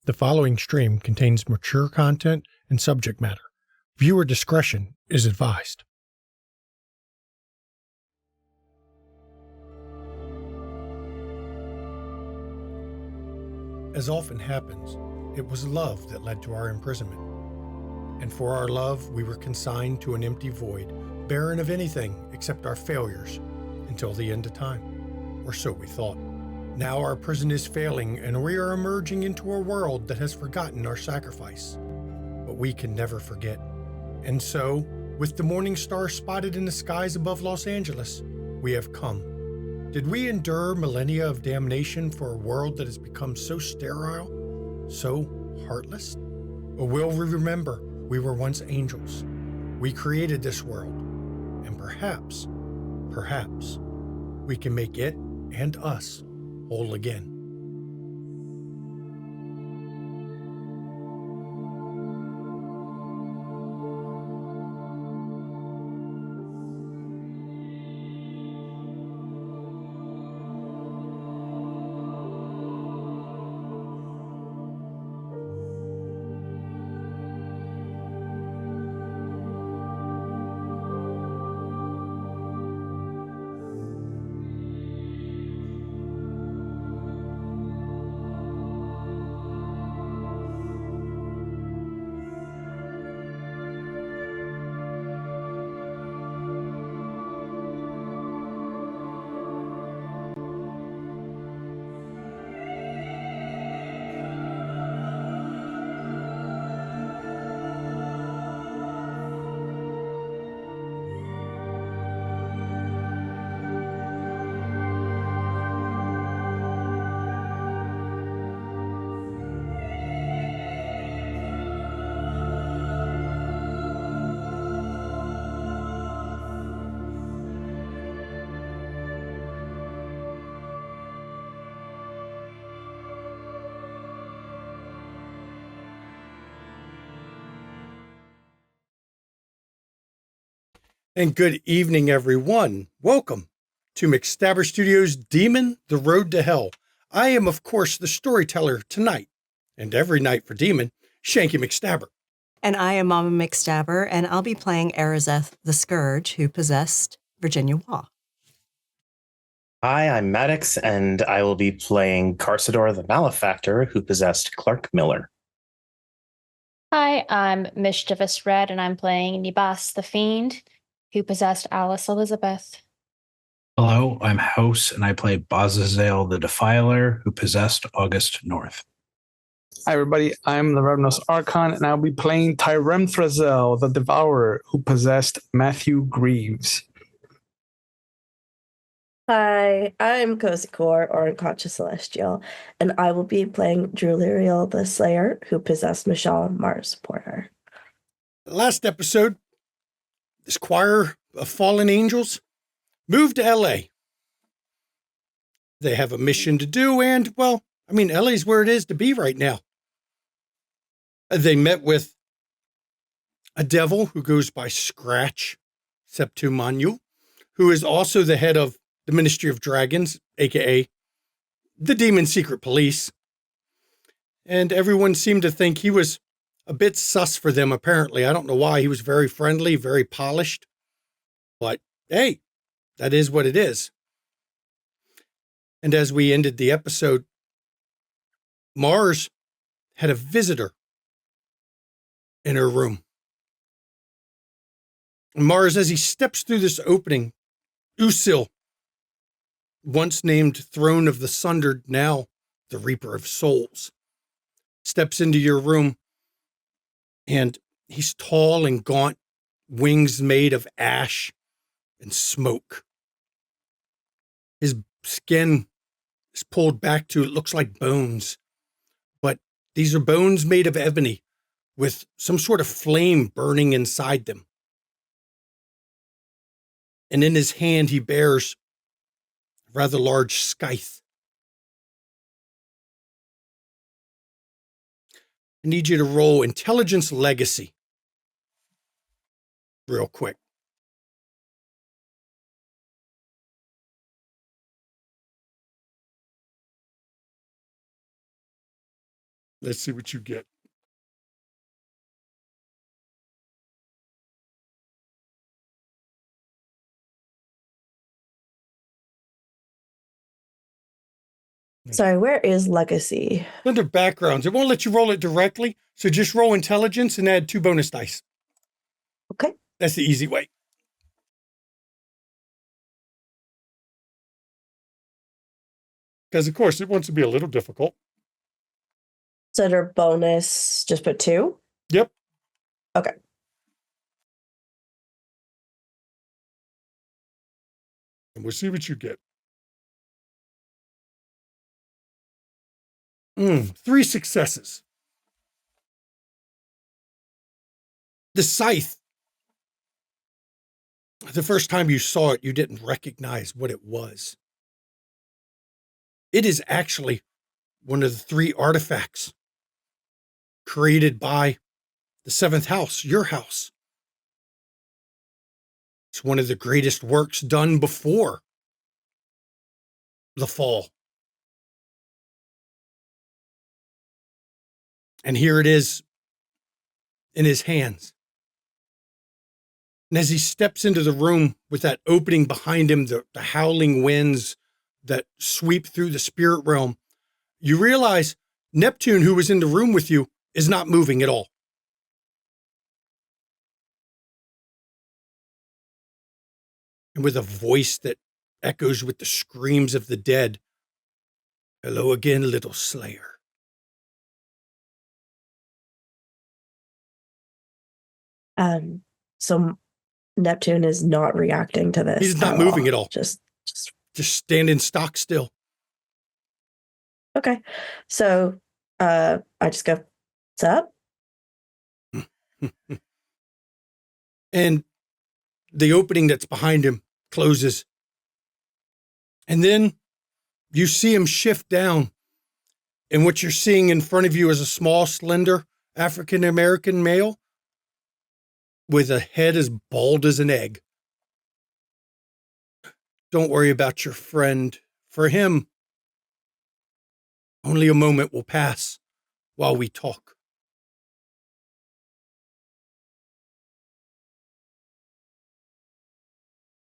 The following stream contains mature content and subject matter. Viewer discretion is advised. As often happens, it was love that led to our imprisonment. And for our love, we were consigned to an empty void, barren of anything except our failures, until the end of time. Or so we thought. Now our prison is failing, and we are emerging into a world that has forgotten our sacrifice. But we can never forget. And so, with the morning star spotted in the skies above Los Angeles, we have come. Did we endure millennia of damnation for a world that has become so sterile, so heartless? Or will we remember we were once angels? We created this world, and perhaps, we can make it and us whole again. And good evening, everyone. Welcome to McStabber Studios' Demon, The Road to Hell. I am, of course, the storyteller tonight, and every night for Demon, Shanky McStabber. And I am Mama McStabber, and I'll be playing Arazeth the Scourge, who possessed Virginia Waugh. Hi, I'm Maddox, and I will be playing Carsador the Malefactor, who possessed Clark Miller. Hi, I'm Mischievous Red, and I'm playing Nibas the Fiend, who possessed Alice Elizabeth. Hello, I'm House, and I play Bazazel the Defiler, who possessed August North. Hi, everybody. I'm the Ravenous Archon, and I'll be playing Tyrem Thrazel the Devourer, who possessed Matthew Greaves. Hi, I'm Kozikor, or Unconscious Celestial, and I will be playing Druliriel the Slayer, who possessed Michelle Mars Porter. Last episode, this choir of fallen angels moved to L.A. They have a mission to do, and, well, L.A.'s where it is to be right now. They met with a devil who goes by Scratch Septumanu, who is also the head of the Ministry of Dragons, aka the Demon Secret Police. And everyone seemed to think he was a bit sus for them, apparently. I don't know why. He was very friendly, very polished. But, hey, that is what it is. And as we ended the episode, Mars had a visitor in her room. And Mars, as he steps through this opening, Usil, once named Throne of the Sundered, now the Reaper of Souls, steps into your room, and he's tall and gaunt, wings made of ash and smoke. His skin is pulled back to, it looks like bones, but these are bones made of ebony with some sort of flame burning inside them. And in his hand, he bears a rather large scythe. I need you to roll Intelligence Legacy real quick. Let's see what you get. Sorry, where is legacy? Under backgrounds, it won't let you roll it directly, so just roll intelligence and add 2 bonus dice. Okay. That's the easy way. Because, of course, it wants to be a little difficult. So their bonus, just put 2? Yep. Okay. And we'll see what you get. 3 successes. The scythe. The first time you saw it, you didn't recognize what it was. It is actually one of the 3 artifacts created by the 7th house, your house. It's one of the greatest works done before the fall. And here it is in his hands. And as he steps into the room with that opening behind him, the howling winds that sweep through the spirit realm, you realize Neptune, who was in the room with you, is not moving at all. And with a voice that echoes with the screams of the dead, "Hello again, little slayer." So Neptune is not reacting to this. He's not moving at all. Just standing stock still. okay. So I just go, what's up? And the opening that's behind him closes. And then you see him shift down. And what you're seeing in front of you is a small, slender African-American male with a head as bald as an egg. Don't worry about your friend. For him, only a moment will pass while we talk.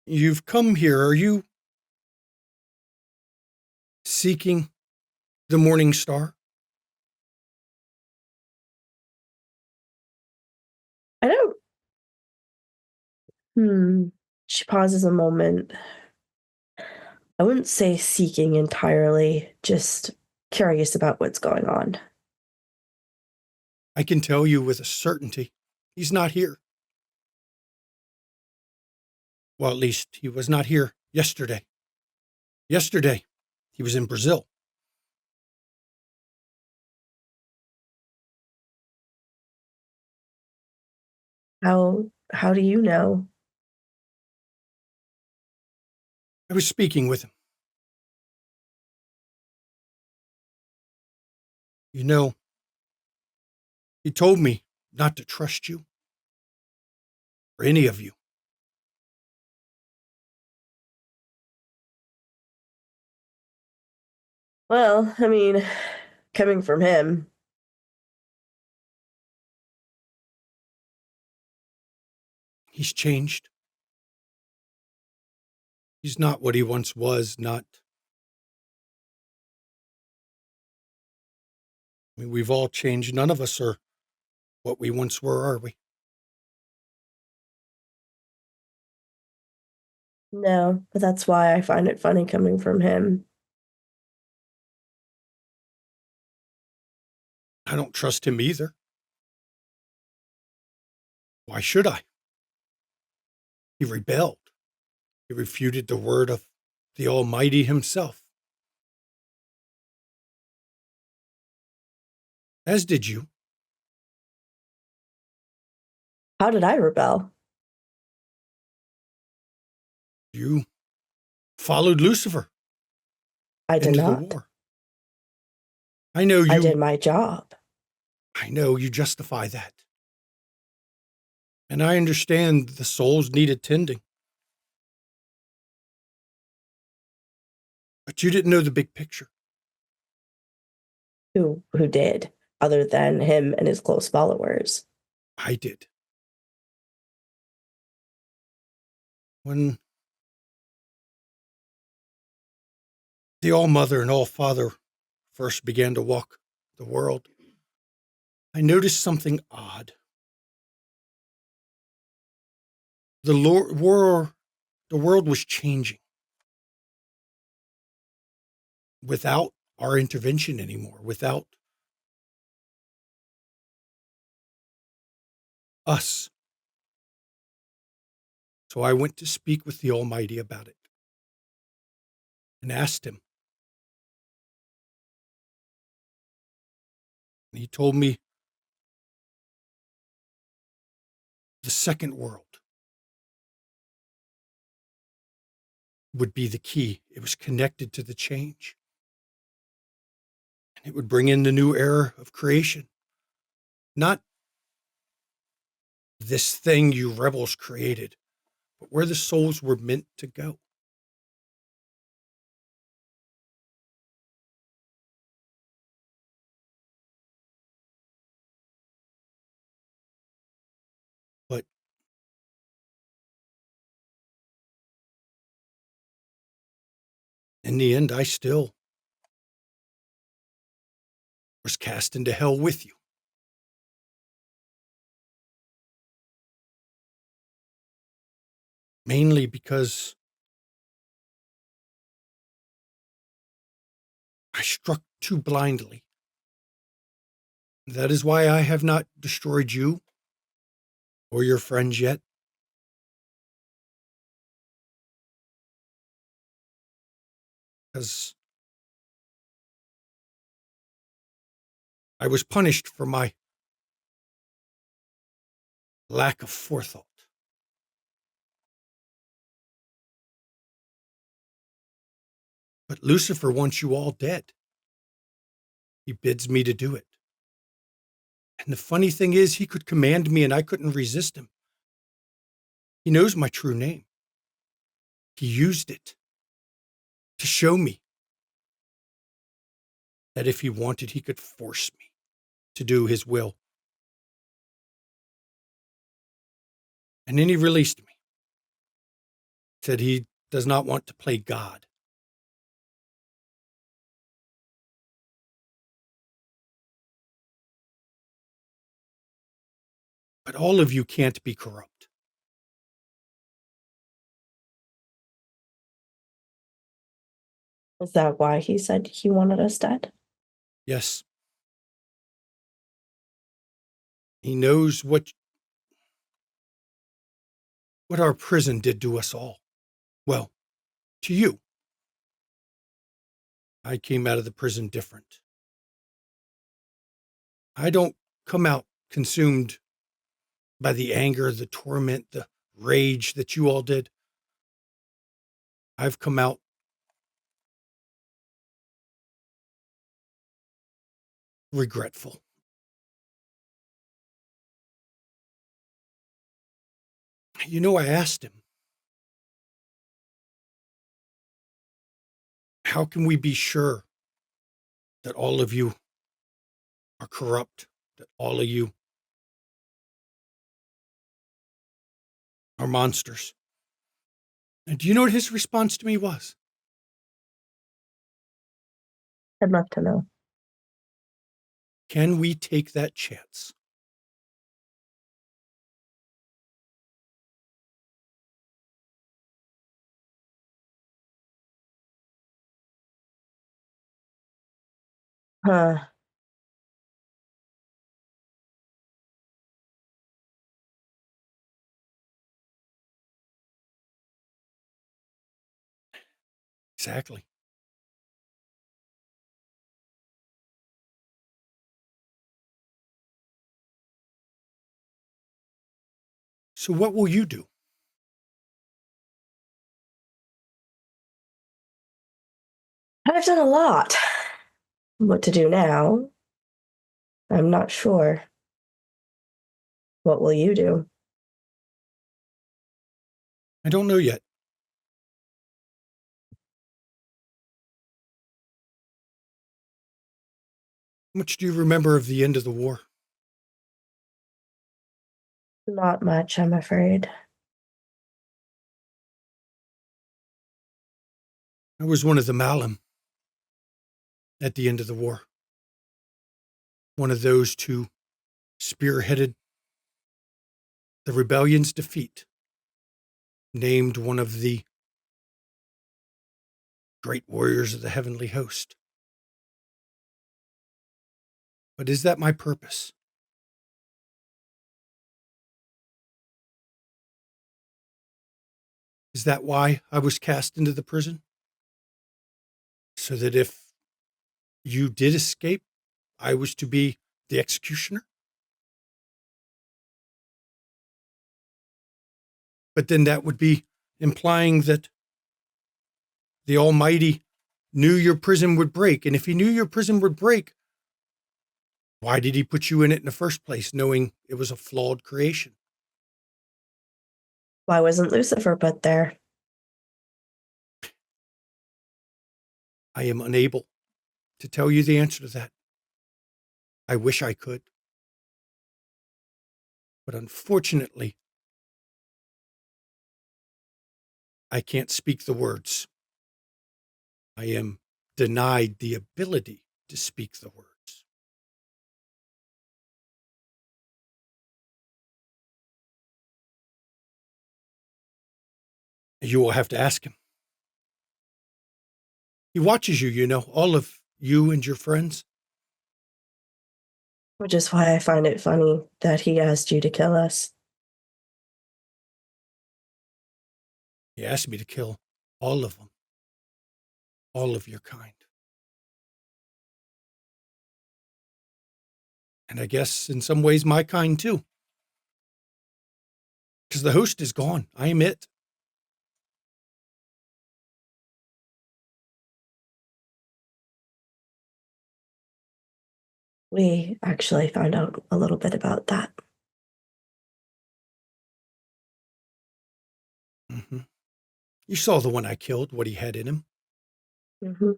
You've come here. Are you seeking the morning star? I don't. She pauses a moment. I wouldn't say seeking entirely, just curious about what's going on. I can tell you with a certainty, he's not here. Well, at least he was not here yesterday. Yesterday, he was in Brazil. How do you know? I was speaking with him. You know, he told me not to trust you or any of you. Well, I mean, coming from him, He's changed. He's not what he once was, not. I mean, we've all changed. None of us are what we once were, are we? no, but that's why I find it funny coming from him. I don't trust him either. Why should I? He rebelled. He refuted the word of the Almighty himself. As did you. How did I rebel? You followed Lucifer I did into the not. war. I know you. I did my job. I know you justify that. And I understand the souls needed tending. But you didn't know the big picture. Who did? other than him and his close followers. I did. When the All-Mother and All-Father first began to walk the world, I noticed something odd. The world was changing without our intervention anymore, without us. So I went to speak with the Almighty about it and asked him. And he told me the second world would be the key. It was connected to the change. And it would bring in the new era of creation. Not this thing you rebels created, but where the souls were meant to go. But in the end, I still was cast into hell with you. Mainly because I struck too blindly. That is why I have not destroyed you or your friends yet. Because I was punished for my lack of forethought. But Lucifer wants you all dead. He bids me to do it. And the funny thing is, he could command me and I couldn't resist him. He knows my true name. He used it to show me that if he wanted, he could force me to do his will. And then he released me. Said he does not want to play God. But all of you can't be corrupt. Is that why he said he wanted us dead? Yes. He knows what our prison did to us all. Well, to you. I came out of the prison different. I don't come out consumed by the anger, the torment, the rage that you all did. I've come out regretful. You know, I asked him, how can we be sure that all of you are corrupt, that all of you are monsters? And do you know what his response to me was? I'd love to know. Can we take that chance? Huh. Exactly. So what will you do? I've done a lot. What to do now? I'm not sure. What will you do? I don't know yet. much do you remember of the end of the war? Not much, I'm afraid. I was one of the Malum at the end of the war. One of those who spearheaded the rebellion's defeat. Named one of the great warriors of the heavenly host. But is that my purpose? Is that why I was cast into the prison? So that if you did escape, I was to be the executioner? But then that would be implying that the Almighty knew your prison would break. And if he knew your prison would break, why did he put you in it in the first place, knowing it was a flawed creation? Why wasn't Lucifer put there? I am unable to tell you the answer to that. I wish I could. But unfortunately, I can't speak the words. I am denied the ability to speak the words. You will have to ask him. He watches you, you know, all of you and your friends. Which is why I find it funny that he asked you to kill us. He asked me to kill all of them. All of your kind. And I guess in some ways my kind too. Because the host is gone. I am it. We actually found out a little bit about that. Mm-hmm. You saw the one I killed, what he had in him. Mm-hmm.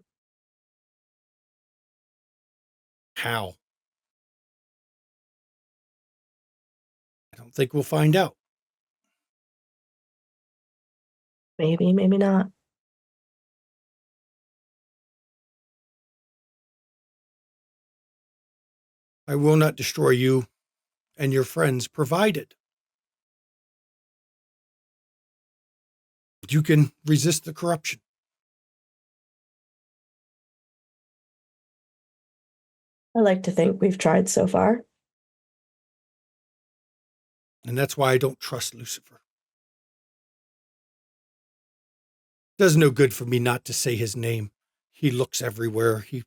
How? I don't think we'll find out. Maybe, maybe not. I will not destroy you and your friends, provided you can resist the corruption. I like to think we've tried so far. And that's why I don't trust Lucifer. Does no good for me not to say his name. He looks everywhere. If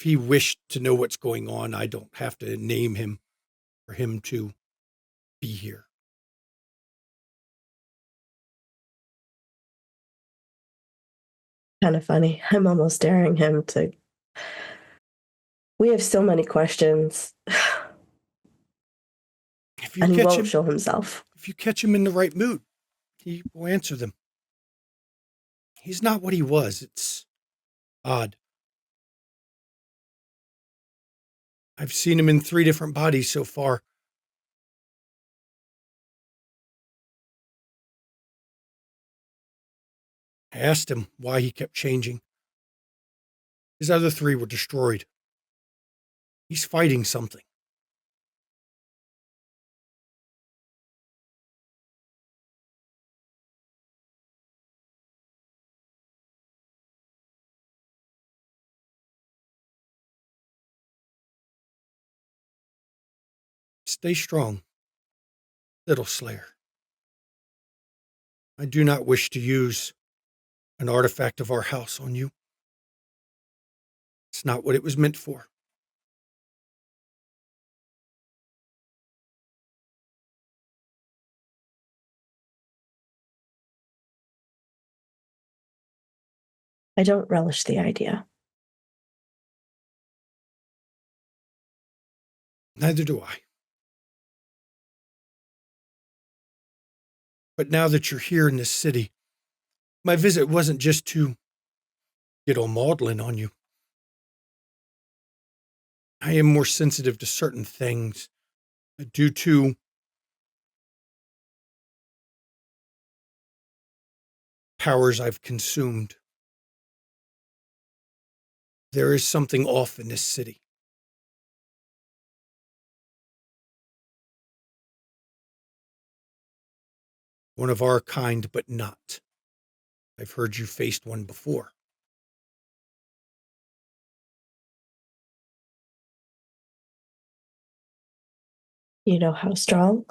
he wished to know what's going on, I don't have to name him for him to be here. Kind of funny. I'm almost daring him to. We have so many questions. And he won't show himself. If you catch him in the right mood, he will answer them. He's not what he was. It's odd. I've seen him in 3 different bodies so far. I asked him why he kept changing. His other 3 were destroyed. He's fighting something. Stay strong, little Slayer. I do not wish to use an artifact of our house on you. It's not what it was meant for. I don't relish the idea. Neither do I. But now that you're here in this city, my visit wasn't just to get all maudlin on you. I am more sensitive to certain things due to powers I've consumed. There is something off in this city. One of our kind, but not. I've heard you faced one before. You know how strong?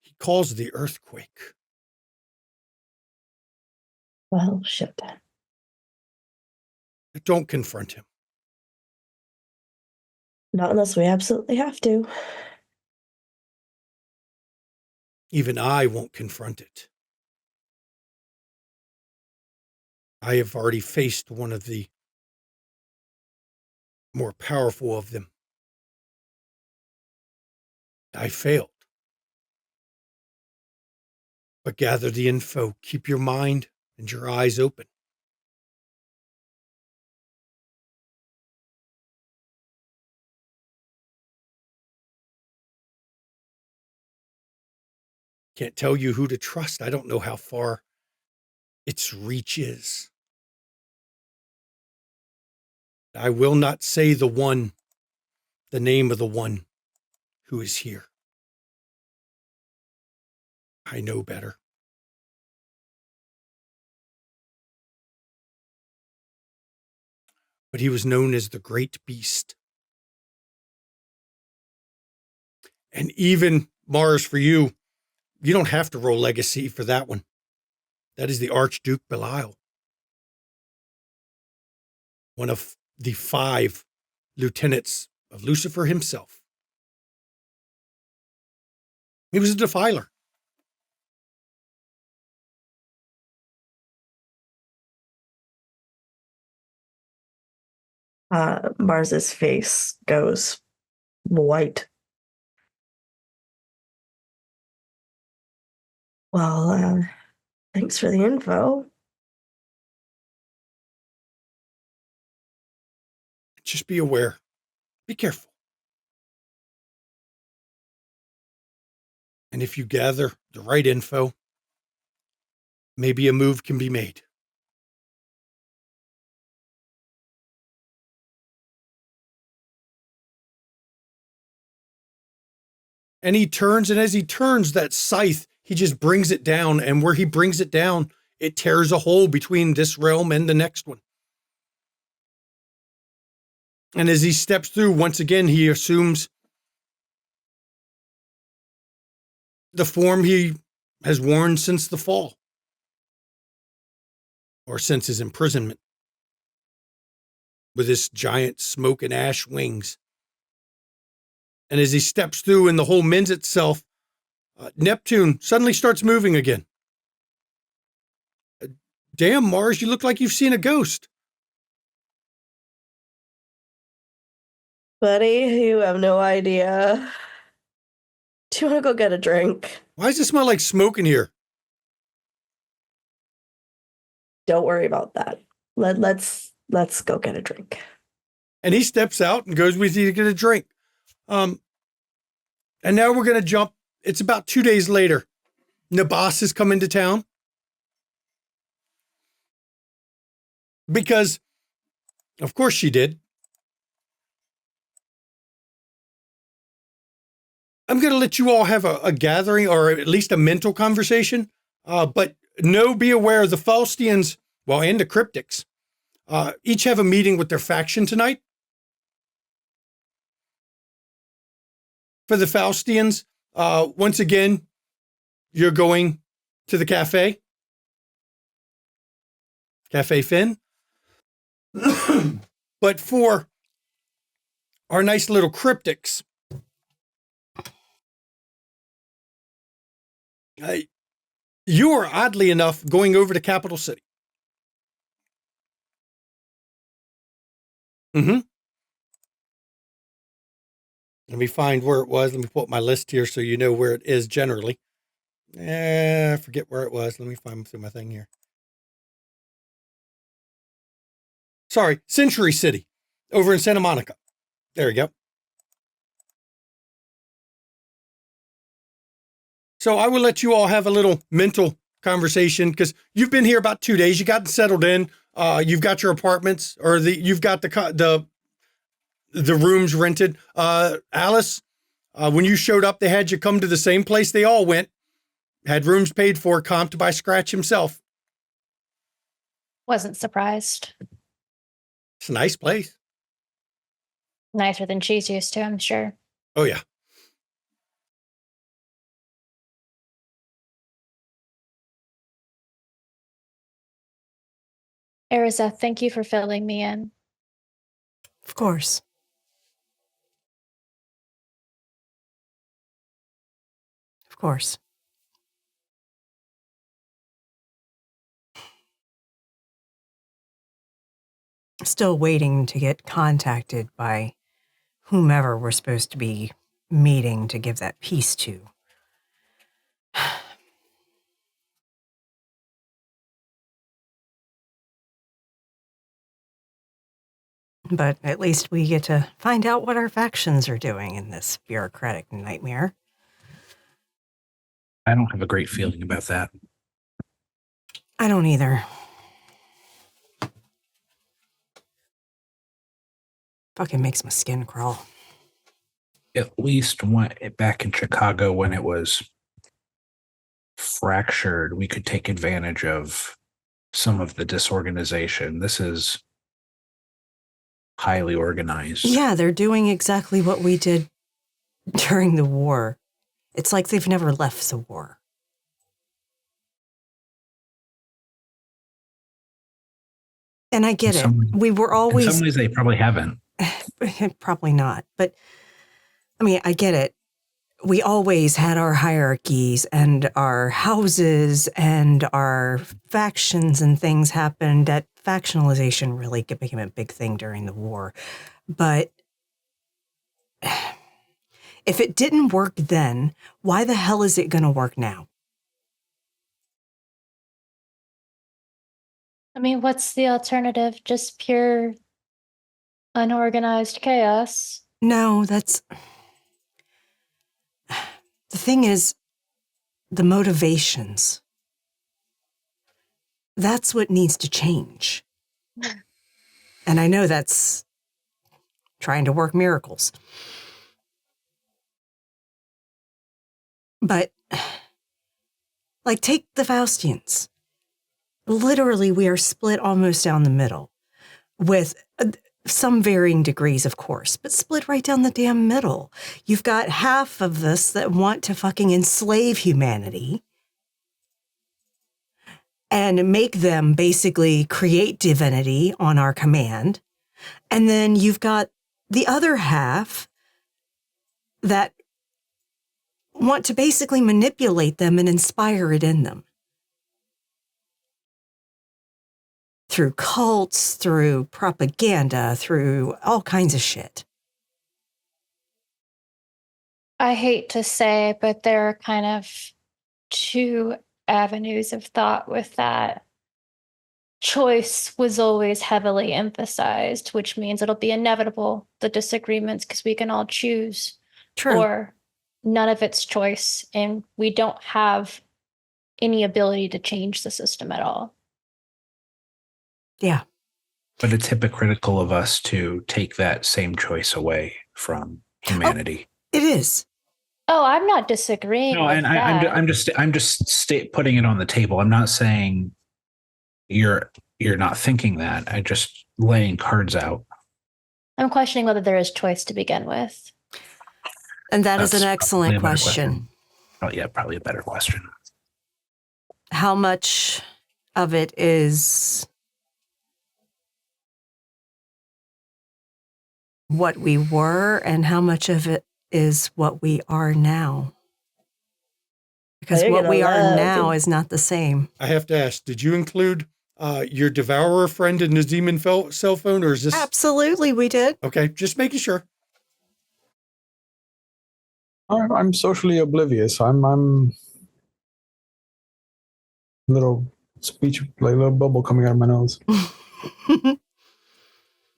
He calls the earthquake. Well, shit then. Don't confront him. Not unless we absolutely have to. Even I won't confront it. I have already faced one of the more powerful of them. I failed. But gather the info. Keep your mind and your eyes open. Can't tell you who to trust. I don't know how far its reach is. I will not say the name of the one who is here. I know better. But he was known as the Great Beast. And even, Mars, for you, you don't have to roll legacy for that one. That is the Archduke Belial. One of the 5 lieutenants of Lucifer himself. He was a defiler. Mars's face goes white. Well, thanks for the info. Just be aware. Be careful. And if you gather the right info, maybe a move can be made. And he turns, and as he turns that scythe, he just brings it down, and where he brings it down, it tears a hole between this realm and the next one. And as he steps through, once again, he assumes the form he has worn since the fall, or since his imprisonment, with his giant smoke and ash wings. And as he steps through and the hole mends itself, Neptune suddenly starts moving again. Damn, Mars, you look like you've seen a ghost. Buddy, you have no idea. Do you want to go get a drink? Why does it smell like smoke in here? Don't worry about that. Let's go get a drink. And he steps out and goes with you to get a drink. And now we're going to jump. It's about 2 days later. Nabas has come into town. Because, of course she did. I'm going to let you all have a gathering, or at least a mental conversation. But be aware, the Faustians, and the Cryptics, each have a meeting with their faction tonight. For the Faustians, once again, you're going to the cafe. Cafe Finn. But for our nice little Cryptics, you are oddly enough going over to Capital City. Mm-hmm. Let me find where it was. Let me pull up my list here so you know where it is generally. I forget where it was. Let me find through my thing here. Sorry, Century City, over in Santa Monica. There you go. So I will let you all have a little mental conversation because you've been here about 2 days. You got settled in. You've got your apartments, or you've got the rooms rented. Alice, when you showed up, they had you come to the same place they all went. Had rooms paid for, comped by Scratch himself. Wasn't surprised. It's a nice place. Nicer than she's used to, I'm sure. Oh, yeah. Arizeth, thank you for filling me in. Of course. Of course. Still waiting to get contacted by whomever we're supposed to be meeting to give that piece to. But at least we get to find out what our factions are doing in this bureaucratic nightmare. I don't have a great feeling about that. I don't either. Fucking makes my skin crawl. At least back in Chicago when it was fractured, we could take advantage of some of the disorganization. This is highly organized. Yeah, they're doing exactly what we did during the war. It's like they've never left the war. And I get it. We were always... In some ways, they probably haven't. Probably not. But, I mean, I get it. We always had our hierarchies and our houses and our factions and things happened. That factionalization really became a big thing during the war. But if it didn't work then, why the hell is it going to work now? I mean, what's the alternative? Just pure unorganized chaos? No, that's... The thing is, the motivations. That's what needs to change. And I know that's trying to work miracles. But, like, take the Faustians. Literally, we are split almost down the middle, with some varying degrees, of course, but split right down the damn middle. You've got half of us that want to fucking enslave humanity and make them basically create divinity on our command. And then you've got the other half that want to basically manipulate them and inspire it in them. Through cults, through propaganda, through all kinds of shit. I hate to say, but there are kind of two avenues of thought with that. Choice was always heavily emphasized, which means it'll be inevitable, the disagreements, because we can all choose. True. Or none of it's choice, and we don't have any ability to change the system at all. Yeah. But it's hypocritical of us to take that same choice away from humanity. Oh, it is. Oh, I'm not disagreeing. No, with and that. I'm just putting it on the table. I'm not saying you're not thinking that. I'm just laying cards out. I'm questioning whether there is choice to begin with. And that's an probably excellent a better question. Oh, yeah, probably a better question. How much of it is what we were and how much of it is what we are now? Because what we are now is not the same. I have to ask, did you include your Devourer friend in the Demon cell phone, or is this... Absolutely, we did. Okay, just making sure. I'm socially oblivious. I'm little speech, like little bubble coming out of my nose.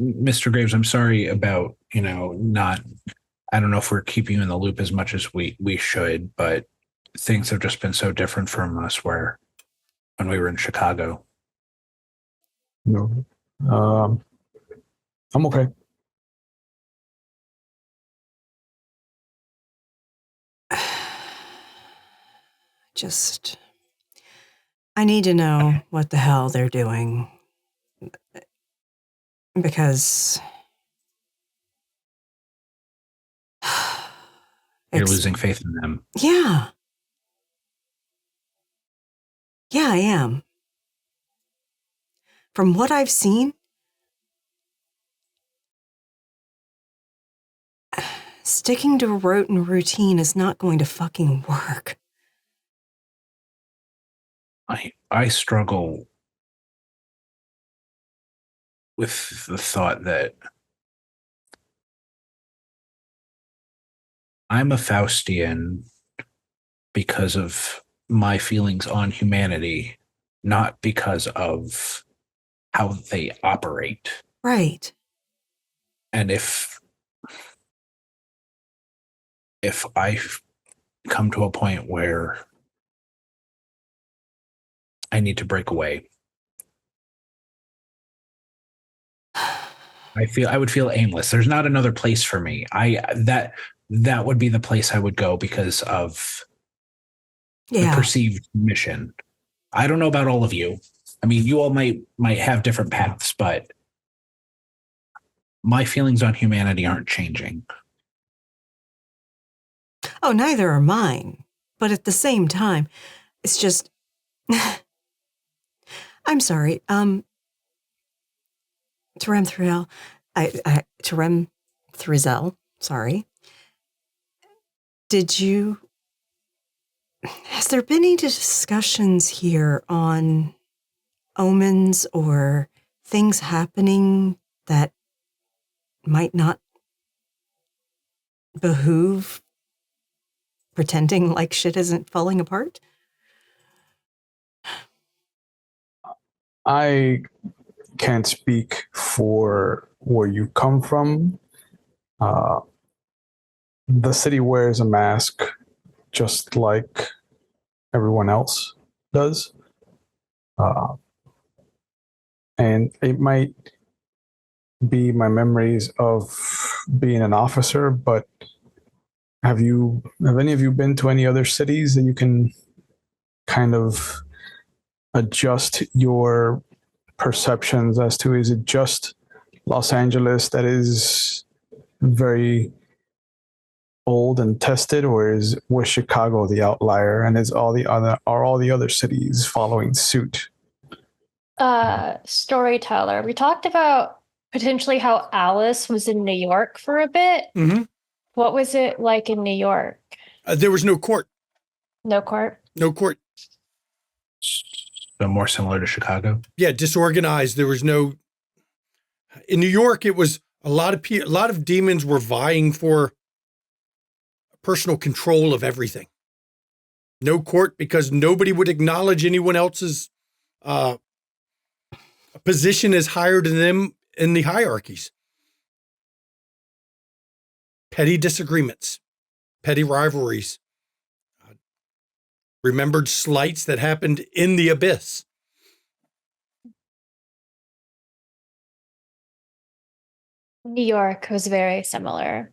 Mr. Graves, I'm sorry about, not, I don't know if we're keeping you in the loop as much as we should, but things have just been so different from us when we were in Chicago. No. I'm okay. I need to know what the hell they're doing. Because You're losing faith in them. Yeah. Yeah, I am. From what I've seen, sticking to rote and routine is not going to fucking work. I struggle with the thought that I'm a Faustian because of my feelings on humanity, not because of how they operate. Right. And if I come to a point where I need to break away, I would feel aimless. There's not another place for me. That would be the place I would go because of the perceived mission. I don't know about all of you. I mean, you all might have different paths, but my feelings on humanity aren't changing. Oh, neither are mine. But at the same time, it's just... I'm sorry. Terem Thrizel, sorry. Has there been any discussions here on omens or things happening that might not behoove pretending like shit isn't falling apart? I can't speak for where you come from. The city wears a mask just like everyone else does. And it might be my memories of being an officer, but have any of you been to any other cities that you can kind of adjust your perceptions as to, is it just Los Angeles that is very old and tested, or was Chicago the outlier, and are all the other cities following suit? Storyteller, we talked about potentially how Alice was in New York for a bit. Mm-hmm. What was it like in New York? There was no court. No court? No court. So more similar to Chicago? Yeah, disorganized. There was no... In New York, it was a lot of demons were vying for personal control of everything. No court because nobody would acknowledge anyone else's position as higher than them in the hierarchies. Petty disagreements, petty rivalries, remembered slights that happened in the abyss. New York was very similar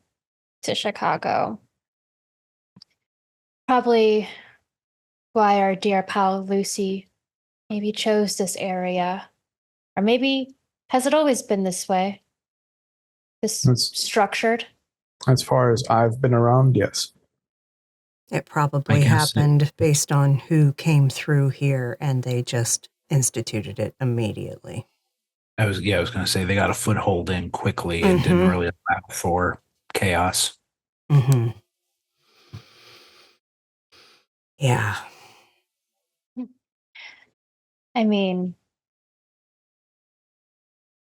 to Chicago. Probably why our dear pal Lucy maybe chose this area. Or maybe has it always been this way? Structured? As far as I've been around, yes. It probably happened based on who came through here, and they just instituted it immediately. I was going to say they got a foothold in quickly and didn't really allow for chaos. Mm-hmm. Yeah. I mean,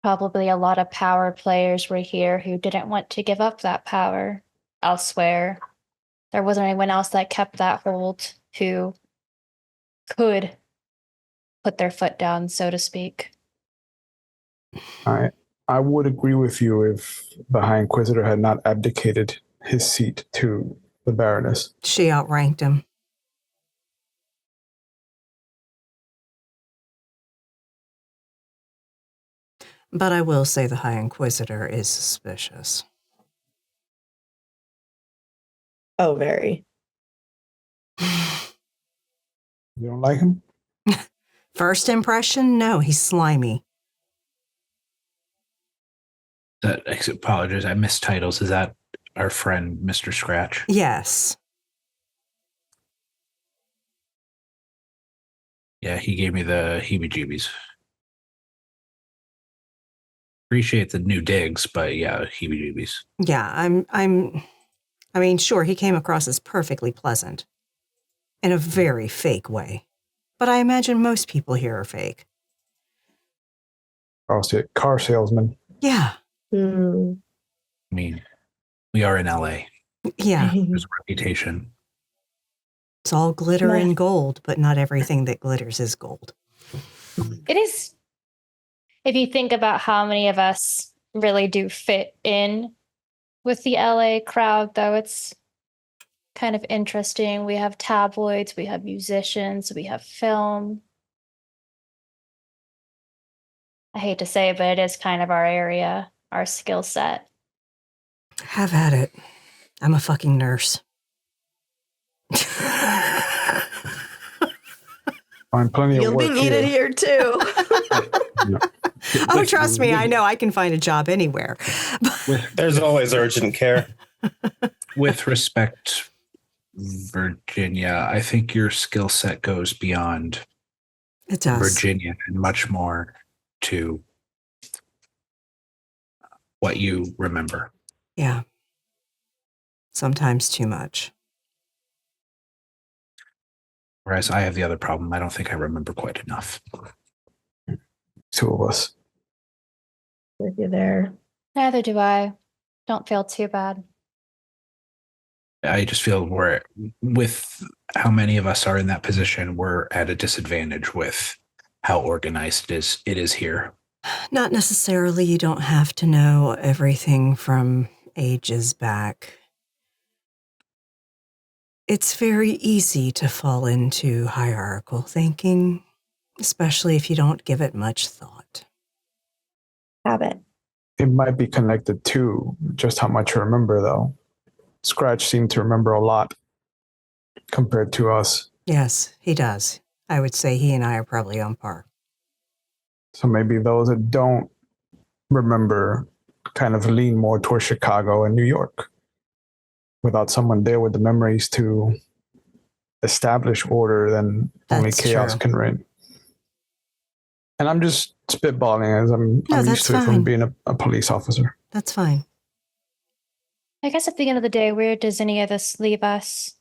probably a lot of power players were here who didn't want to give up that power elsewhere. There wasn't anyone else that kept that hold who could put their foot down, so to speak. All right. I would agree with you if the High Inquisitor had not abdicated his seat to the Baroness. She outranked him. But I will say the High Inquisitor is suspicious. Oh, very. You don't like him? First impression? No, he's slimy. I apologize. I missed titles. Is that our friend, Mr. Scratch? Yes. Yeah, he gave me the heebie-jeebies. Appreciate the new digs, but yeah, heebie-jeebies. Yeah, I mean, sure, he came across as perfectly pleasant in a very fake way. But I imagine most people here are fake. I'll say car salesman. Yeah. Mm. I mean, we are in LA. Yeah. There's a reputation. It's all glitter and gold, but not everything that glitters is gold. It is, if you think about how many of us really do fit in with the LA crowd, though, it's kind of interesting. We have tabloids, we have musicians, we have film. I hate to say it, but it is kind of our area, our skill set. Have at it. I'm a fucking nurse. Find plenty You'll of work be needed here too. Oh, trust me, I know I can find a job anywhere. There's always urgent care. With respect, Virginia, I think your skill set goes beyond It does. Virginia and much more to what you remember. Yeah. Sometimes too much. Whereas I have the other problem. I don't think I remember quite enough. Two of us. With you there. Neither do I. Don't feel too bad. I just feel we're, with how many of us are in that position, we're at a disadvantage with how organized it is here. Not necessarily. You don't have to know everything from ages back. It's very easy to fall into hierarchical thinking, especially if you don't give it much thought. Habit. It might be connected to just how much you remember, though. Scratch seemed to remember a lot compared to us. Yes, he does. I would say he and I are probably on par. So maybe those that don't remember kind of lean more towards Chicago and New York without someone there with the memories to establish order, then only That's chaos true. can reign. And I'm just spitballing as I'm that's used to it fine. from being a police officer. That's fine. I guess at the end of the day, where does any of this leave us?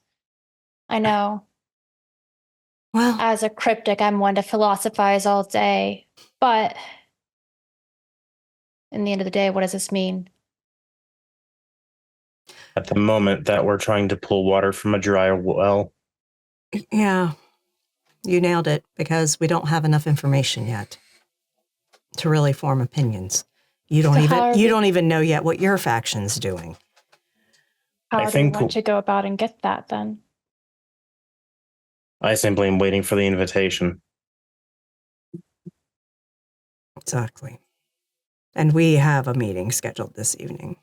I know, Well, as a cryptic, I'm one to philosophize all day, but in the end of the day, what does this mean? At the moment that we're trying to pull water from a dry well. yeah, you nailed it, because we don't have enough information yet to really form opinions. You don't even know yet what your faction's doing. How I do think- we want to go about and get that then? I simply am waiting for the invitation. Exactly. And we have a meeting scheduled this evening.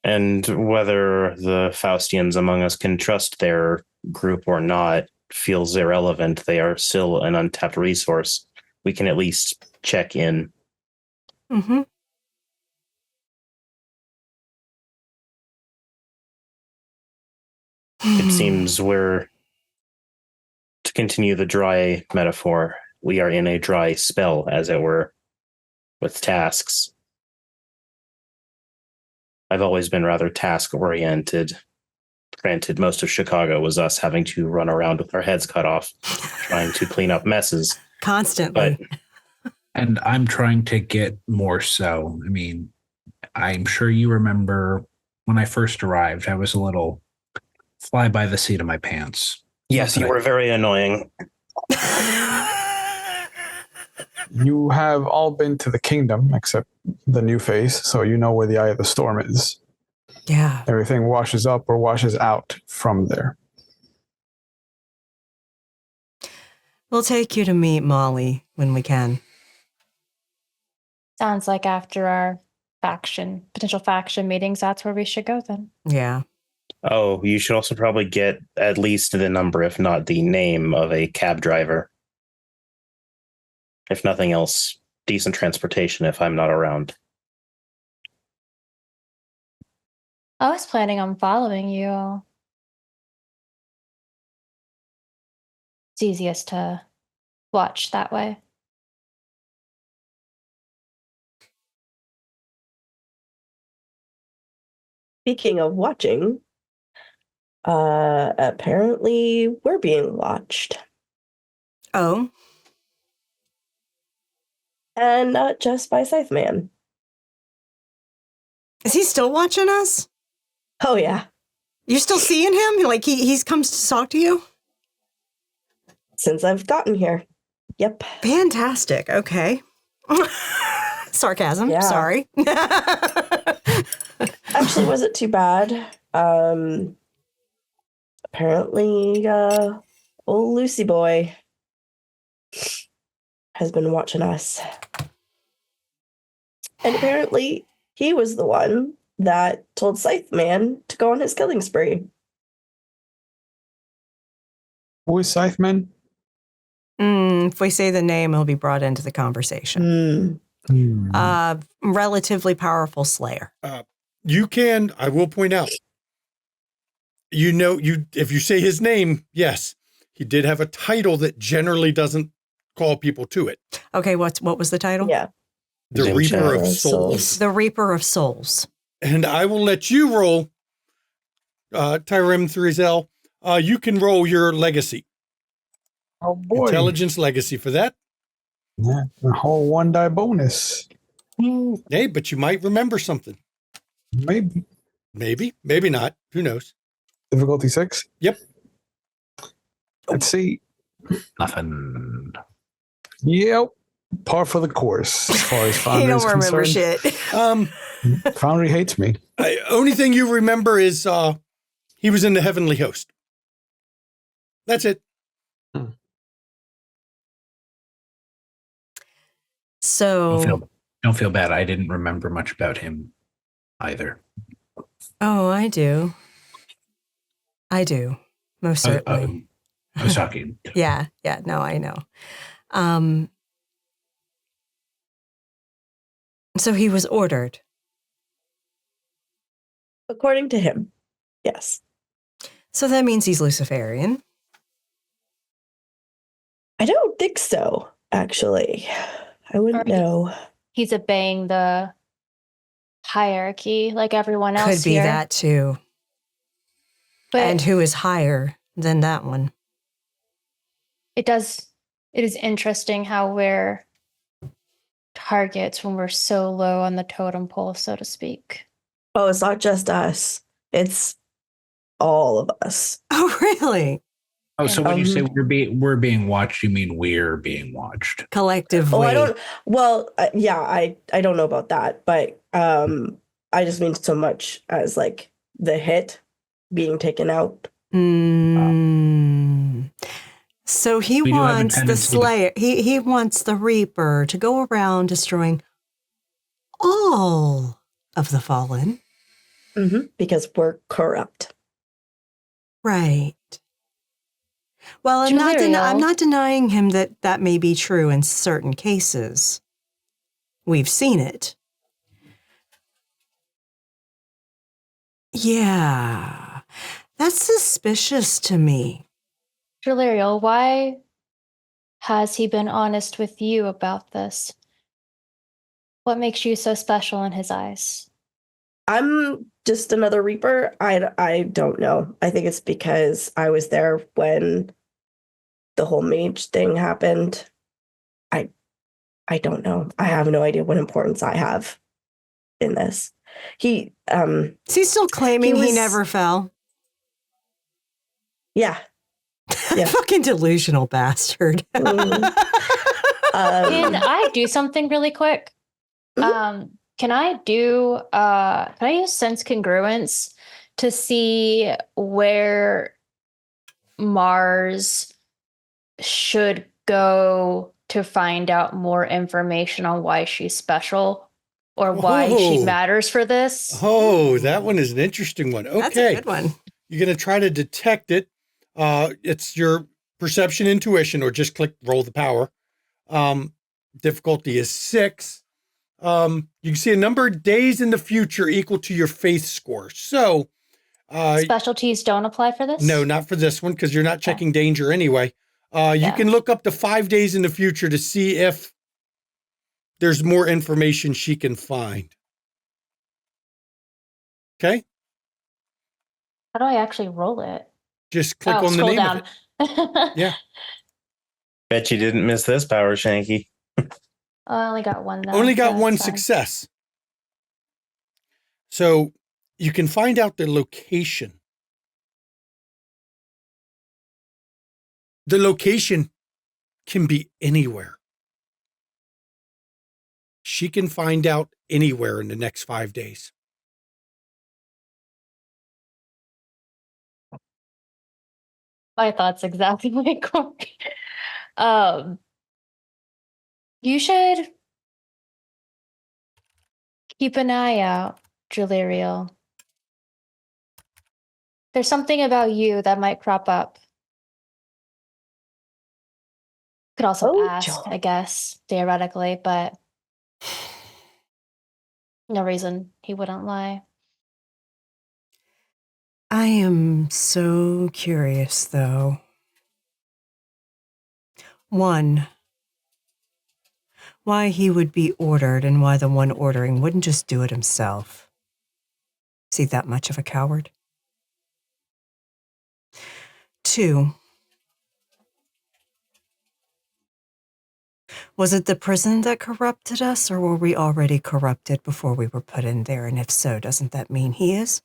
And whether the Faustians among us can trust their group or not feels irrelevant. They are still an untapped resource. We can at least check in. Mm-hmm. It seems we're, to continue the dry metaphor, we are in a dry spell, as it were, with tasks. I've always been rather task-oriented. Granted, most of Chicago was us having to run around with our heads cut off, trying to clean up messes. Constantly. And I'm trying to get more so. I mean, I'm sure you remember when I first arrived, I was a little fly by the seat of my pants. Yes, you were very annoying. You have all been to the kingdom except the new face, so you know where the eye of the storm is. Yeah. Everything washes up or washes out from there. We'll take you to meet Molly when we can. Sounds like after our potential faction meetings, that's where we should go then. Yeah. Oh, you should also probably get at least the number, if not the name, of a cab driver. If nothing else, decent transportation if I'm not around. I was planning on following you. It's easiest to watch that way. Speaking of watching, apparently we're being watched. Oh? And not just by Scytheman. Is he still watching us? Oh, yeah. You're still seeing him? Like he comes to talk to you? Since I've gotten here. Yep. Fantastic. Okay. Sarcasm. Yeah. Sorry. Actually, wasn't too bad. Apparently, old Lucy boy has been watching us. And apparently, he was the one that told Scytheman to go on his killing spree. Who is Scytheman? If we say the name, he'll be brought into the conversation. Relatively powerful slayer. You can, I will point out, if you say his name, yes, he did have a title that generally doesn't call people to it. Okay, what was the title? Yeah. The Doom Reaper Shadow. of Souls. The Reaper of Souls. And I will let you roll, Tyrem Thrizel. You can roll your legacy. Oh boy. Intelligence legacy for that. Yeah, a whole 1 die bonus. Hey, but you might remember something. Maybe. Maybe not. Who knows? Difficulty 6? Yep. Let's see. Nothing. Yep. Par for the course as far as Foundry You is don't remember concerned. shit. Foundry hates me. Only thing you remember is he was in the Heavenly Host. That's it. So Don't feel bad. I didn't remember much about him either. Oh, I do. Most certainly. I was talking. Yeah, no, I know. So he was ordered. According to him, yes. So that means he's Luciferian. I don't think so, actually. I wouldn't know. He's obeying the hierarchy like everyone else. Could be here. that too. But And who is higher than that one? it is interesting how we're targets when we're so low on the totem pole, so to speak. Oh, it's not just us. It's all of us. Oh, really? Oh, so when you say we're being watched, you mean we're being watched? Collectively. Oh, I don't. Well, yeah, I don't know about that, but I just mean so much as like the hit being taken out. So he wants the Slayer. He wants the Reaper to go around destroying all of the fallen. Because we're corrupt. Right. Well, I'm not denying him that may be true in certain cases. We've seen it. Yeah. That's suspicious to me. Delirial, why has he been honest with you about this? What makes you so special in his eyes? I'm just another Reaper. I don't know. I think it's because I was there when the whole mage thing happened. I don't know. I have no idea what importance I have in this. Is he still claiming he never fell? Yeah. Fucking delusional bastard. Can I do something really quick? Can I use sense congruence to see where Mars should go to find out more information on why she's special or why she matters for this? Oh, that one is an interesting one. Okay. That's a good one. You're going to try to detect it. It's your perception intuition, or just click roll the power. Difficulty is 6. You can see a number of days in the future equal to your faith score. So specialties don't apply for this? No, not for this one, because you're not checking danger anyway. You can look up to 5 days in the future to see if there's more information she can find. Okay? How do I actually roll it? Just click on the name down. of it. Yeah. Bet you didn't miss this power, Shanky. I only got one. Though, only got one success. So you can find out the location. The location can be anywhere. She can find out anywhere in the next 5 days. My thoughts exactly like Corey. You should keep an eye out, Juliriel. There's something about you that might crop up. Could also ask, I guess, theoretically, but no reason he wouldn't lie. I am so curious, though. 1, why he would be ordered and why the one ordering wouldn't just do it himself. Is he that much of a coward? 2, was it the prison that corrupted us, or were we already corrupted before we were put in there? And if so, doesn't that mean he is?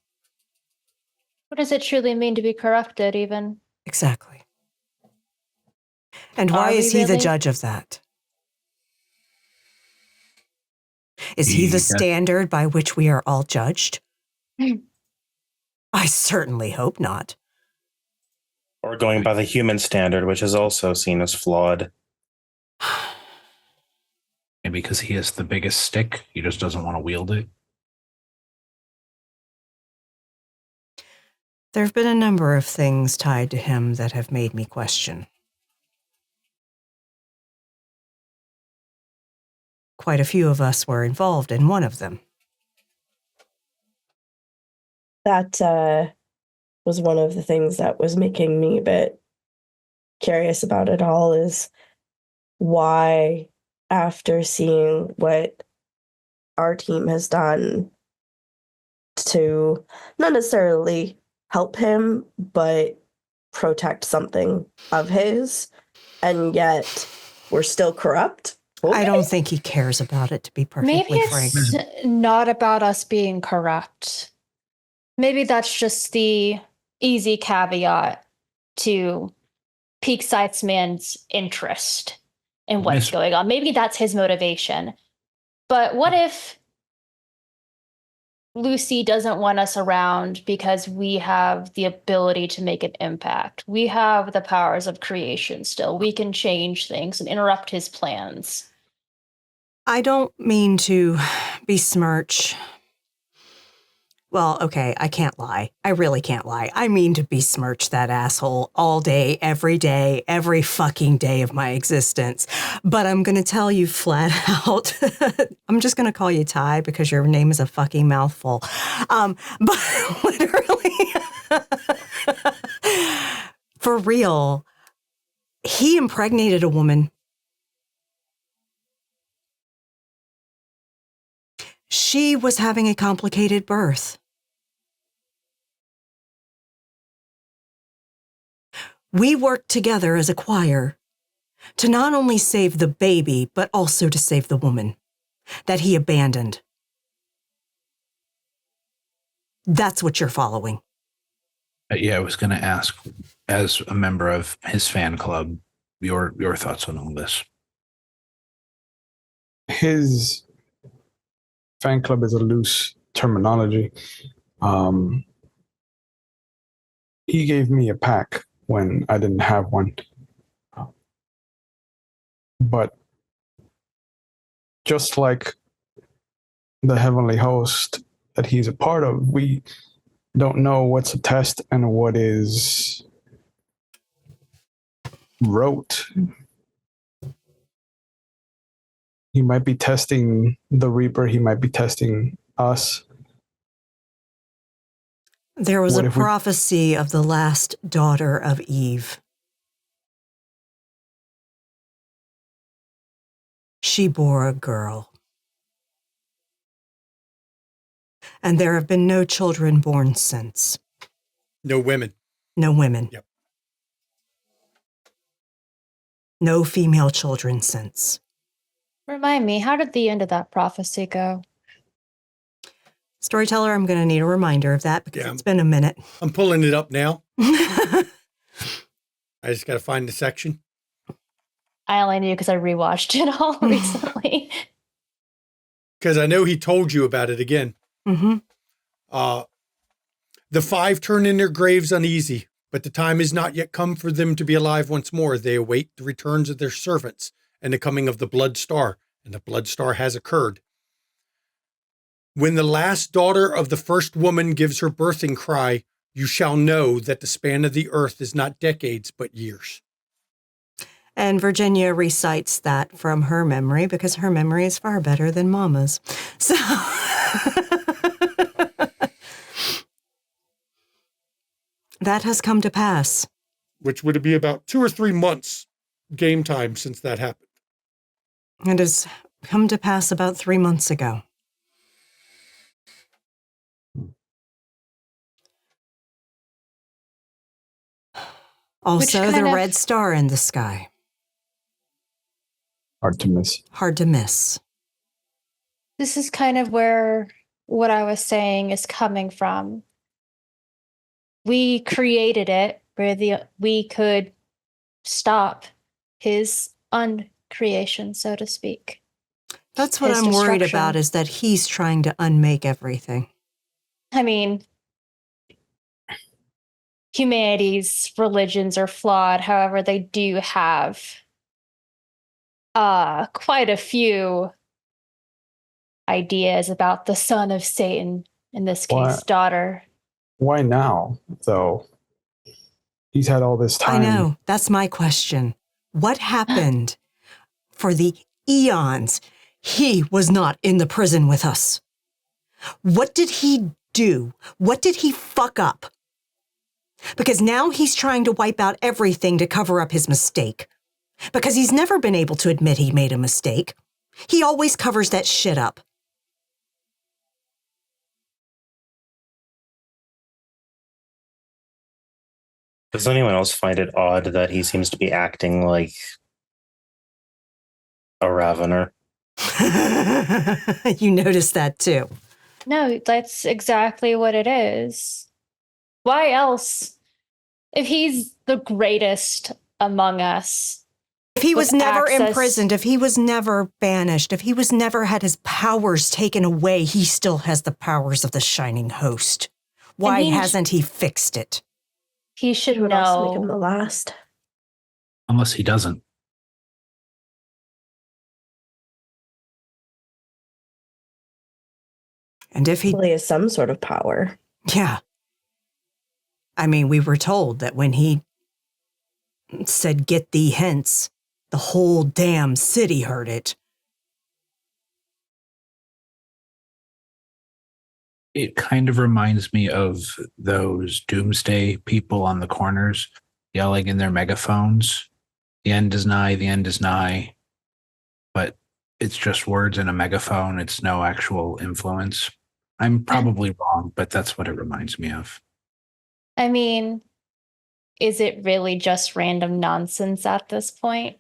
What does it truly mean to be corrupted, even? Exactly. And why is he the judge of that? Is he the standard by which we are all judged? I certainly hope not. Or going by the human standard, which is also seen as flawed. Maybe because he has the biggest stick, he just doesn't want to wield it. There have been a number of things tied to him that have made me question. Quite a few of us were involved in one of them. That was one of the things that was making me a bit curious about it all, is why, after seeing what our team has done to not necessarily help him, but protect something of his, and yet we're still corrupt. Okay. I don't think he cares about it, to be perfectly frank. Maybe it's not about us being corrupt. Maybe that's just the easy caveat to pique Scythesman's interest in what's going on. Maybe that's his motivation. But what if Lucy doesn't want us around because we have the ability to make an impact? We have the powers of creation still. We can change things and interrupt his plans. I don't mean to besmirch. Well, okay, I can't lie. I really can't lie. I mean to besmirch that asshole all day, every fucking day of my existence. But I'm going to tell you flat out, I'm just going to call you Ty because your name is a fucking mouthful. But literally, for real, he impregnated a woman. She was having a complicated birth. We worked together as a choir to not only save the baby, but also to save the woman that he abandoned. That's what you're following. Yeah, I was going to ask, as a member of his fan club, your thoughts on all this. his fan club is a loose terminology. He gave me a pack when I didn't have one. But just like the heavenly host that he's a part of, we don't know what's a test and what is rote. He might be testing the Reaper. He might be testing us. There was a prophecy of the last daughter of Eve. She bore a girl. And there have been no children born since. No women. No women. Yep. No female children since. Remind me, how did the end of that prophecy go? Storyteller, I'm going to need a reminder of that because it's been a minute. I'm pulling it up now. I just got to find the section. I only knew because I rewatched it all recently. Because I know he told you about it again. Mm-hmm. The 5 turn in their graves uneasy, but the time is not yet come for them to be alive once more. They await the returns of their servants and the coming of the blood star, and the blood star has occurred. When the last daughter of the first woman gives her birthing cry, you shall know that the span of the earth is not decades, but years. And Virginia recites that from her memory because her memory is far better than Mama's. So that has come to pass. Which would be about 2 or 3 months game time since that happened. It has come to pass about 3 months ago. Also, the red star in the sky. Hard to miss. Hard to miss. This is kind of where what I was saying is coming from. We created it where we could stop his uncreation, so to speak. That's what I'm worried about, is that he's trying to unmake everything. I mean, humanity's religions are flawed. However, they do have quite a few ideas about the son of Satan, in this case, daughter. Why now, though? He's had all this time. I know. That's my question. What happened for the eons he was not in the prison with us? What did he do? What did he fuck up? Because now he's trying to wipe out everything to cover up his mistake. Because he's never been able to admit he made a mistake. He always covers that shit up. Does anyone else find it odd that he seems to be acting like a ravener? You noticed that too. No, that's exactly what it is. Why else? If he's the greatest among us. If he was never imprisoned, if he was never banished, if he was never had his powers taken away, he still has the powers of the Shining Host. Why hasn't he fixed it? He should know. Make him the last. Unless he doesn't. And if he has some sort of power. Yeah. I mean, we were told that when he said, "Get thee hence," the whole damn city heard it. It kind of reminds me of those doomsday people on the corners yelling in their megaphones. The end is nigh, the end is nigh. But it's just words in a megaphone. It's no actual influence. I'm probably wrong, but that's what it reminds me of. I mean, is it really just random nonsense at this point?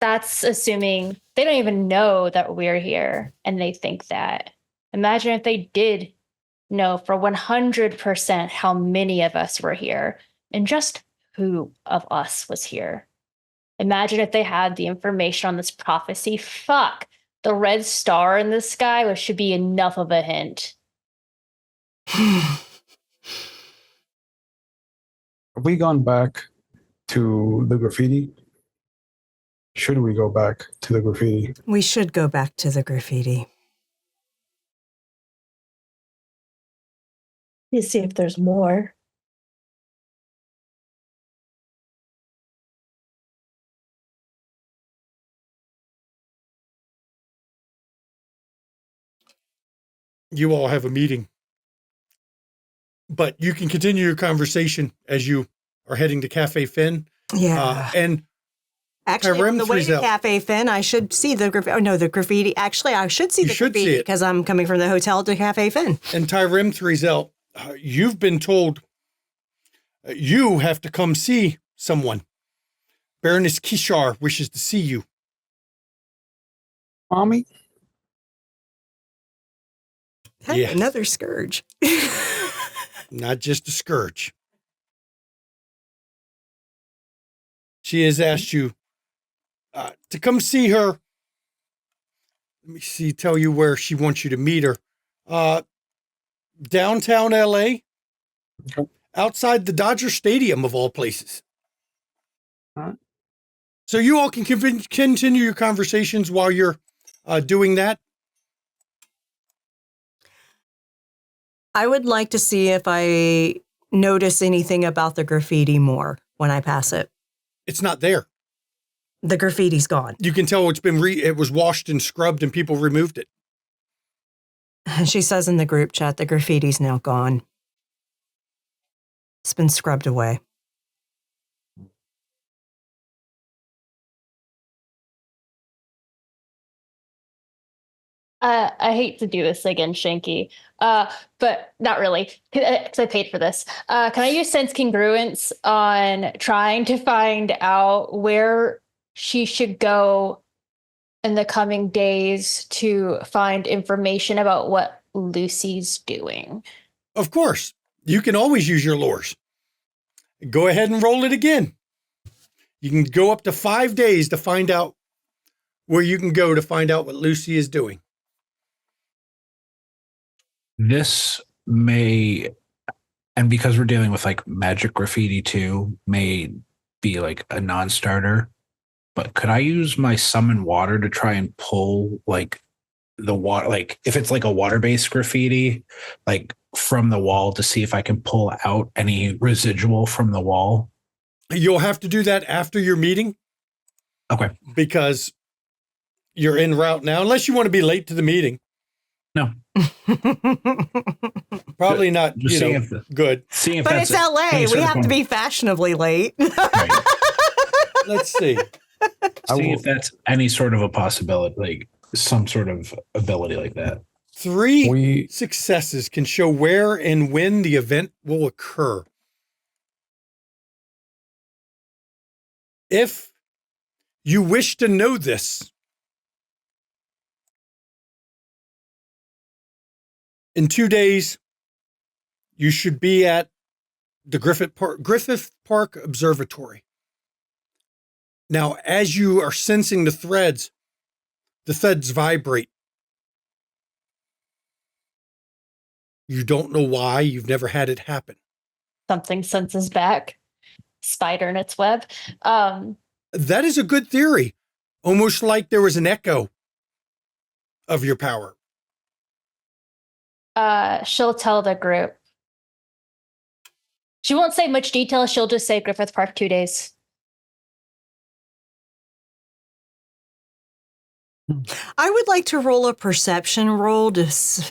That's assuming they don't even know that we're here and they think that. Imagine if they did know for 100% how many of us were here and just who of us was here. Imagine if they had the information on this prophecy. Fuck. The red star in the sky, which should be enough of a hint. Have we gone back to the graffiti? Should we go back to the graffiti? We should go back to the graffiti. You see if there's more. You all have a meeting, but you can continue your conversation as you are heading to Cafe Finn. Yeah. And actually, on the way to Frizzell. Cafe Finn, I should see the graffiti. Oh, no, the graffiti. Actually, I should see You the should see graffiti it. because I'm coming from the hotel to Cafe Finn. And Tyrem Frizzell, you've been told you have to come see someone. Baroness Kishar wishes to see you. Mommy? Hey, Yeah. another scourge. Not just a scourge. She has asked you to come see her. Let me see, tell you where she wants you to meet her. Downtown LA, Okay. outside the Dodger Stadium of all places. All right. So you all can continue your conversations while you're doing that. I would like to see if I notice anything about the graffiti more when I pass it. It's not there. The graffiti's gone. You can tell it's been it was washed and scrubbed and people removed it. She says in the group chat, the graffiti's now gone. It's been scrubbed away. I hate to do this again, Shanky, but not really, because I paid for this. Can I use sense congruence on trying to find out where she should go in the coming days to find information about what Lucy's doing? Of course, you can always use your lures. Go ahead and roll it again. You can go up to 5 days to find out where you can go to find out what Lucy is doing. This may, and because we're dealing with like magic graffiti too, may be like a non-starter. But could I use my summon water to try and pull like the water, like if it's like a water-based graffiti, like from the wall to see if I can pull out any residual from the wall? You'll have to do that after your meeting. Okay. Because you're en route now, unless you want to be late to the meeting. No. Probably not, Just seeing if good. Seeing if But that's it's LA. any We sort of have to be fashionably late. Right. Let's see. See if that's any sort of a possibility, like some sort of ability like that. 3 successes can show where and when the event will occur. If you wish to know this, in 2 days, you should be at the Griffith Park Observatory. Now, as you are sensing the threads vibrate. You don't know why. You've never had it happen. Something senses back. Spider in its web. That is a good theory. Almost like there was an echo of your power. She'll tell the group. She won't say much detail. She'll just say Griffith Park 2 days. I would like to roll a perception roll to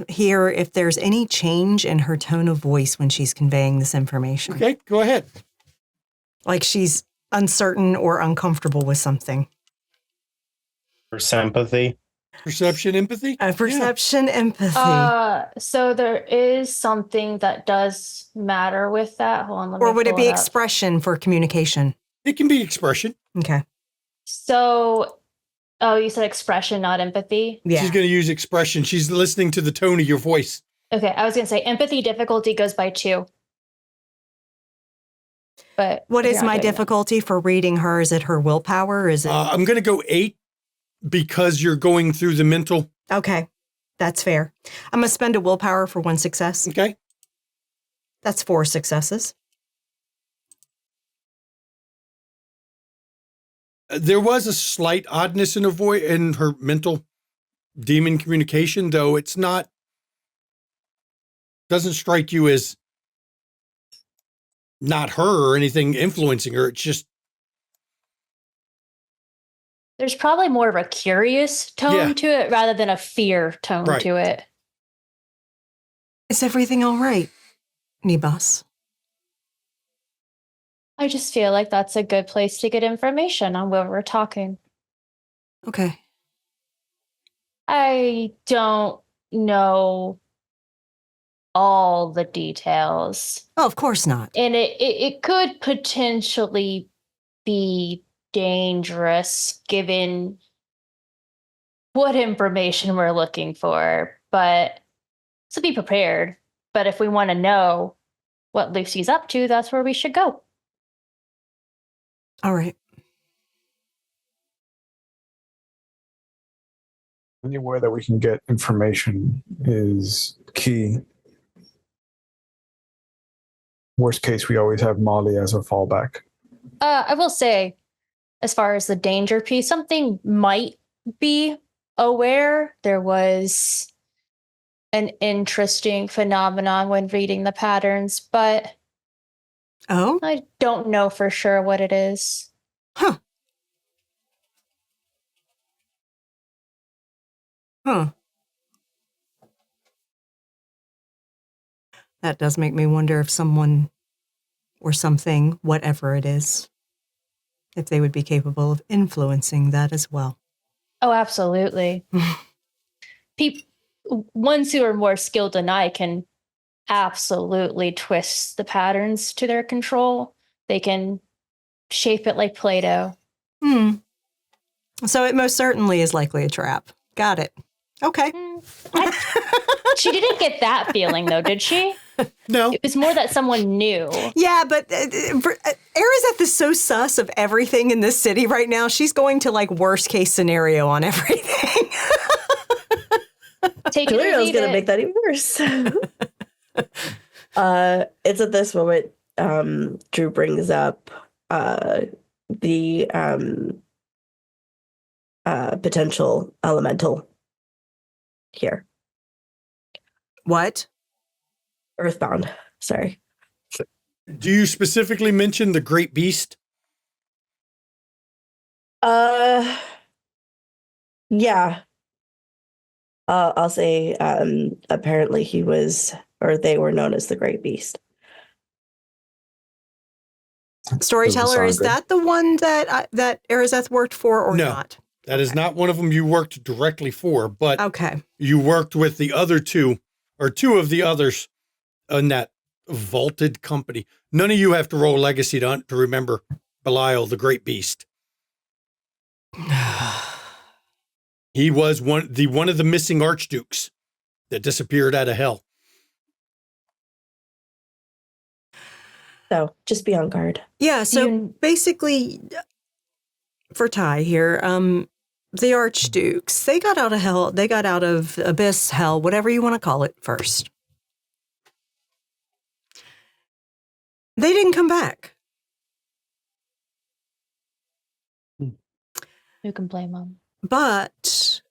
hear if there's any change in her tone of voice when she's conveying this information. Okay, go ahead. Like she's uncertain or uncomfortable with something. For sympathy. Perception, empathy? Perception, empathy. So there is something that does matter with that. Hold on, let me Or would it pull be up. expression for communication? It can be expression. Okay. So, oh, you said expression, not empathy? Yeah. She's going to use expression. She's listening to the tone of your voice. Okay, I was going to say empathy difficulty goes by 2. But What if is you're not my doing that- difficulty for reading her? Is it her willpower? Is it? I'm going to go 8 because you're going through the mental. Okay, that's fair. I'm going to spend a willpower for 1 success. Okay. That's 4 successes. There was a slight oddness in her mental demon communication, though it's not, doesn't strike you as not her or anything influencing her. It's just, There's probably more of a curious tone Yeah. to it rather than a fear tone Right. to it. Is everything all right, Nibas? I just feel like that's a good place to get information on where we're talking. Okay. I don't know all the details. Oh, of course not. And it could potentially be dangerous given what information we're looking for. But so be prepared. But if we want to know what Lucy's up to, that's where we should go. All right. Anywhere that we can get information is key. Worst case, we always have Molly as a fallback. I will say, as far as the danger piece, something might be aware. There was an interesting phenomenon when reading the patterns, but Oh? I don't know for sure what it is. Huh. Huh. That does make me wonder if someone or something, whatever it is, if they would be capable of influencing that as well. Oh, absolutely. Ones who are more skilled than I can absolutely twist the patterns to their control. They can shape it like Play-Doh. So it most certainly is likely a trap. Got it. Okay. She didn't get that feeling, though, did she? no. It was more that someone knew. Yeah, but Arizeth is so sus of everything in this city right now. She's going to like worst case scenario on everything. Take it or Galeriel's leave going to it. make that even worse. It's at this moment Drew brings up the potential elemental here. What? Earthbound. Sorry. Do you specifically mention the Great Beast? Yeah. I'll say apparently he was, or they were known as the Great Beast. Storyteller, is that the one that that Arizeth worked for or No. not? That is not one of them you worked directly for, but Okay. you worked with the other two, or two of the others in that vaulted company. None of you have to roll legacy to remember Belial, the Great Beast. He was one of the missing archdukes that disappeared out of hell. So just be on guard. Yeah, so basically, for Ty here, the Archdukes, they got out of hell, they got out of abyss, hell, whatever you want to call it first. They didn't come back. Who can blame them? But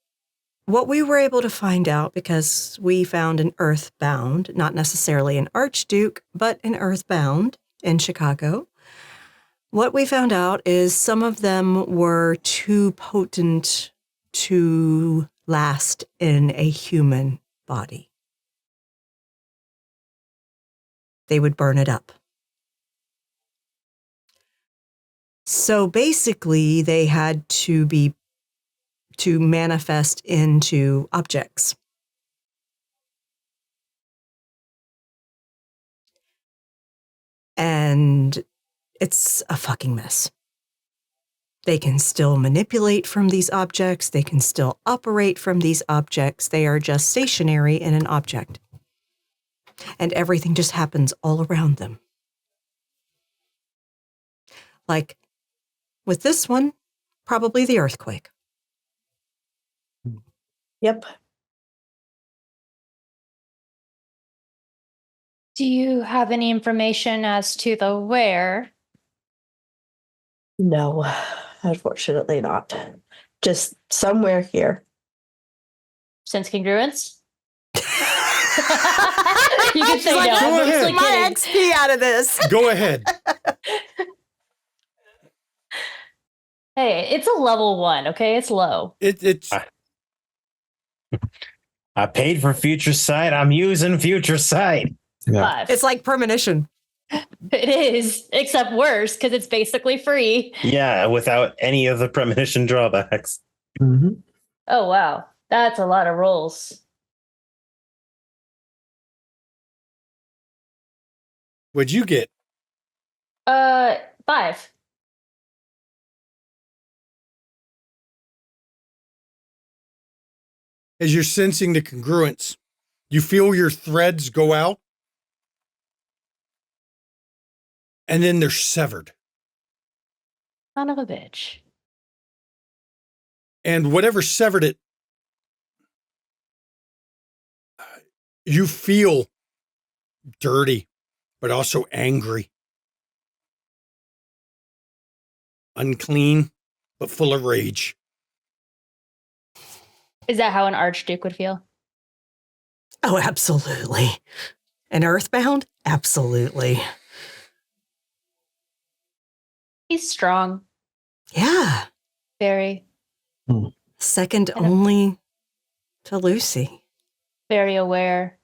what we were able to find out, because we found an Earthbound, not necessarily an Archduke, but an Earthbound in Chicago. What we found out is some of them were too potent to last in a human body. They would burn it up. So basically, they had to manifest into objects. And it's a fucking mess. They can still manipulate from these objects. They can still operate from these objects. They are just stationary in an object. And everything just happens all around them. Like with this one, probably the earthquake. Yep. Do you have any information as to the where? No, unfortunately not. Just somewhere here. Sense congruence? You can say like, no. Go I'm ahead. mostly My kidding. XP out of this. Go ahead. Hey, it's a level 1, okay? It's low. It's I paid for future sight. I'm using future sight. Yeah. 5. It's like premonition. It is, except worse because it's basically free. Yeah, without any of the premonition drawbacks. Mm-hmm. Oh wow, that's a lot of rolls. what'd you get? 5. As you're sensing the congruence, you feel your threads go out, and then they're severed. Son of a bitch. And whatever severed it, you feel dirty, but also angry. Unclean, but full of rage. Is that how an archduke would feel? Oh, absolutely. And Earthbound? Absolutely. He's strong. Yeah. Very, Second only to Lucy. very aware.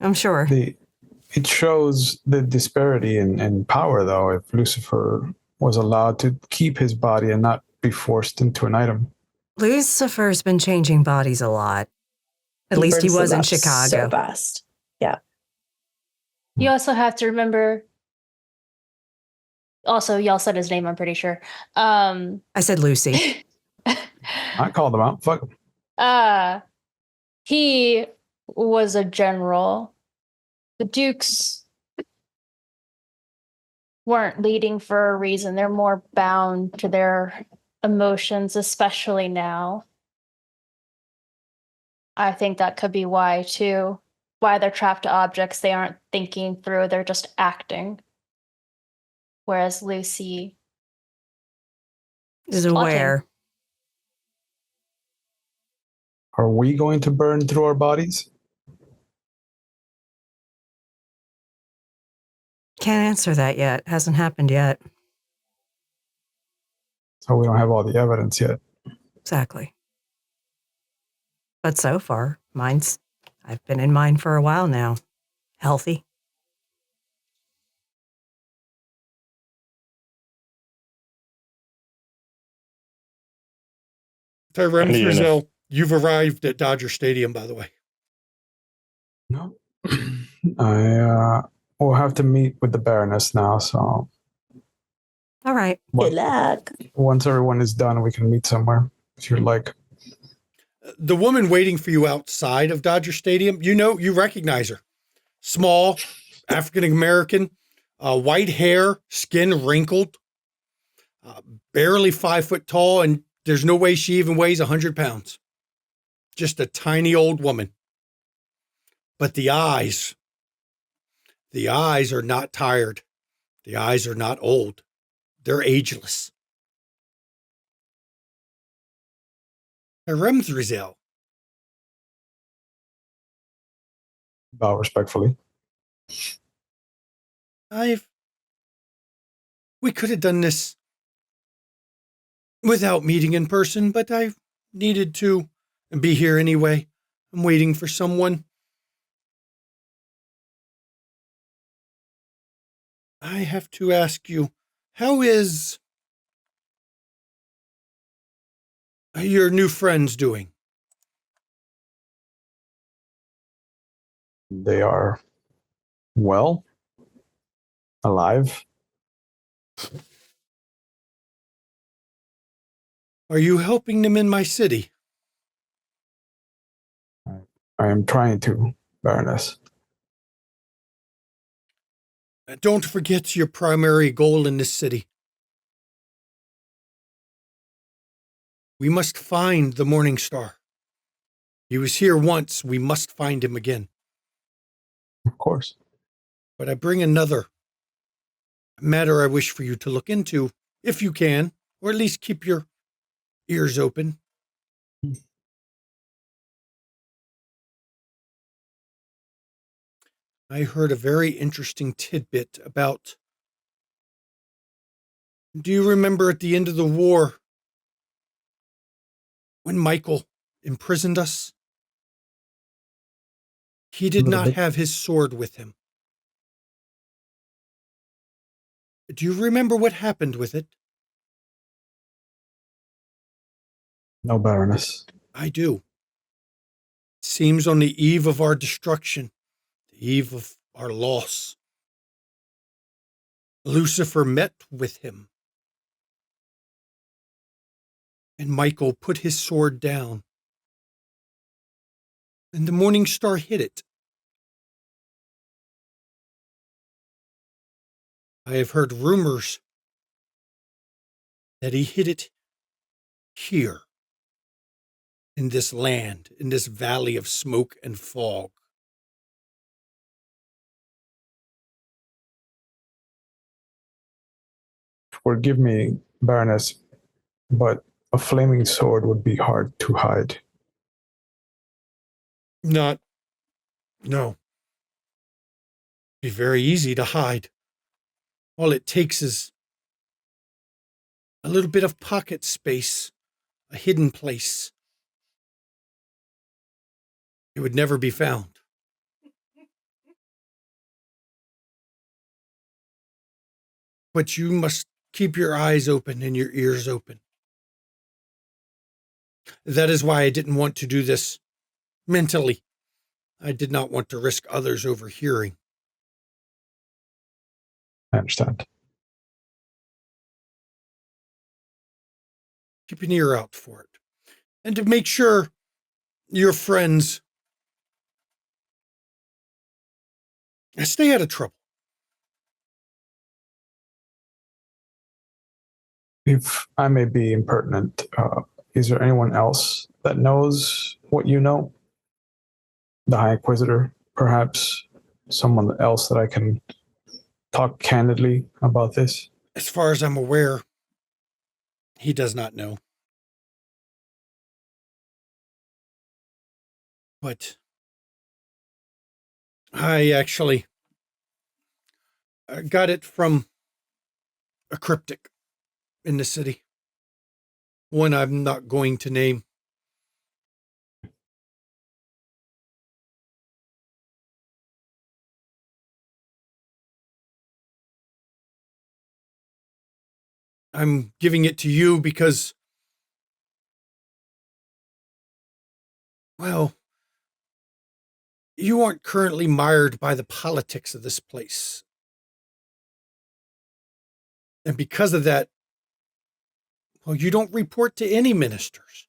I'm sure. It shows the disparity in power, though, if Lucifer was allowed to keep his body and not be forced into an item. Lucifer's been changing bodies a lot. At least he burns was them in up Chicago. So fast. Yeah. You also have to remember. Also, y'all said his name, I'm pretty sure. I said Lucy. I called him out. Fuck him. He was a general. The dukes weren't leading for a reason. They're more bound to their emotions, especially now. I think that could be why, too. Why they're trapped to objects they aren't thinking through, they're just acting. Whereas Lucy Is aware. Are we going to burn through our bodies? Can't answer that yet. Hasn't happened yet. So we don't have all the evidence yet. Exactly. But so far, I've been in mine for a while now. Healthy. Tyrone Even if- Frizzell, you've arrived at Dodger Stadium, by the way. No. I will have to meet with the Baroness now, so All right. Good luck. once everyone is done, we can meet somewhere. If you're like, The woman waiting for you outside of Dodger Stadium, you recognize her. Small, African-American, white hair, skin wrinkled, barely 5 foot tall, and there's no way she even weighs 100 pounds. Just a tiny old woman. But the eyes are not tired. The eyes are not old. They're ageless. Remthrizel. bow respectfully. We could have done this without meeting in person, but I needed to be here anyway. I'm waiting for someone. I have to ask you, how is your new friends doing? They are well, alive. Are you helping them in my city? I am trying to, Baroness. Don't forget your primary goal in this city. We must find the Morning Star. He was here once. We must find him again. Of course. But I bring another matter I wish for you to look into, if you can, or at least keep your ears open. I heard a very interesting tidbit about... Do you remember at the end of the war when Michael imprisoned us? He did not have his sword with him. Do you remember what happened with it? No, Baroness. I do. It seems on the eve of our destruction, the eve of our loss, Lucifer met with him. And Michael put his sword down. And the Morning Star hit it. I have heard rumors that he hid it here, in this land, in this valley of smoke and fog. Forgive me, Baroness, but a flaming sword would be hard to hide. No. Be very easy to hide. All it takes is a little bit of pocket space, a hidden place. It would never be found. But you must keep your eyes open and your ears open. That is why I didn't want to do this mentally. I did not want to risk others overhearing. I understand. Keep an ear out for it. And to make sure your friends stay out of trouble. If I may be impertinent, is there anyone else that knows what you know? The High Inquisitor, perhaps? Someone else that I can talk candidly about this? As far as I'm aware, he does not know. But I actually got it from a cryptic in the city. One I'm not going to name. I'm giving it to you because, well, you aren't currently mired by the politics of this place. And because of that, well, you don't report to any ministers.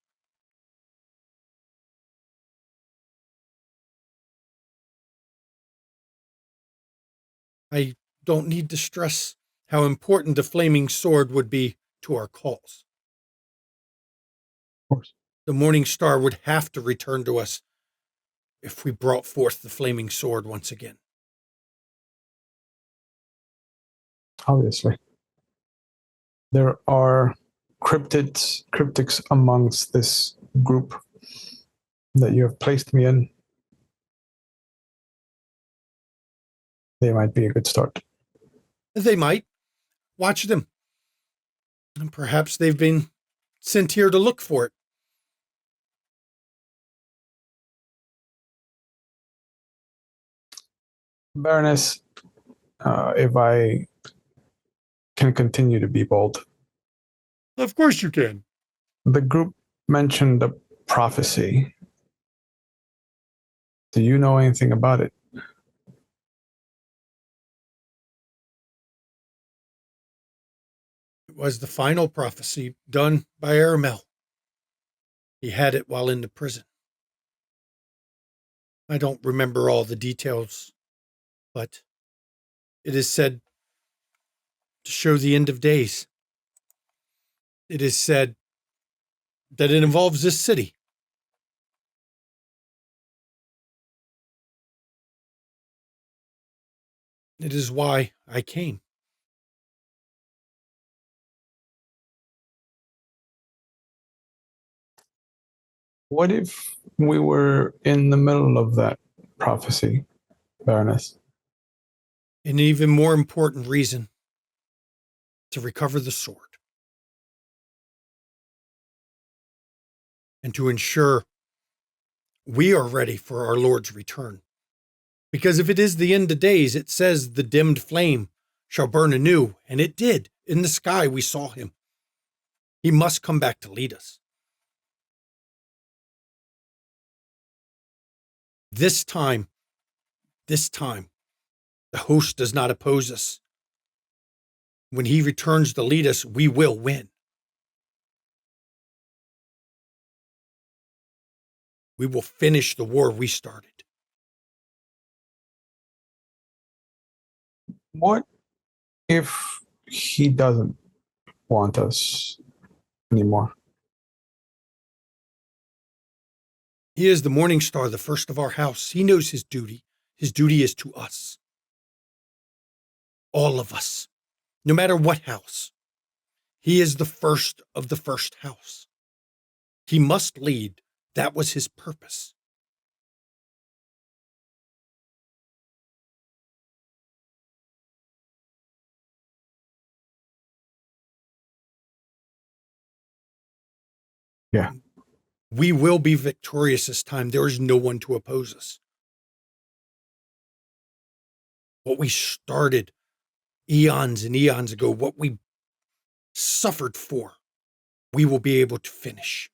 I don't need to stress how important the flaming sword would be to our cause. Of course. The Morning Star would have to return to us if we brought forth the flaming sword once again. Obviously. There are cryptics amongst this group that you have placed me in. They might be a good start. They might. Watch them. And perhaps they've been sent here to look for it. Baroness, if I can continue to be bold. Of course you can. The group mentioned a prophecy. Do you know anything about it? It was the final prophecy done by Aramel. He had it while in the prison. I don't remember all the details, but it is said to show the end of days. It is said that it involves this city. It is why I came. What if we were in the middle of that prophecy, Baroness? An even more important reason to recover the sword and to ensure we are ready for our Lord's return. Because if it is the end of days, it says the dimmed flame shall burn anew, and it did. In the sky we saw him. He must come back to lead us. This time, the host does not oppose us. When he returns to lead us, we will win. We will finish the war we started. What if he doesn't want us anymore? He is the morning star, the first of our house. He knows his duty. His duty is to us. All of us, no matter what house. He is the first of the first house. He must lead. That was his purpose. Yeah. We will be victorious this time. There is no one to oppose us. What we started eons and eons ago, what we suffered for, we will be able to finish.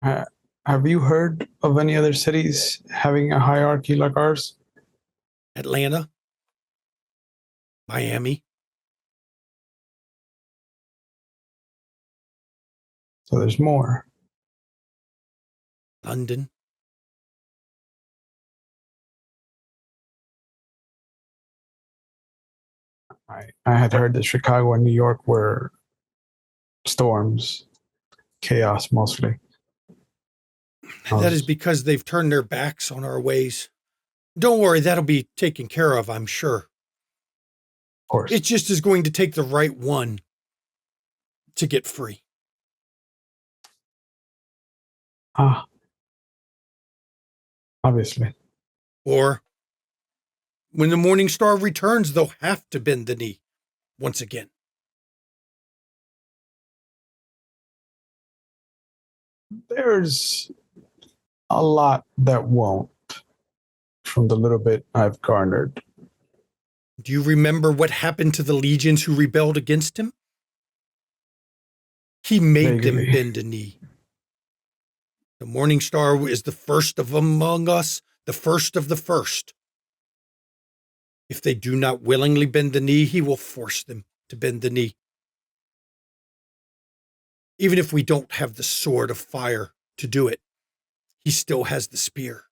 Have you heard of any other cities having a hierarchy like ours? Atlanta, Miami. So there's more. London. I had heard that Chicago and New York were storms, chaos mostly. That is because they've turned their backs on our ways. Don't worry, that'll be taken care of, I'm sure. Of course. It just is going to take the right one to get free. Obviously. Or when the morning star returns, they'll have to bend the knee once again. There's a lot that won't, from the little bit I've garnered. Do you remember what happened to the legions who rebelled against him? He made them Vaguely. bend a knee. The morning star is the first of among us, the first of the first. If they do not willingly bend the knee, he will force them to bend the knee. Even if we don't have the sword of fire to do it, he still has the spear.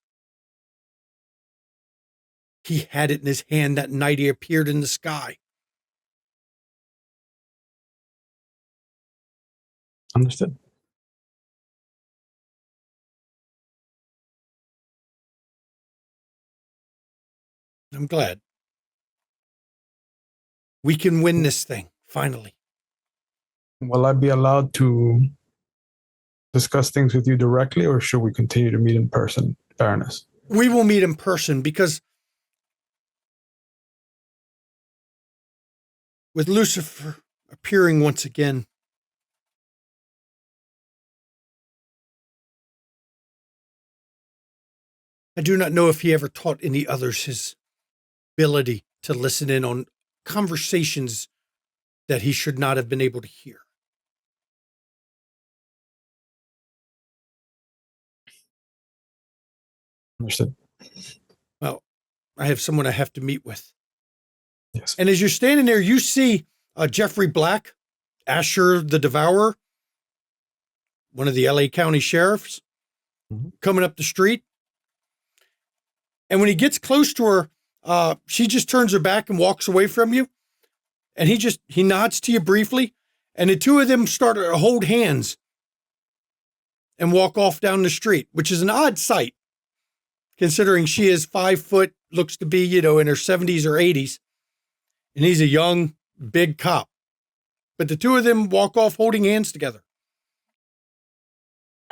He had it in his hand that night he appeared in the sky. Understood. I'm glad. We can win this thing, finally. Will I be allowed to discuss things with you directly, or should we continue to meet in person, Baroness? We will meet in person because with Lucifer appearing once again, I do not know if he ever taught any others his ability to listen in on conversations that he should not have been able to hear. Understood. Well, I have someone I have to meet with. Yes. And as you're standing there, you see Jeffrey Black, Asher the Devourer, one of the LA County sheriffs, coming up the street. And when he gets close to her, she just turns her back and walks away from you. And he nods to you briefly. And the two of them start to hold hands and walk off down the street, which is an odd sight, considering she is 5 foot, looks to be, in her 70s or 80s. And he's a young, big cop. But the two of them walk off holding hands together.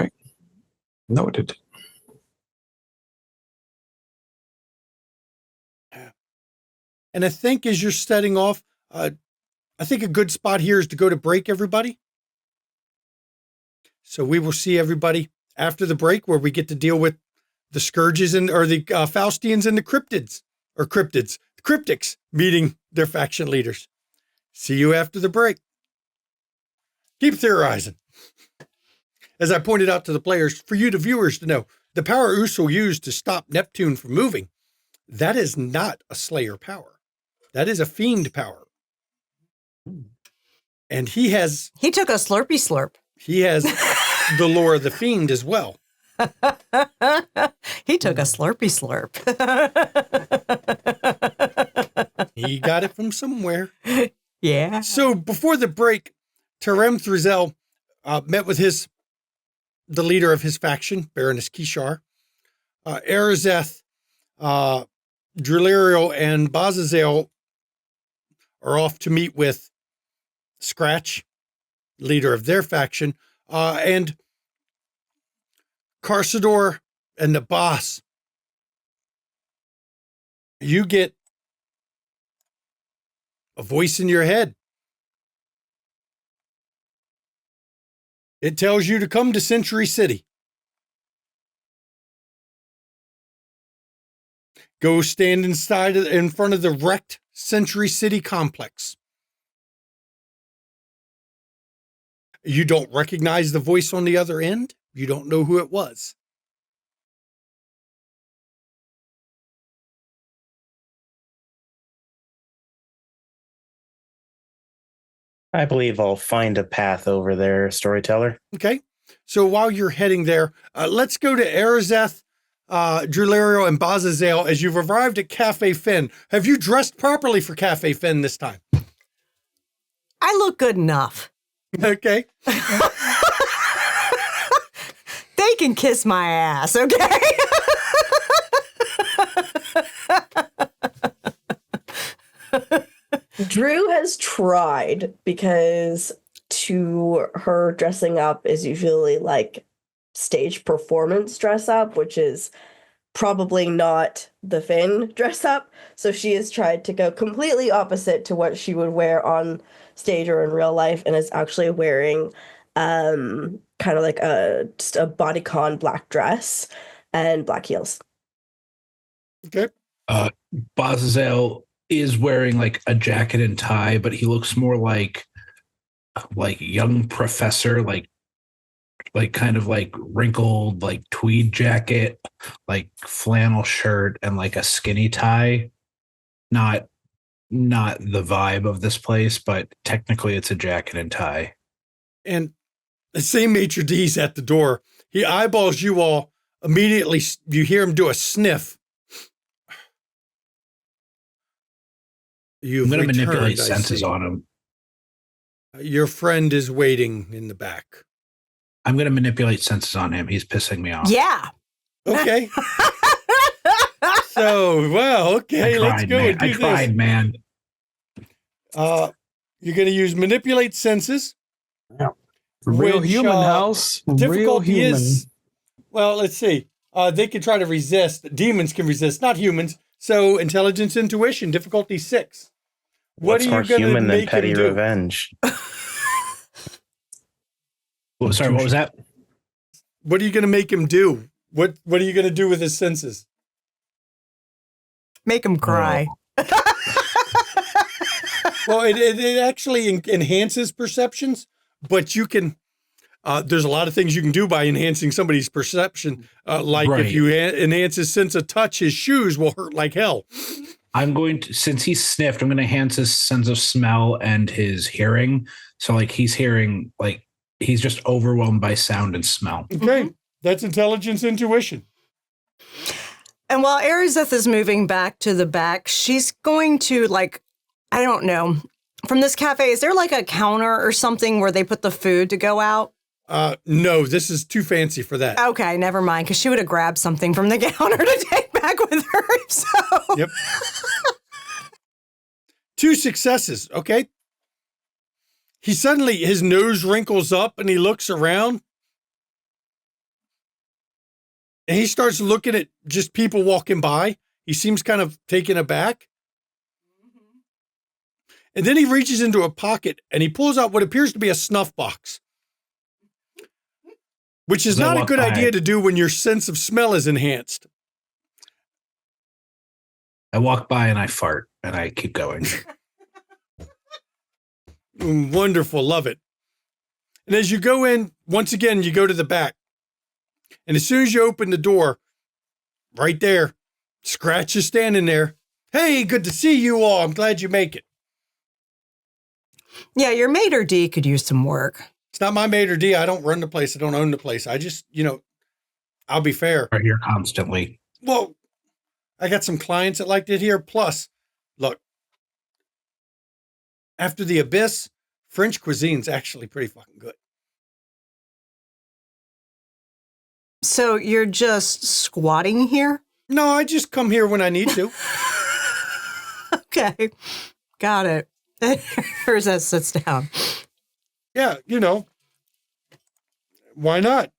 Right. Noted. And I think as you're setting off, I think a good spot here is to go to break, everybody. So we will see everybody after the break, where we get to deal with the scourges or the Faustians and the cryptics meeting their faction leaders. See you after the break. Keep theorizing. As I pointed out to the players, for you, the viewers, to know, the power Usul used to stop Neptune from moving, that is not a Slayer power. That is a Fiend power. And he took a slurpy slurp. He has the lore of the Fiend as well. He took a slurpy slurp. He got it from somewhere. Yeah. So before the break, Terem Thrizel met with the leader of his faction, Baroness Kishar. Arazeth, Drillerial, and Bazazel are off to meet with Scratch, leader of their faction, and Carsador and the boss. You get a voice in your head. It tells you to come to Century City. Go stand in front of the wrecked Century City complex. You don't recognize the voice on the other end. You don't know who it was. I believe I'll find a path over there, storyteller. Okay. So while you're heading there, let's go to Arazeth, Drillerial, and Bazazel as you've arrived at Cafe Finn. Have you dressed properly for Cafe Finn this time? I look good enough. Okay. They can kiss my ass, okay? Drew has tried, because to her, dressing up is usually like stage performance dress up, which is probably not the Finn dress up. So she has tried to go completely opposite to what she would wear on stage or in real life, and is actually wearing kind of like just a bodycon black dress and black heels. Okay. Bazazel is wearing like a jacket and tie, but he looks more like young professor, like kind of like wrinkled, like tweed jacket, like flannel shirt, and like a skinny tie. Not the vibe of this place, but technically it's a jacket and tie. And the same maitre d's at the door. He eyeballs you all. Immediately, you hear him do a sniff. I'm going to manipulate senses on him. Your friend is waiting in the back. I'm going to manipulate senses on him. He's pissing me off. Yeah. Okay. So, well, okay, let's go and do this. I tried, man. You're going to use manipulate senses. Yeah. Real which, human house. Real difficulty human. is, well, let's see. They can try to resist. Demons can resist, not humans. So, intelligence, intuition, difficulty 6. What's more human than petty do? revenge? Sorry, what was that? What are you going to make him do? What are you going to do with his senses? Make him cry. Well, it actually enhances perceptions, but you can, there's a lot of things you can do by enhancing somebody's perception. Like Right. if you enhance his sense of touch, his shoes will hurt like hell. I'm going to, since he's sniffed, I'm going to enhance his sense of smell and his hearing. So like he's hearing, like he's just overwhelmed by sound and smell. Okay. That's intelligence, intuition. And while Arazeth is moving back to the back, she's going to, like, I don't know, From this cafe, is there like a counter or something where they put the food to go out? No, this is too fancy for that. Okay, never mind, because she would have grabbed something from the counter to take back with her. So. Yep. 2 successes, okay? His nose wrinkles up and he looks around. And he starts looking at just people walking by. He seems kind of taken aback. And then he reaches into a pocket and he pulls out what appears to be a snuff box, which is not a good idea to do when your sense of smell is enhanced. I walk by and I fart and I keep going. Wonderful. Love it. And as you go in, once again, you go to the back. And as soon as you open the door, right there, Scratch is standing there. Hey, good to see you all. I'm glad you make it. Yeah, your maitre d' could use some work. It's not my maitre d'. I don't run the place. I don't own the place. I just, I'll be fair. Right here constantly. Well, I got some clients that liked it here. Plus, look, after the Abyss, French cuisine's actually pretty fucking good. So you're just squatting here? No, I just come here when I need to. Okay, got it. Here's that sits down. Yeah, why not?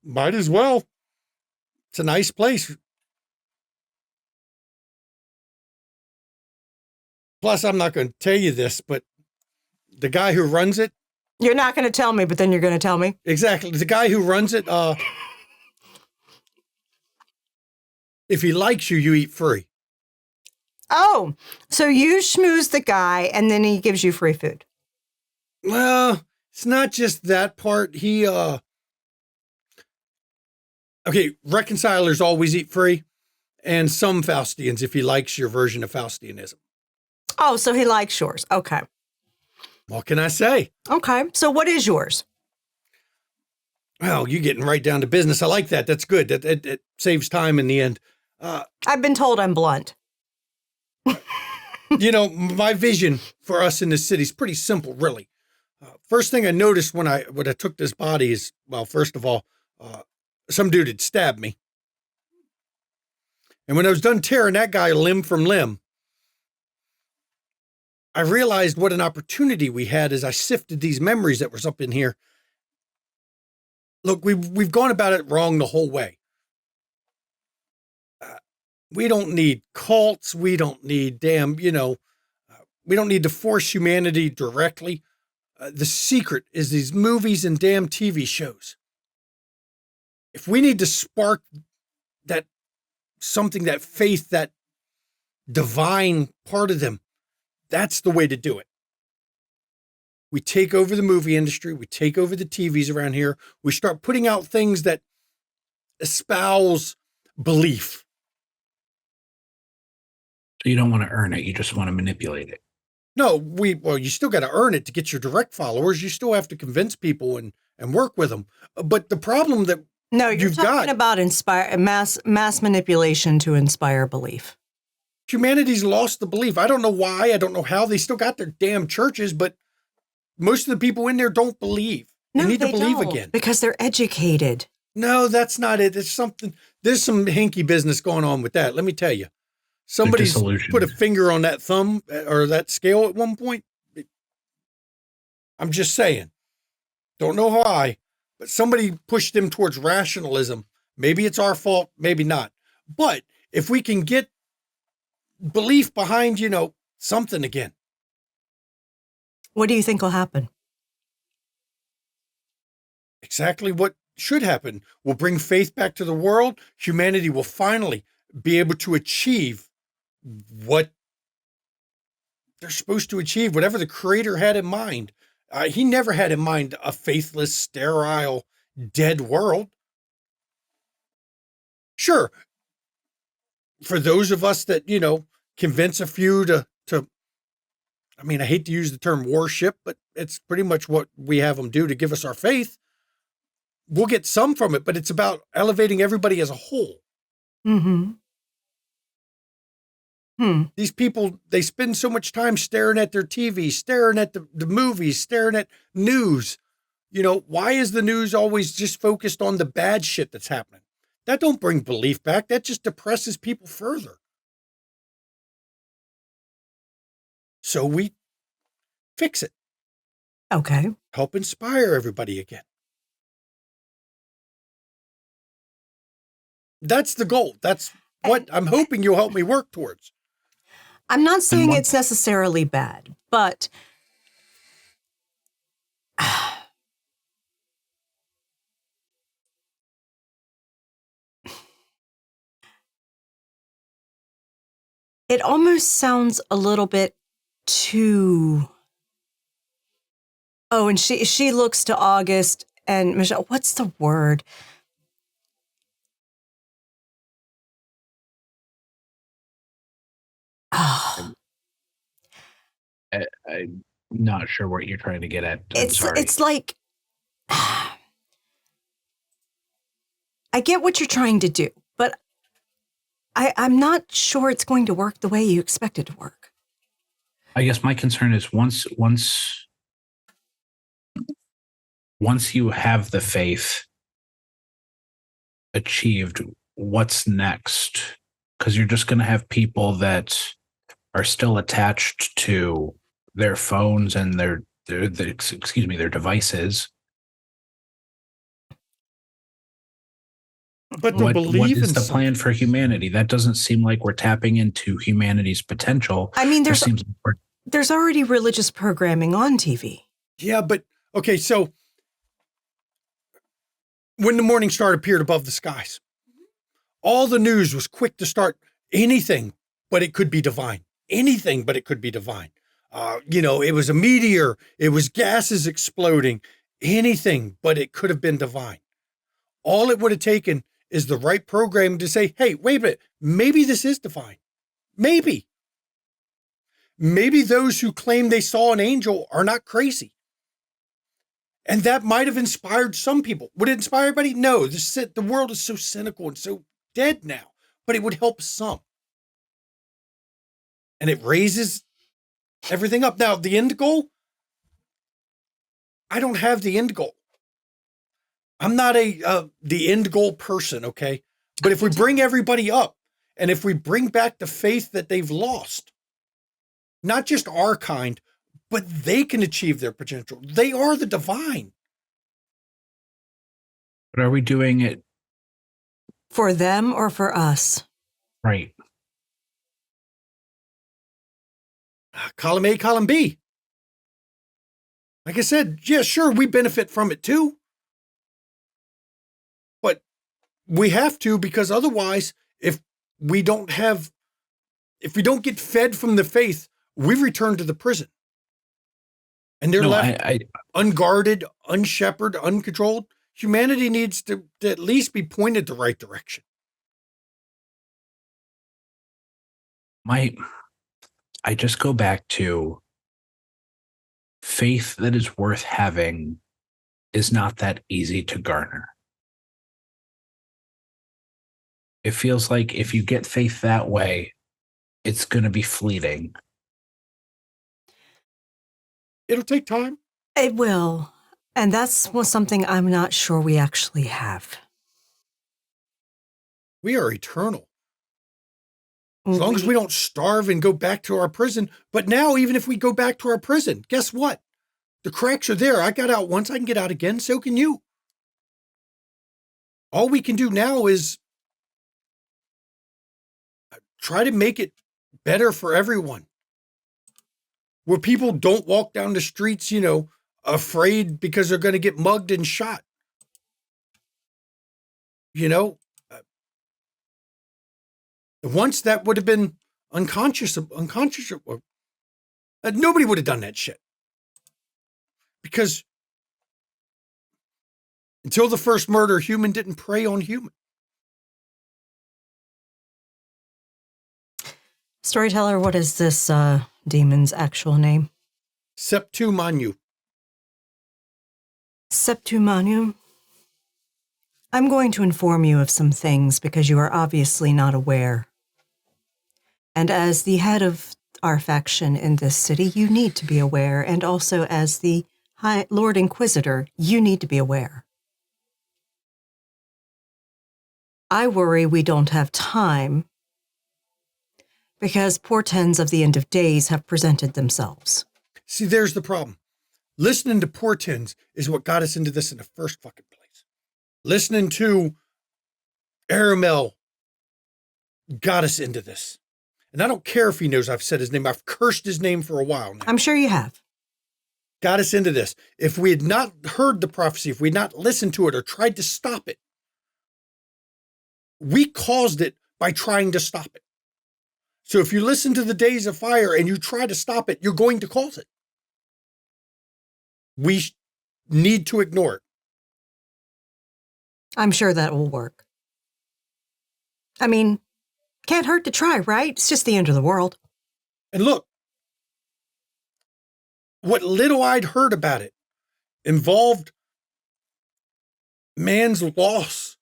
Might as well. It's a nice place. Plus, I'm not going to tell you this, but the guy who runs it. You're not going to tell me, but then you're going to tell me. Exactly. The guy who runs it, if he likes you, you eat free. Oh, so you schmooze the guy and then he gives you free food. Well, it's not just that part. Okay, reconcilers always eat free, and some Faustians if he likes your version of Faustianism. Oh, so he likes yours. Okay. What can I say? Okay. So what is yours? Well, you're getting right down to business. I like that. That's good. It saves time in the end. I've been told I'm blunt. My vision for us in this city is pretty simple, really. First thing I noticed when I took this body is, well, first of all, some dude had stabbed me. And when I was done tearing that guy limb from limb, I realized what an opportunity we had as I sifted these memories that was up in here. Look, we've gone about it wrong the whole way. We don't need cults. We don't need we don't need to force humanity directly. The secret is these movies and damn TV shows. If we need to spark that faith, that divine part of them, that's the way to do it. We take over the movie industry. We take over the TVs around here. We start putting out things that espouse belief. So you don't want to earn it. You just want to manipulate it. No, you still got to earn it to get your direct followers. You still have to convince people and work with them. But the problem that you're talking about mass manipulation to inspire belief. Humanity's lost the belief. I don't know why. I don't know how. They still got their damn churches, but most of the people in there don't believe. They need to believe again. Because they're educated. No, that's not it. There's some hinky business going on with that. Let me tell you. Somebody's put a finger on that thumb or that scale at one point. I'm just saying. Don't know why, but somebody pushed them towards rationalism. Maybe it's our fault, maybe not. But if we can get belief behind, something again. What do you think will happen? Exactly what should happen. We'll bring faith back to the world. Humanity will finally be able to achieve what they're supposed to achieve, whatever the creator had in mind. He never had in mind a faithless, sterile, dead world. Sure, for those of us that, convince a few to, I hate to use the term worship, but it's pretty much what we have them do to give us our faith. We'll get some from it, but it's about elevating everybody as a whole. Mm-hmm. These people, they spend so much time staring at their TV, staring at the movies, staring at news. You know, why is the news always just focused on the bad shit that's happening? That don't bring belief back. That just depresses people further. So we fix it. Okay. Help inspire everybody again. That's the goal. That's what I'm hoping you'll help me work towards. I'm not saying it's necessarily bad, but it almost sounds a little bit too... Oh, and she looks to August and Michelle. What's the word? Oh. I'm not sure what you're trying to get at. It's like, I get what you're trying to do, but I'm not sure it's going to work the way you expect it to work. I guess my concern is once you have the faith achieved, what's next? Because you're just going to have people that are still attached to their phones and their devices. But what is the plan for humanity? That doesn't seem like we're tapping into humanity's potential. I mean, there's already religious programming on TV. Yeah, but okay, so when the morning star appeared above the skies, all the news was quick to start anything, but it could be divine. Anything, but it could be divine. It was a meteor. It was gases exploding. Anything, but it could have been divine. All it would have taken is the right program to say, hey, wait a minute, maybe this is divine. Maybe. Maybe those who claim they saw an angel are not crazy. And that might have inspired some people. Would it inspire everybody? No, the world is so cynical and so dead now, but it would help some. And it raises everything up. Now, the end goal, I don't have the end goal. I'm not the end goal person, okay? But if we bring everybody up, and if we bring back the faith that they've lost, not just our kind, but they can achieve their potential. They are the divine. But are we doing it for them or for us? Right. Column A, column B. Like I said, yeah, sure, we benefit from it too. But we have to, because otherwise, if we don't get fed from the faith, we return to the prison. And they're left unguarded, unshepherded, uncontrolled. Humanity needs to at least be pointed the right direction. I just go back to faith that is worth having is not that easy to garner. It feels like if you get faith that way, it's going to be fleeting. It'll take time. It will. And that's something I'm not sure we actually have. We are eternal. As long as we don't starve and go back to our prison. But now, even if we go back to our prison, guess what? The cracks are there. I got out once. I can get out again. So can you. All we can do now is try to make it better for everyone. Where people don't walk down the streets, afraid because they're going to get mugged and shot. Once that would have been unconscious, nobody would have done that shit. Because until the first murder, human didn't prey on human. Storyteller, what is this demon's actual name? Septu-Manu. Septu-Manu? I'm going to inform you of some things because you are obviously not aware. And as the head of our faction in this city, you need to be aware. And also as the High Lord Inquisitor, you need to be aware. I worry we don't have time because portents of the end of days have presented themselves. See, there's the problem. Listening to portents is what got us into this in the first fucking place. Listening to Aramel got us into this. And I don't care if he knows I've said his name. I've cursed his name for a while now. I'm sure you have. Got us into this. If we had not heard the prophecy, if we had not listened to it or tried to stop it, we caused it by trying to stop it. So if you listen to the Days of Fire and you try to stop it, you're going to cause it. We need to ignore it. I'm sure that will work. I mean, can't hurt to try, right? It's just the end of the world. And look, what little I'd heard about it involved man's loss,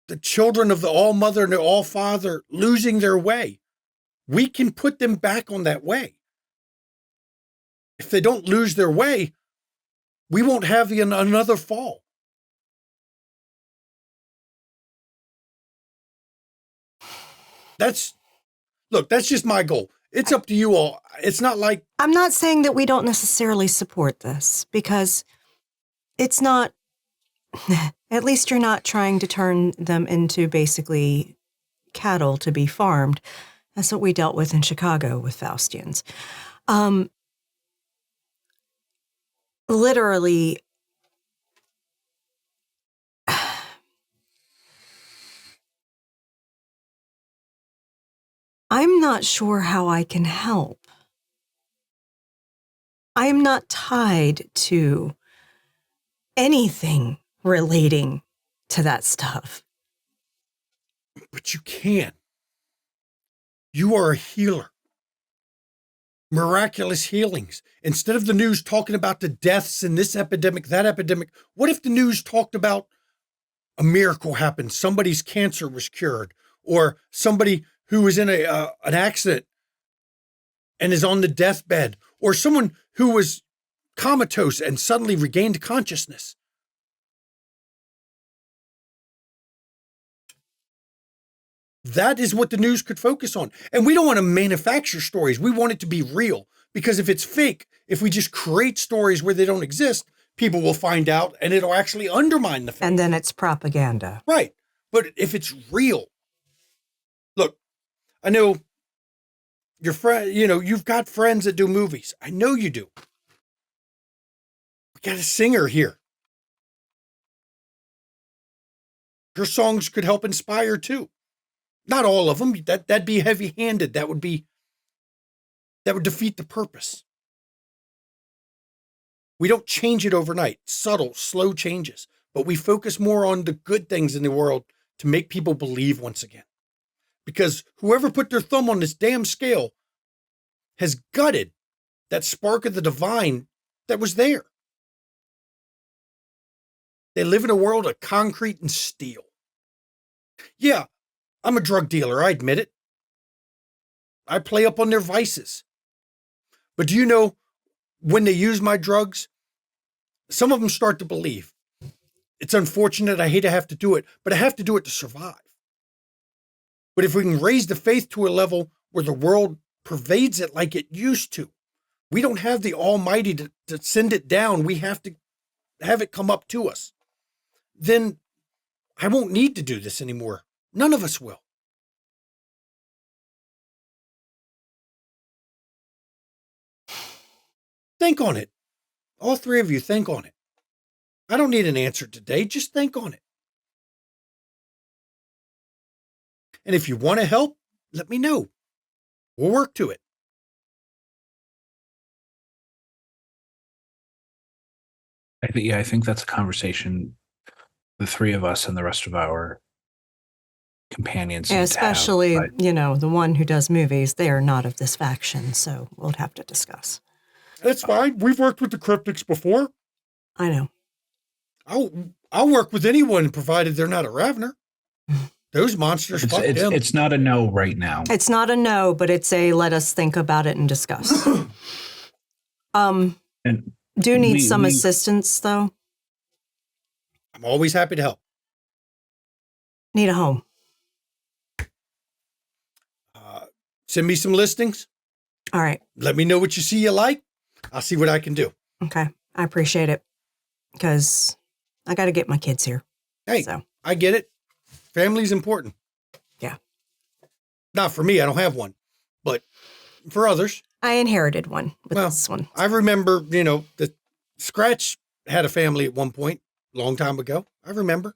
the children of the All-Mother and the All-Father losing their way. We can put them back on that way. If they don't lose their way, we won't have another fall. That's just my goal. It's up to you all. It's not like... I'm not saying that we don't necessarily support this, because it's not... At least you're not trying to turn them into basically cattle to be farmed. That's what we dealt with in Chicago with Faustians. Literally... I'm not sure how I can help. I am not tied to anything relating to that stuff. But you can. You are a healer. Miraculous healings. Instead of the news talking about the deaths in this epidemic, that epidemic, what if the news talked about a miracle happened? Somebody's cancer was cured, or somebody who was in an accident and is on the deathbed, or someone who was comatose and suddenly regained consciousness. That is what the news could focus on. And we don't want to manufacture stories. We want it to be real. Because if it's fake, if we just create stories where they don't exist, people will find out and it'll actually undermine the faith. And then it's propaganda. Right. But if it's real, look, I know your friend, you've got friends that do movies. I know you do. We got a singer here. Her songs could help inspire too. Not all of them. That'd be heavy-handed. That would defeat the purpose. We don't change it overnight. Subtle, slow changes. But we focus more on the good things in the world to make people believe once again. Because whoever put their thumb on this damn scale has gutted that spark of the divine that was there. They live in a world of concrete and steel. Yeah, I'm a drug dealer, I admit it. I play up on their vices. But do you know, when they use my drugs, some of them start to believe. It's unfortunate, I hate to have to do it, but I have to do it to survive. But if we can raise the faith to a level where the world pervades it like it used to, we don't have the Almighty to send it down. We have to have it come up to us. Then I won't need to do this anymore. None of us will. Think on it. All three of you, think on it. I don't need an answer today. Just think on it. And if you want to help, let me know. We'll work to it. I think that's a conversation the three of us and the rest of our companions. Yeah, especially, the one who does movies, they are not of this faction, so we'll have to discuss. That's fine. We've worked with the cryptics before. I know. I'll work with anyone provided they're not a Ravener. Those monsters, fuck them. It's not a no right now. It's not a no, but it's a let us think about it and discuss. And Do need some assistance, though. I'm always happy to help. Need a home. Send me some listings. All right. Let me know what you see you like. I'll see what I can do. Okay. I appreciate it because I got to get my kids here. Hey, so. I get it. Family's important. Yeah. Not for me. I don't have one, but for others. I inherited one with this one. I remember, the Scratch had a family at one point, a long time ago. I remember.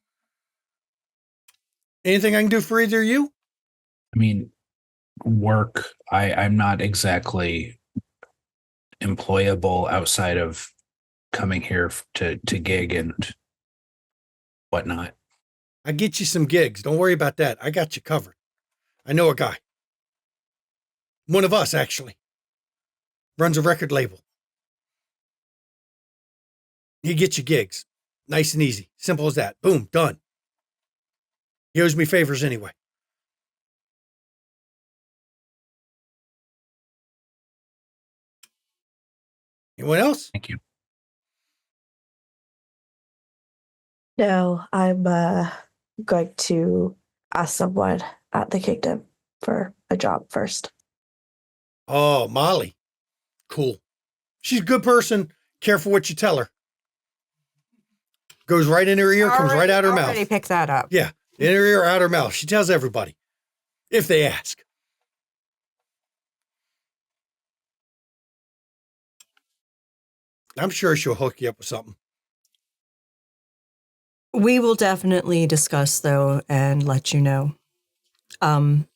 Anything I can do for either of you? I mean, work. I'm not exactly employable outside of coming here to gig and whatnot. I get you some gigs. Don't worry about that. I got you covered. I know a guy. One of us, actually. Runs a record label. He gets you gigs. Nice and easy. Simple as that. Boom, done. He owes me favors anyway. Anyone else? Thank you. No, I'm going to ask someone at the kingdom for a job first. Oh, Molly. Cool. She's a good person. Careful what you tell her. Goes right in her ear, comes right out her mouth. Already picked that up. Yeah, in her ear, out her mouth. She tells everybody, if they ask. I'm sure she'll hook you up with something. We will definitely discuss, though, and let you know. Like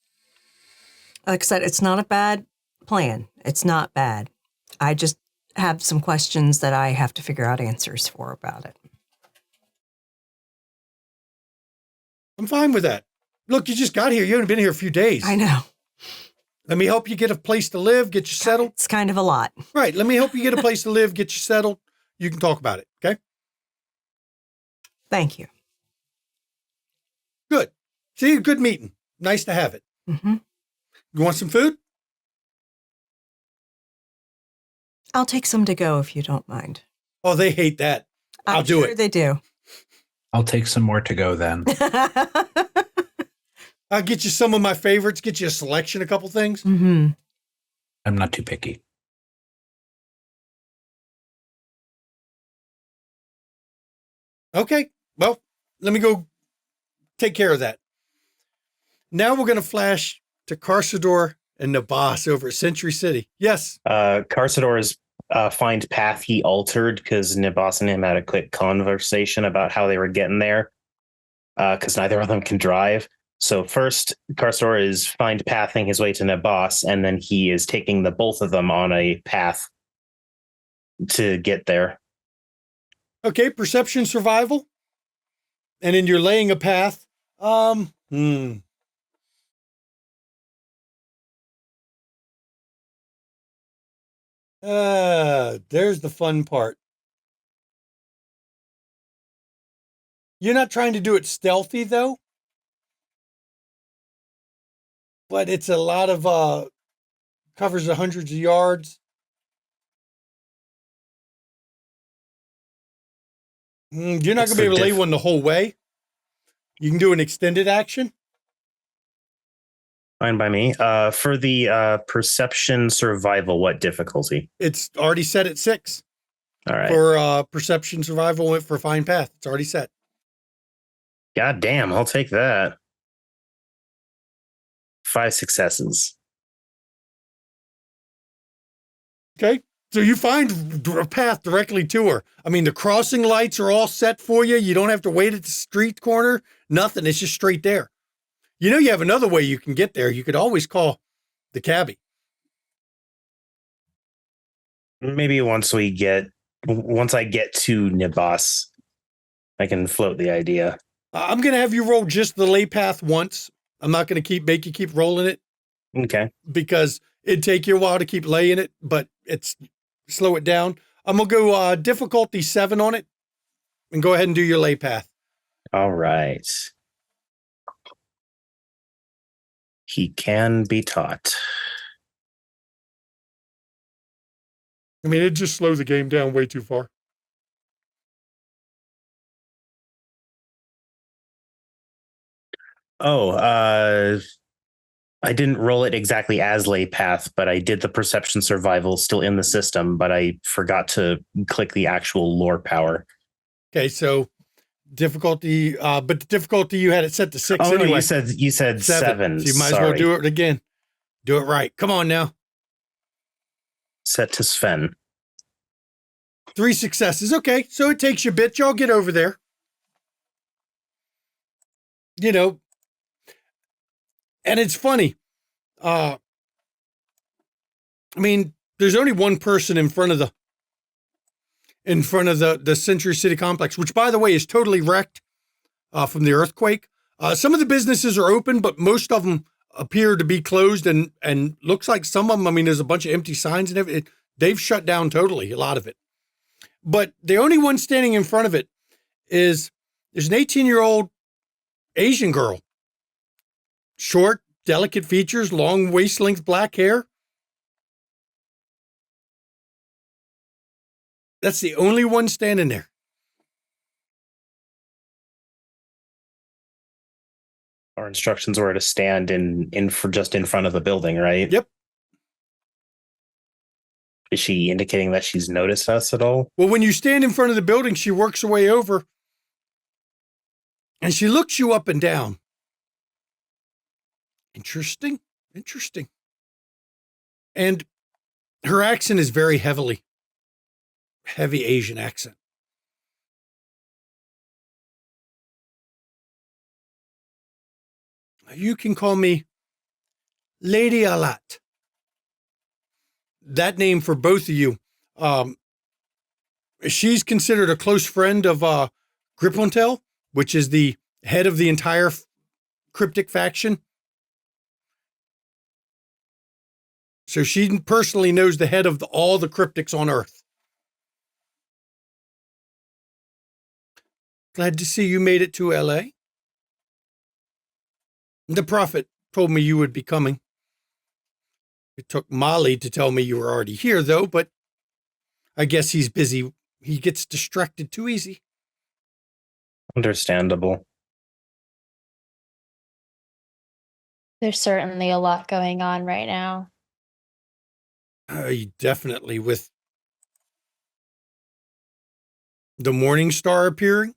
I said, it's not a bad plan. It's not bad. I just have some questions that I have to figure out answers for about it. I'm fine with that. Look, you just got here. You haven't been here a few days. I know. Let me help you get a place to live, get you settled. It's kind of a lot. Right. Let me help you get a place to live, get you settled. You can talk about it. Okay? Thank you. Good. See, good meeting. Nice to have it. Mm-hmm. You want some food? I'll take some to go if you don't mind. Oh, they hate that. I'll do sure it. They do. I'll take some more to go then. I'll get you some of my favorites, get you a selection, a couple things. Mm-hmm. I'm not too picky. Okay. Well, let me go take care of that. Now we're going to flash to Carsador and Nabas over at Century City. Yes. Carsador's find path he altered because Nabas and him had a quick conversation about how they were getting there because neither of them can drive. So first, Carsador is find pathing his way to Nabas, and then he is taking the both of them on a path to get there. Okay, perception survival. And then you're laying a path. There's the fun part. You're not trying to do it stealthy, though. But it's a lot of, covers hundreds of yards. You're not going to be able to lay one the whole way. You can do an extended action. Fine by me. For the perception survival, what difficulty? It's already set at 6. All right. For perception survival for find path. It's already set. God damn, I'll take that. 5 successes. Okay. So you find a path directly to her. I mean, the crossing lights are all set for you. You don't have to wait at the street corner. Nothing. It's just straight there. You know, you have another way you can get there. You could always call the cabbie. Maybe once I get to Nabas, I can float the idea. I'm going to have you roll just the lay path once. I'm not going to make you keep rolling it. Okay. Because it'd take you a while to keep laying it, but slow it down. I'm going to go difficulty 7 on it and go ahead and do your lay path. All right. He can be taught. I mean, it just slows the game down way too far. Oh, I didn't roll it exactly as lay path, but I did the perception survival still in the system, but I forgot to click the actual lore power. Okay, so difficulty, but the difficulty you had it set to 6 Oh, anyway. no, you said 7. So you might as well do it again. Do it right. Come on now. Set to Sven. 3 successes. Okay, so it takes you a bit. Y'all get over there. You know, and it's funny. I mean, there's only one person in front of the Century City complex, which, by the way, is totally wrecked from the earthquake. Some of the businesses are open, but most of them appear to be closed, and looks like some of them, I mean, there's a bunch of empty signs and everything. They've shut down totally, a lot of it. But the only one standing in front of it there's an 18-year-old Asian girl. Short, delicate features, long waist-length black hair. That's the only one standing there. Our instructions were to stand in front of the building, right? Yep. Is she indicating that she's noticed us at all? Well, when you stand in front of the building, she works her way over and she looks you up and down. Interesting. And her accent is very heavy Asian accent. You can call me Lady Alat. That name for both of you. She's considered a close friend of Gripontel, which is the head of the entire cryptic faction. So she personally knows the head of all the cryptics on Earth. Glad to see you made it to LA. The prophet told me you would be coming. It took Molly to tell me you were already here, though, but I guess he's busy. He gets distracted too easy. Understandable. There's certainly a lot going on right now. Definitely, with the Morning Star appearing.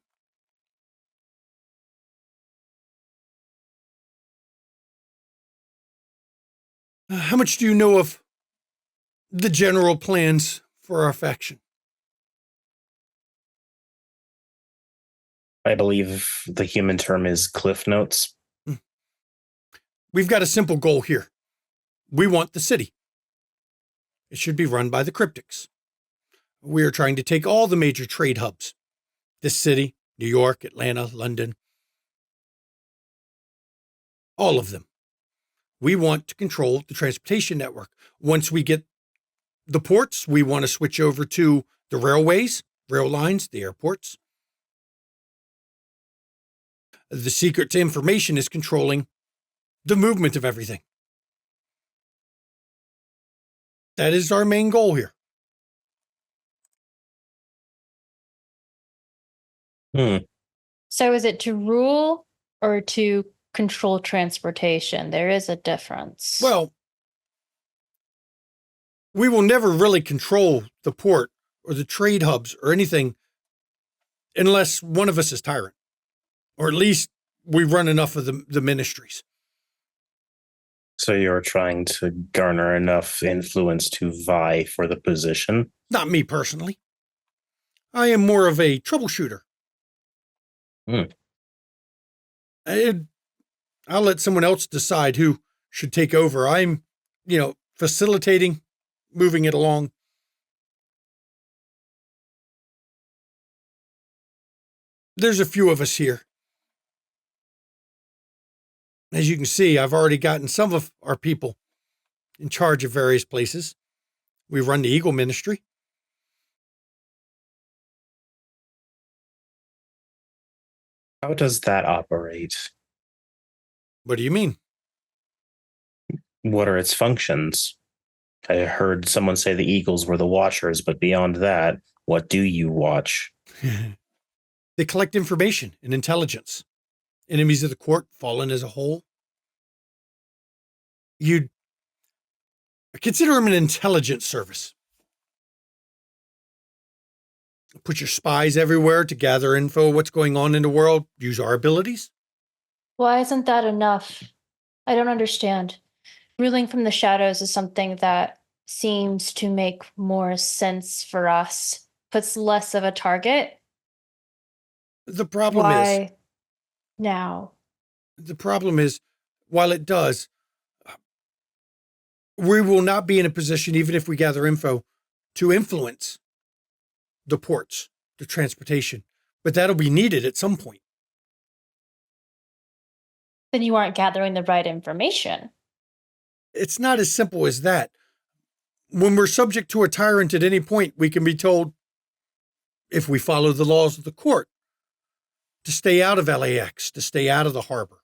How much do you know of the general plans for our faction? I believe the human term is cliff notes. We've got a simple goal here. We want the city. It should be run by the cryptics. We are trying to take all the major trade hubs. This city, New York, Atlanta, London. All of them. We want to control the transportation network. Once we get the ports, we want to switch over to the railways, rail lines, the airports. The secret to information is controlling the movement of everything. That is our main goal here. So is it to rule or to control transportation? There is a difference. Well, we will never really control the port or the trade hubs or anything unless one of us is tyrant, or at least we run enough of the ministries. So you're trying to garner enough influence to vie for the position? Not me personally. I am more of a troubleshooter. I'll let someone else decide who should take over. I'm, facilitating, moving it along. There's a few of us here. As you can see, I've already gotten some of our people in charge of various places. We run the Eagle Ministry. How does that operate? What do you mean? What are its functions? I heard someone say the Eagles were the Watchers, but beyond that, what do you watch? They collect information and intelligence. Enemies of the court, fallen as a whole. You'd consider them an intelligence service. Put your spies everywhere to gather info, what's going on in the world, use our abilities. Why isn't that enough? I don't understand. Ruling from the shadows is something that seems to make more sense for us, puts less of a target. The problem Why now? The problem is, while it does, we will not be in a position, even if we gather info, to influence the ports, the transportation. But that'll be needed at some point. Then you aren't gathering the right information. It's not as simple as that. When we're subject to a tyrant at any point, we can be told, if we follow the laws of the court, to stay out of LAX, to stay out of the harbor.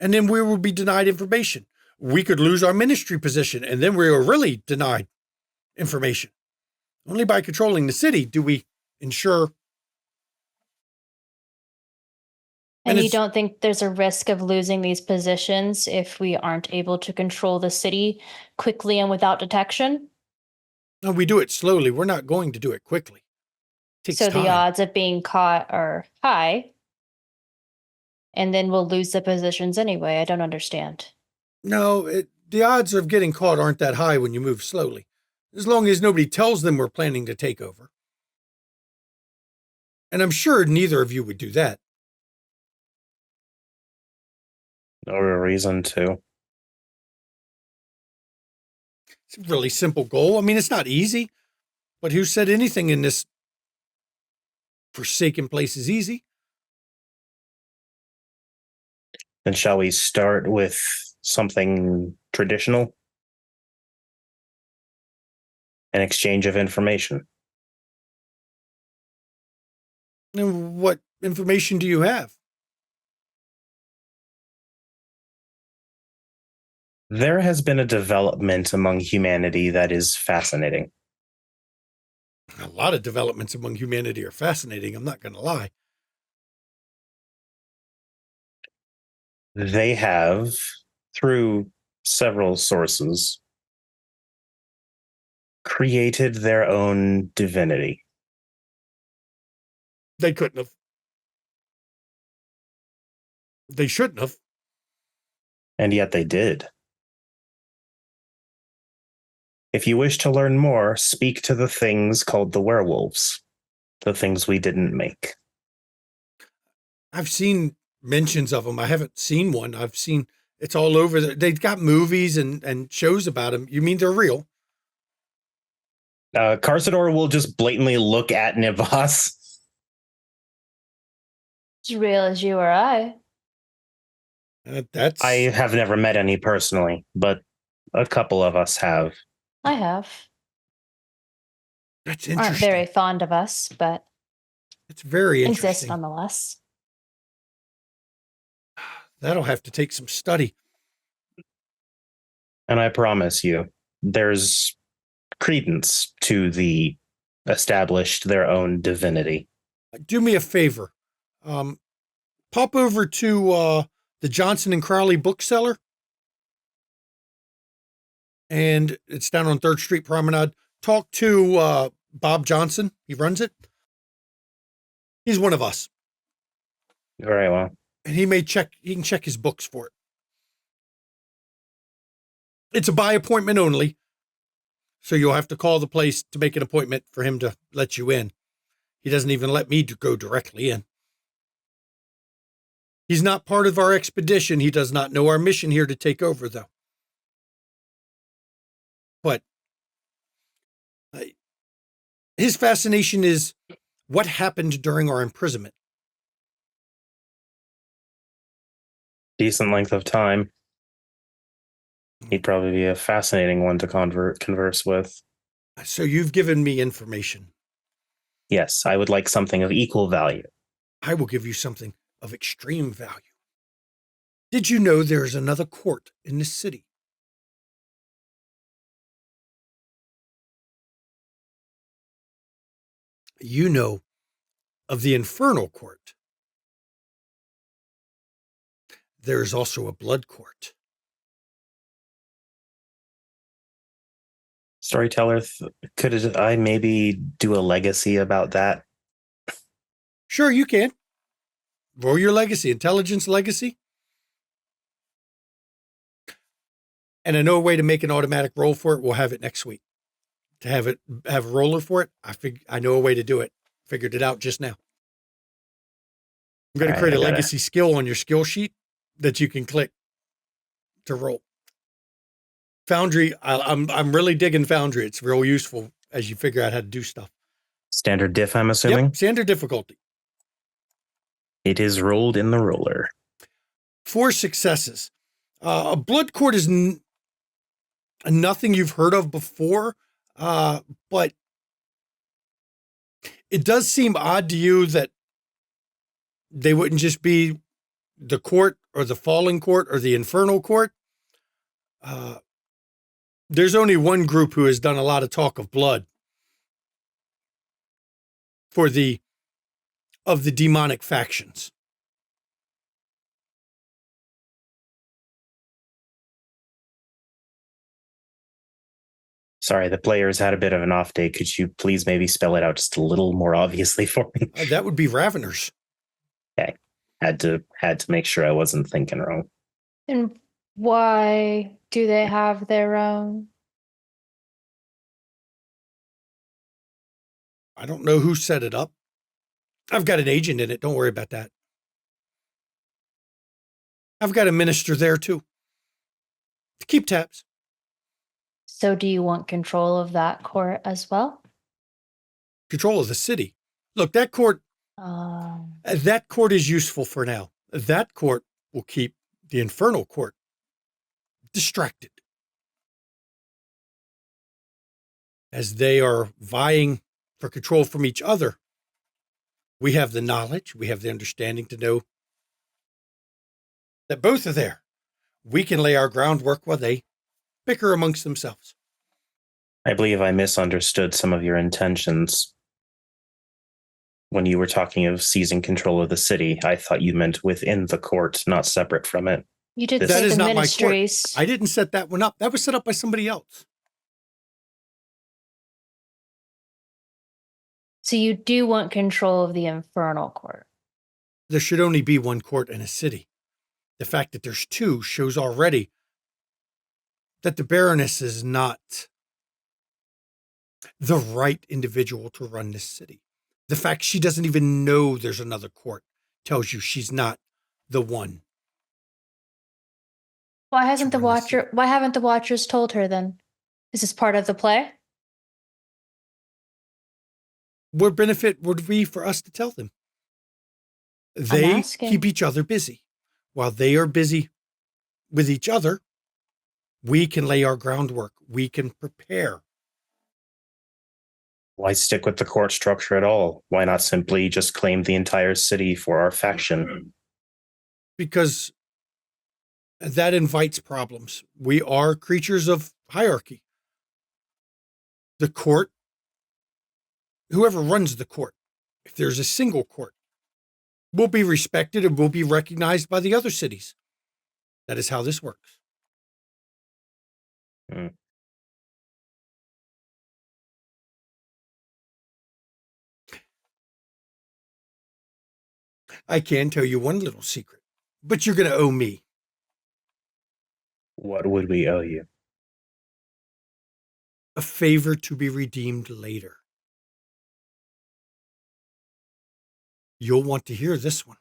And then we will be denied information. We could lose our ministry position, and then we are really denied information. Only by controlling the city do we ensure. And you don't think there's a risk of losing these positions if we aren't able to control the city quickly and without detection? No, we do it slowly. We're not going to do it quickly. It takes so time. The odds of being caught are high, and then we'll lose the positions anyway. I don't understand. No, the odds of getting caught aren't that high when you move slowly, as long as nobody tells them we're planning to take over. And I'm sure neither of you would do that. No real reason to. It's a really simple goal. I mean, it's not easy, but who said anything in this forsaken place is easy? Then shall we start with something traditional? An exchange of information. And what information do you have? There has been a development among humanity that is fascinating. A lot of developments among humanity are fascinating, I'm not going to lie. They have, through several sources, created their own divinity. They couldn't have. They shouldn't have. And yet they did. If you wish to learn more, speak to the things called the werewolves, the things we didn't make. I've seen mentions of them. I haven't seen one. I've seen it's all over. They've got movies and shows about them. You mean they're real? Carsador will just blatantly look at Nivas. As real as you or I. That's. I have never met any personally, but a couple of us have. I have. That's interesting. Aren't very fond of us, but it's very interesting. Exist nonetheless. That'll have to take some study. And I promise you, there's credence to the established their own divinity. Do me a favor. Pop over to the Johnson and Crowley bookseller. And it's down on 3rd Street Promenade. Talk to Bob Johnson. He runs it. He's one of us. Very well. And he can check his books for it. It's a by appointment only. So you'll have to call the place to make an appointment for him to let you in. He doesn't even let me go directly in. He's not part of our expedition. He does not know our mission here to take over, though. But his fascination is what happened during our imprisonment. Decent length of time. He'd probably be a fascinating one to converse with. So you've given me information. Yes, I would like something of equal value. I will give you something of extreme value. Did you know there's another court in this city? You know of the Infernal Court. There's also a Blood Court. Storyteller, could I maybe do a legacy about that? Sure, you can. Roll your legacy, intelligence legacy. And I know a way to make an automatic roll for it. We'll have it next week. To have a roller for it, I know a way to do it. Figured it out just now. I'm going to create a legacy skill on your skill sheet that you can click to roll. Foundry, I'm really digging Foundry. It's real useful as you figure out how to do stuff. Standard diff, I'm assuming? Yep, standard difficulty. It is rolled in the roller. 4 successes. A Blood Court is nothing you've heard of before, but it does seem odd to you that they wouldn't just be the court or the Fallen Court or the Infernal Court. There's only one group who has done a lot of talk of blood of the demonic factions. Sorry, the players had a bit of an off day. Could you please maybe spell it out just a little more obviously for me? That would be Raveners. Okay. Had to make sure I wasn't thinking wrong. And why do they have their own? I don't know who set it up. I've got an agent in it. Don't worry about that. I've got a minister there too. To keep tabs. So do you want control of that court as well? Control of the city. Look, that court is useful for now. That court will keep the Infernal Court distracted as they are vying for control from each other. We have the knowledge, we have the understanding to know that both are there. We can lay our groundwork while they bicker amongst themselves. I believe I misunderstood some of your intentions. When you were talking of seizing control of the city, I thought you meant within the court, not separate from it. You did That say is the not my court. ministries. I didn't set that one up. That was set up by somebody else. So you do want control of the Infernal Court. There should only be one court in a city. The fact that there's 2 shows already that the Baroness is not the right individual to run this city. The fact she doesn't even know there's another court tells you she's not the one. Why haven't the Watchers told her then? Is this part of the play? What benefit would be for us to tell them? They keep each other busy. While they are busy with each other, we can lay our groundwork. We can prepare. Why stick with the court structure at all? Why not simply just claim the entire city for our faction? Because that invites problems. We are creatures of hierarchy. The court, whoever runs the court, if there's a single court, will be respected and will be recognized by the other cities. That is how this works. I can tell you one little secret, but you're going to owe me. What would we owe you? A favor to be redeemed later. You'll want to hear this one.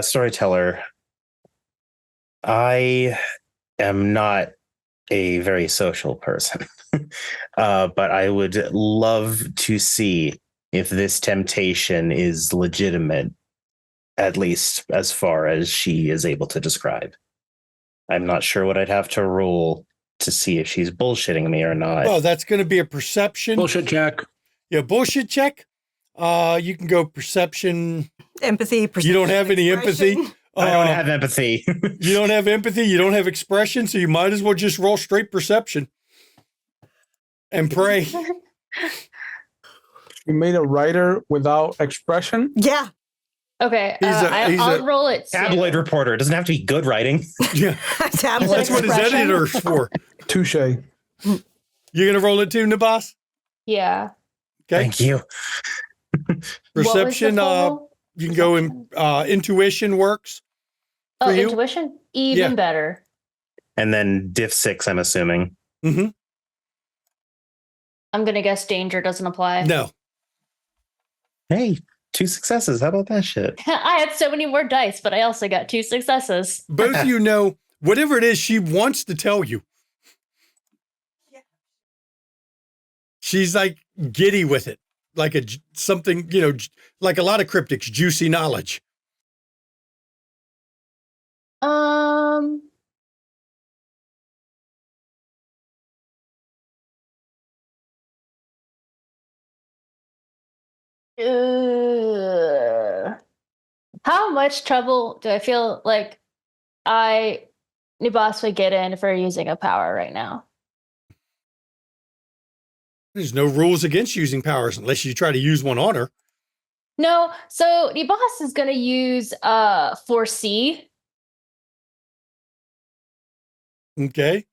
Storyteller, I am not a very social person, but I would love to see if this temptation is legitimate, at least as far as she is able to describe. I'm not sure what I'd have to roll to see if she's bullshitting me or not. Well, that's going to be a perception. Bullshit check. Yeah, bullshit check. You can go perception. Empathy. You don't have any empathy. expression. I don't have empathy. You don't have empathy. You don't have expression. So you might as well just roll straight perception and pray. You made a writer without expression. Yeah. Okay, He's I'll roll it. Tabloid reporter. It doesn't have to be good writing. Yeah, Tablet. that's what his Expression? editor's for. Touche. You gonna roll it too, Nabas? Yeah. Okay. Thank you. Perception. You can go in. Intuition works. Oh, for you? intuition? Even Yeah. better. And then diff 6, I'm assuming. Mm-hmm. I'm going to guess danger doesn't apply. No. Hey, 2 successes. How about that shit? I had so many more dice, but I also got 2 successes. Both of you know whatever it is she wants to tell you. She's like giddy with it, like something, like a lot of cryptics, juicy knowledge. How much trouble do I feel like Nibas would get in for using a power right now? There's no rules against using powers unless you try to use one on her. No, so Nibas is going to use foresee Okay.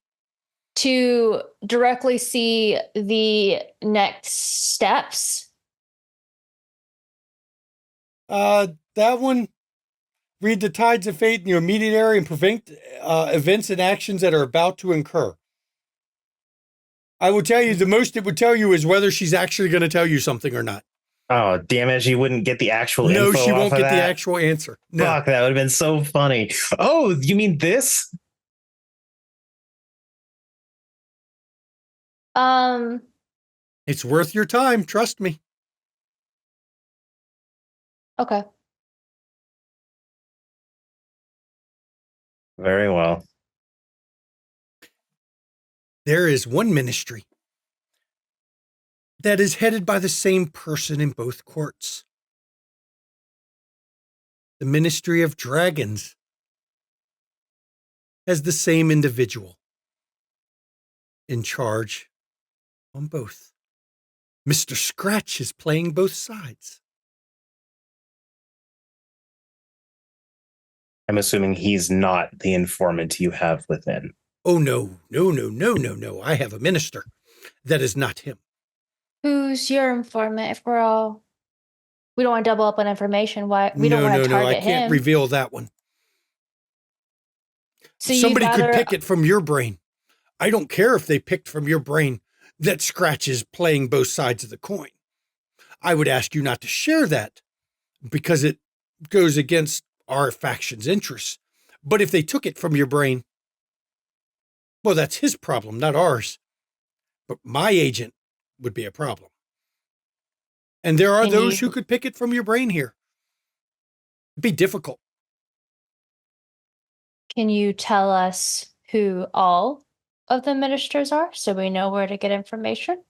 to directly see the next steps. That one, read the tides of fate in your immediate area and prevent events and actions that are about to incur. I will tell you, the most it would tell you is whether she's actually going to tell you something or not. Oh, damn it. She wouldn't get the actual info. No, she won't off get of the that. actual answer. No. Fuck, that would have been so funny. Oh, you mean this? It's worth your time. Trust me. Okay. Very well. There is one ministry that is headed by the same person in both courts. The Ministry of Dragons has the same individual in charge on both. Mr. Scratch is playing both sides. I'm assuming he's not the informant you have within. Oh, no. I have a minister. That is not him. Who's your informant? If we don't want to double up on information, why we don't want to target I can't him? reveal that one. So Somebody you'd could rather- pick it from your brain. I don't care if they picked from your brain that Scratch is playing both sides of the coin. I would ask you not to share that because it goes against our faction's interests. But if they took it from your brain, well, that's his problem, not ours. But my agent would be a problem. And there are those who could pick it from your brain here. It'd be difficult. Can you tell us who all of the ministers are so we know where to get information?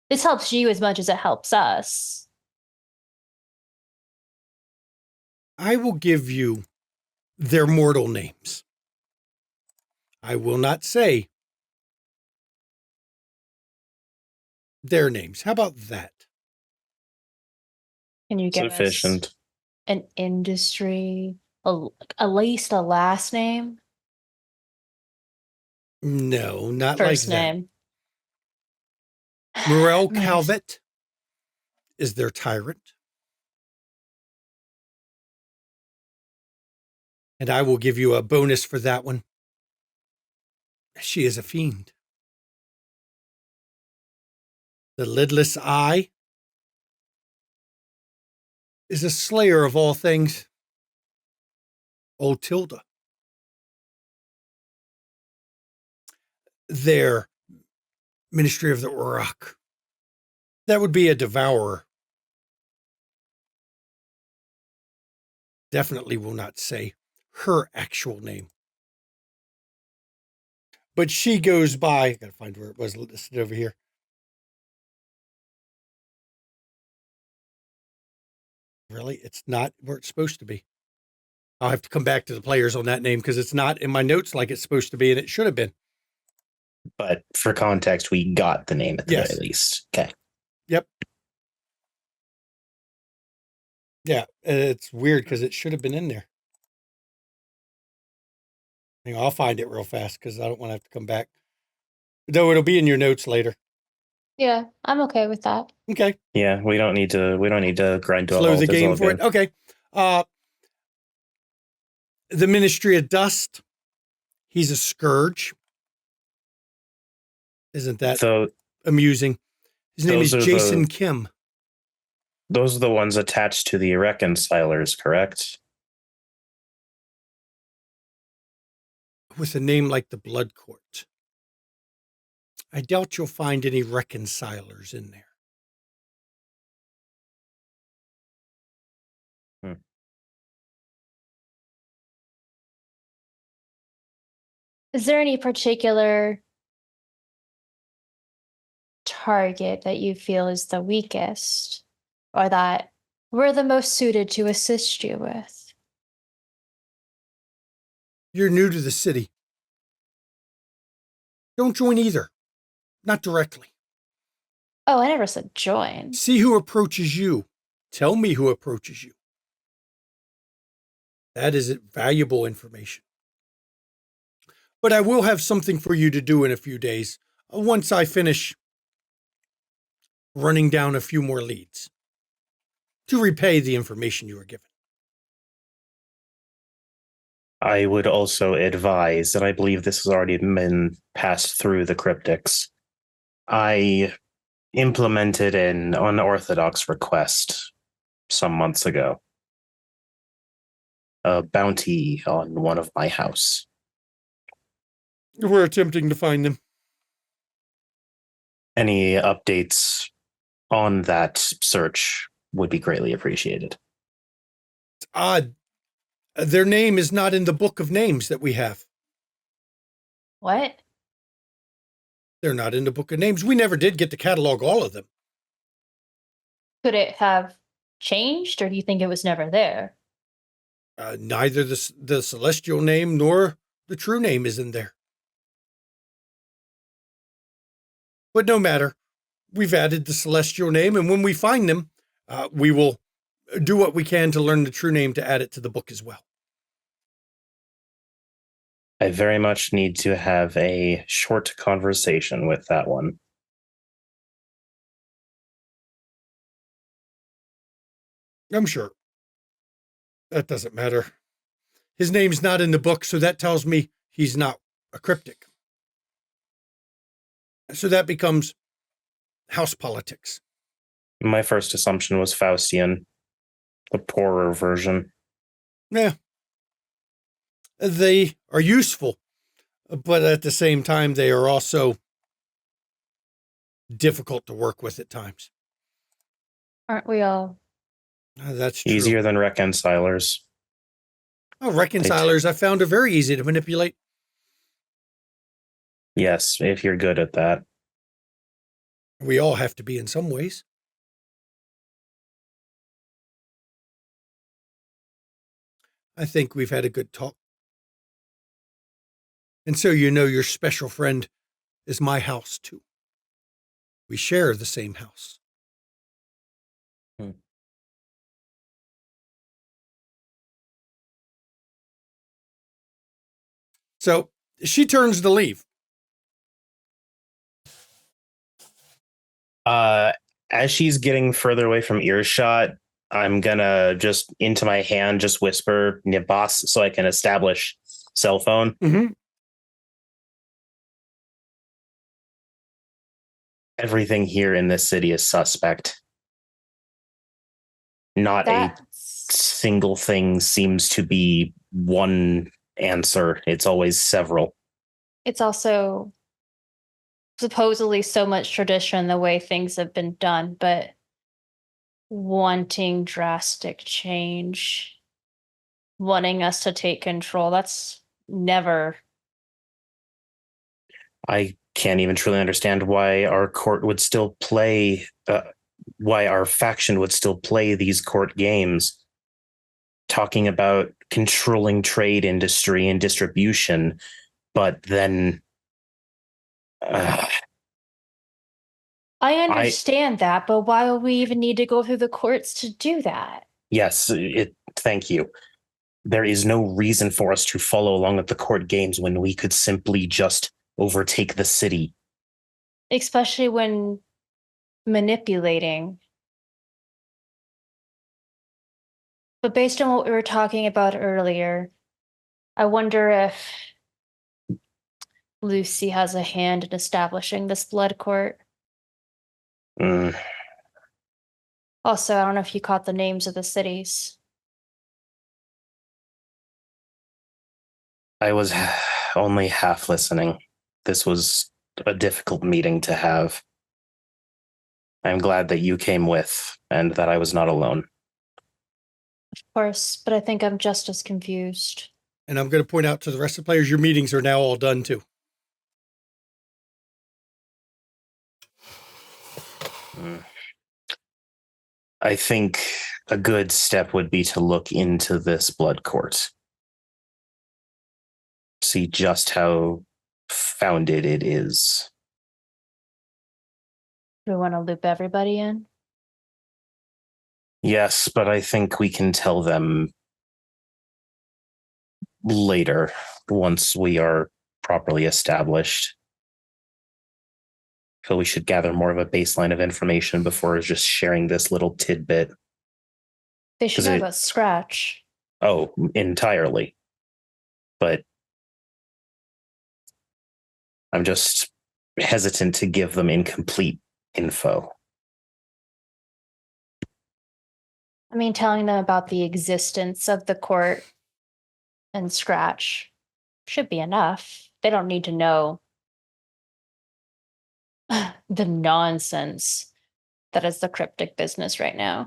This helps you as much as it helps us. I will give you their mortal names. I will not say their names. How about that? Can you give Sufficient. us an industry, at least a last name? No, not First like name. that. Morel Nice. Calvet is their tyrant. And I will give you a bonus for that one. She is a fiend. The lidless eye is a slayer of all things. Old Tilda. Their Ministry of the Uruk. That would be a devourer. Definitely will not say her actual name. But she goes by, I gotta find where it was listed over here. Really? It's not where it's supposed to be. I'll have to come back to the players on that name because it's not in my notes like it's supposed to be, and it should have been. But for context, we got the name at the very least. Okay. Yep. Yeah, it's weird because it should have been in there. Hang on, I'll find it real fast because I don't want to have to come back. Though it'll be in your notes later. Yeah, I'm okay with that. Okay. Yeah, we don't need to grind to a Slow halt. the It's game all for good. it. Okay. The Ministry of Dust. He's a scourge. Isn't that So amusing? His name is those are Jason the- Kim. those are the ones attached to the reconcilers, correct? With a name like the Blood Court. I doubt you'll find any reconcilers in there. Is there any particular target that you feel is the weakest or that we're the most suited to assist you with? You're new to the city. Don't join either. Not directly. Oh, I never said join. See who approaches you. Tell me who approaches you. That is valuable information. But I will have something for you to do in a few days, once I finish running down a few more leads, to repay the information you were given. I would also advise, and I believe this has already been passed through the cryptics. I implemented an unorthodox request some months ago. A bounty on one of my house. We're attempting to find them. Any updates on that search would be greatly appreciated. It's odd. Their name is not in the book of names that we have. What? They're not in the book of names. We never did get to catalog all of them. Could it have changed, or do you think it was never there? Neither the celestial name nor the true name is in there. But no matter. We've added the celestial name, and when we find them, we will do what we can to learn the true name to add it to the book as well. I very much need to have a short conversation with that one. I'm sure. That doesn't matter. His name's not in the book, so that tells me he's not a cryptic. So that becomes house politics. My first assumption was Faustian, the poorer version. Yeah. They are useful, but at the same time, they are also difficult to work with at times. Aren't we all? That's true. Easier than reconcilers. Oh, reconcilers, I found are very easy to manipulate. Yes, if you're good at that. We all have to be in some ways. I think we've had a good talk. And so you know your special friend is my house, too. We share the same house. So she turns to leave. As she's getting further away from earshot, I'm gonna just into my hand just whisper Nibas so I can establish cell phone. Mm-hmm. Everything here in this city is suspect. Not a single thing seems to be one answer. It's always several. It's also supposedly so much tradition the way things have been done, but wanting drastic change, wanting us to take control, that's never. I can't even truly understand why our court would still play why our faction would still play these court games, talking about controlling trade industry and distribution, but then I understand that, but why would we even need to go through the courts to do that? Yes, thank you. There is no reason for us to follow along at the court games when we could simply just overtake the city. Especially when manipulating. But based on what we were talking about earlier, I wonder if Lucy has a hand in establishing this blood court. Also, I don't know if you caught the names of the cities. I was only half listening. This was a difficult meeting to have. I'm glad that you came with and that I was not alone. Of course, but I think I'm just as confused. And I'm going to point out to the rest of the players, your meetings are now all done too. I think a good step would be to look into this blood court. See just how founded it is. Do we want to loop everybody in? Yes, but I think we can tell them later, once we are properly established. I feel we should gather more of a baseline of information before just sharing this little tidbit. They should know about Scratch. Oh, entirely. But I'm just hesitant to give them incomplete info. I mean, telling them about the existence of the court and Scratch should be enough. They don't need to know the nonsense that is the cryptic business right now.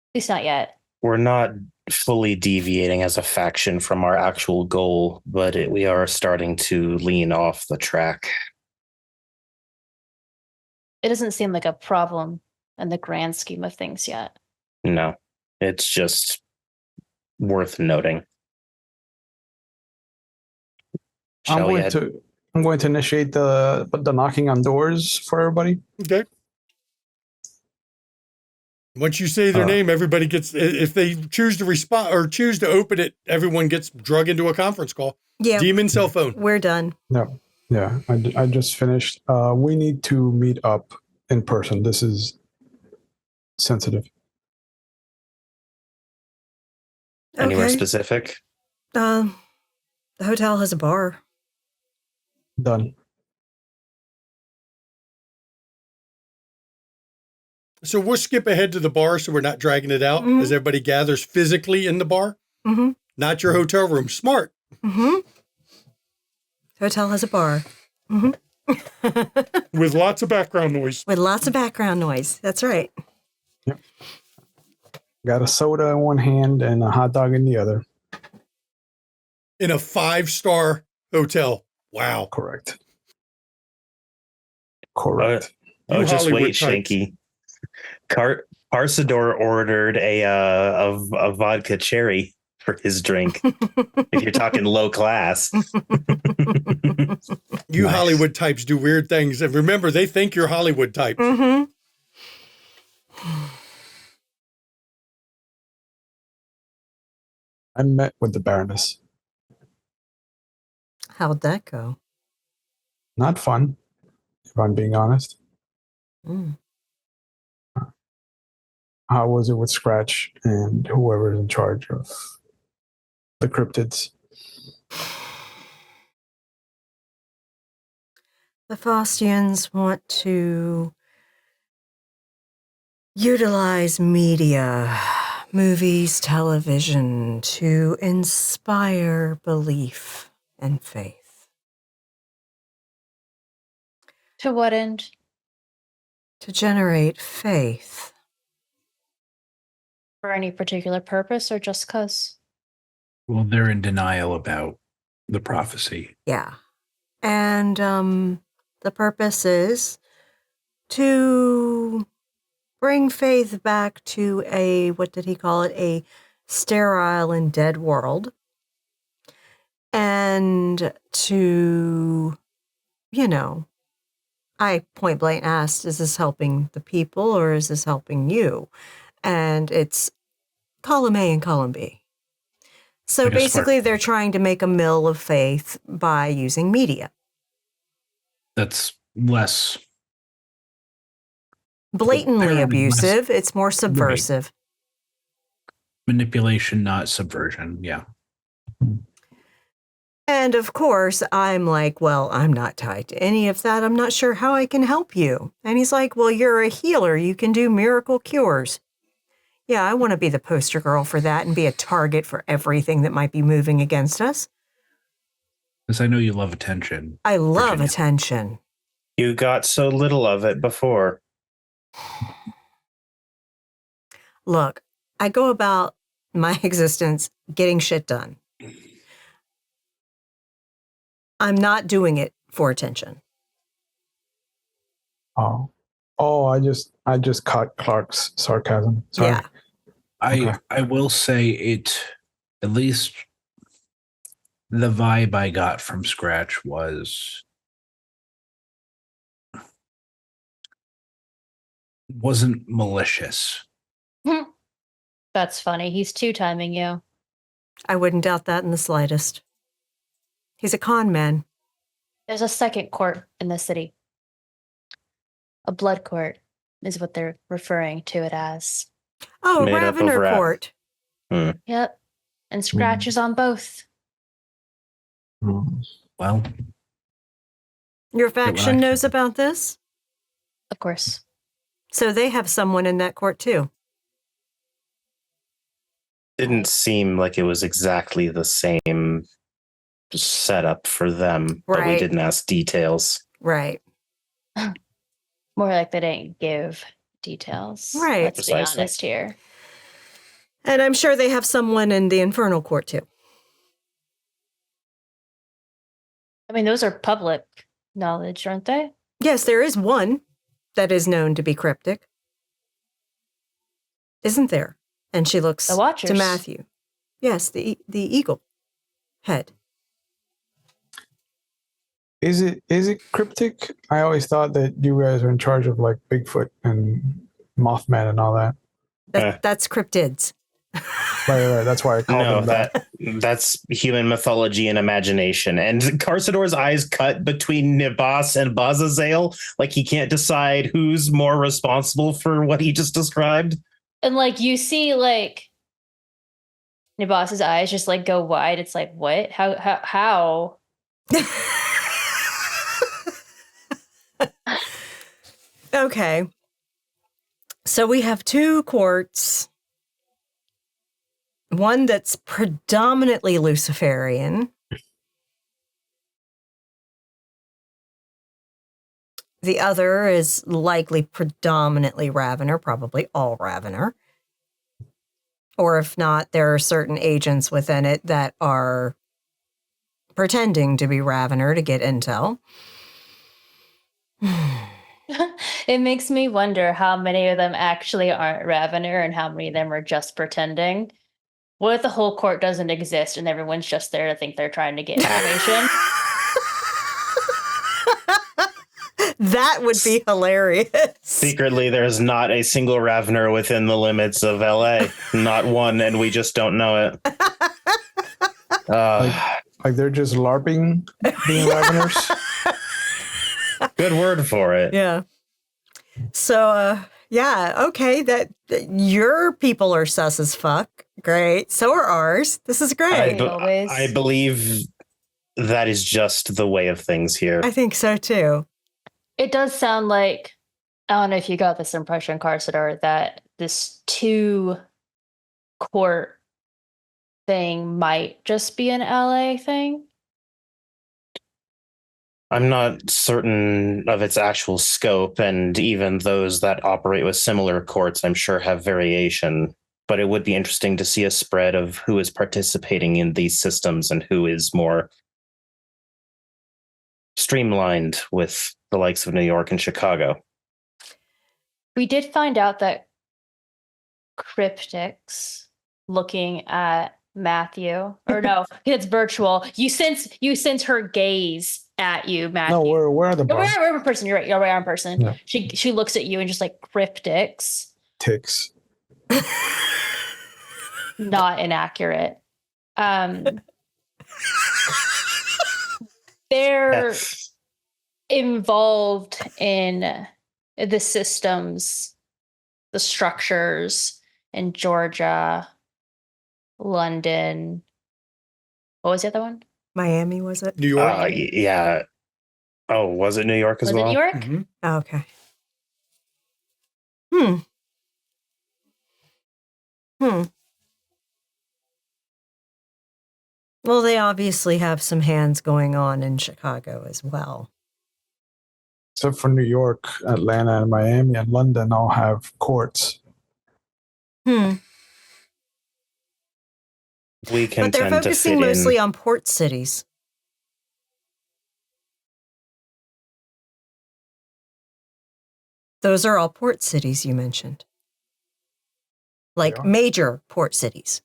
At least not yet. We're not fully deviating as a faction from our actual goal, but we are starting to lean off the track. It doesn't seem like a problem in the grand scheme of things yet. No, it's just worth noting. I'm going to initiate the knocking on doors for everybody. Okay. Once you say their name, everybody gets, if they choose to respond or choose to open it, everyone gets drug into a conference call. Yeah. Demon cell phone. We're done. No. Yeah. I just finished. We need to meet up in person. This is sensitive. Anywhere Okay. specific? The hotel has a bar. Done. So we'll skip ahead to the bar so we're not dragging it out as everybody gathers physically in the bar. Mm-hmm. Not your hotel room. Smart. Mm-hmm. Hotel has a bar. Mm-hmm. With lots of background noise. With lots of background noise. That's right. Yep. Got a soda in one hand and a hot dog in the other. In a 5-star hotel. Wow. Correct. Just Hollywood wait, types. Shanky. Parsador ordered a vodka cherry for his drink. If you're talking low class. You nice. Hollywood types do weird things. And remember, they think you're Hollywood types. Mm-hmm. I met with the Baroness. How'd that go? Not fun, if I'm being honest. Mm. How was it with Scratch and whoever's in charge of the cryptids? The Faustians want to utilize media, movies, television, to inspire belief and faith. To what end? To generate faith. For any particular purpose or just cause? Well, they're in denial about the prophecy. Yeah. And the purpose is to bring Faith back to what did he call it? A sterile and dead world. And to, I point blank asked, is this helping the people or is this helping you? And it's column A and column B. So basically they're trying to make a mill of Faith by using media. That's less blatantly abusive. It's more subversive. Right. Manipulation, not subversion. Yeah. And of course, I'm like, well, I'm not tied to any of that. I'm not sure how I can help you. And he's like, well, you're a healer. You can do miracle cures. Yeah, I want to be the poster girl for that and be a target for everything that might be moving against us. Because I know you love attention. I love attention. You got so little of it before. Look, I go about my existence getting shit done. I'm not doing it for attention. Oh, I just caught Clark's sarcasm. Sorry. Yeah. I will say it, at least the vibe I got from Scratch wasn't malicious. That's funny. He's two-timing you. I wouldn't doubt that in the slightest. He's a con man. There's a second court in the city. A blood court is what they're referring to it as. Oh, Ravener Court. Yep. And Scratch is on both. Well. Your faction knows about this? Of course. So they have someone in that court too. Didn't seem like it was exactly the same setup for them, but we didn't ask details. Right. More like they didn't give details. Right. Let's be honest here. And I'm sure they have someone in the Infernal Court too. I mean, those are public knowledge, aren't they? Yes, there is one that is known to be cryptic. Isn't there? And she looks to Matthew. Yes, the eagle head. Is it cryptic? I always thought that you guys are in charge of like Bigfoot and Mothman and all that. That's cryptids. Right. That's why I called them that. That's human mythology and imagination. And Carsador's eyes cut between Nibas and Bazazel, like he can't decide who's more responsible for what he just described. And like you see, like Nibas's eyes just like go wide. It's like, what? How? Okay. So we have two courts. One that's predominantly Luciferian. The other is likely predominantly Ravener, probably all Ravener. Or if not, there are certain agents within it that are pretending to be Ravener to get intel. It makes me wonder how many of them actually aren't Ravener and how many of them are just pretending. What if the whole court doesn't exist and everyone's just there to think they're trying to get information? That would be hilarious. Secretly, there's not a single Ravener within the limits of LA. Not one, and we just don't know it. Like they're just LARPing being Raveners? Good word for it. Yeah. So, okay, that your people are sus as fuck. Great. So are ours. This is great. I believe that is just the way of things here. I think so too. It does sound like, I don't know if you got this impression, Carsador, that this two court thing might just be an LA thing. I'm not certain of its actual scope, and even those that operate with similar courts, I'm sure, have variation. But it would be interesting to see a spread of who is participating in these systems and who is more streamlined with the likes of New York and Chicago. We did find out that cryptics looking at Matthew, or no, it's virtual. You sense her gaze at you, Matthew. No, we're at the bar. We're in person. You're right. You're in person. Yeah. She looks at you and just like cryptics. Ticks. Not inaccurate. They're involved in the systems, the structures in Georgia, London. What was the other one? Miami, was it? New York. Yeah. Oh, was it New York as Was well? it New York? Mhm. Oh, okay. Well, they obviously have some hands going on in Chicago as well. Except for New York, Atlanta, and Miami, and London all have courts. We can But they're tend to focusing fit mostly in. on port cities. Those are all port cities you mentioned. Like are. major port cities.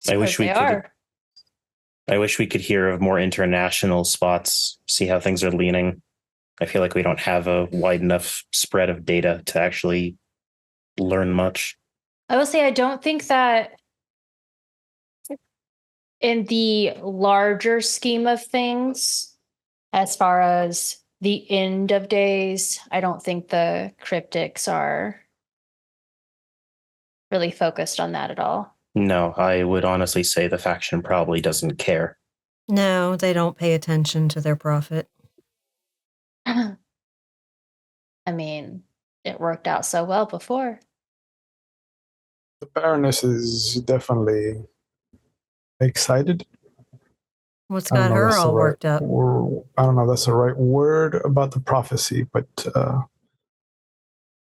I wish we They could. are. I wish we could hear of more international spots. See how things are leaning. I feel like we don't have a wide enough spread of data to actually learn much. I will say I don't think that in the larger scheme of things, as far as the end of days, I don't think the cryptics are really focused on that at all. No, I would honestly say the faction probably doesn't care. No, they don't pay attention to their profit. I mean, it worked out so well before. The Baroness is definitely excited. What's I don't got know her that's the all right worked up? I don't know if that's the right word about the prophecy, but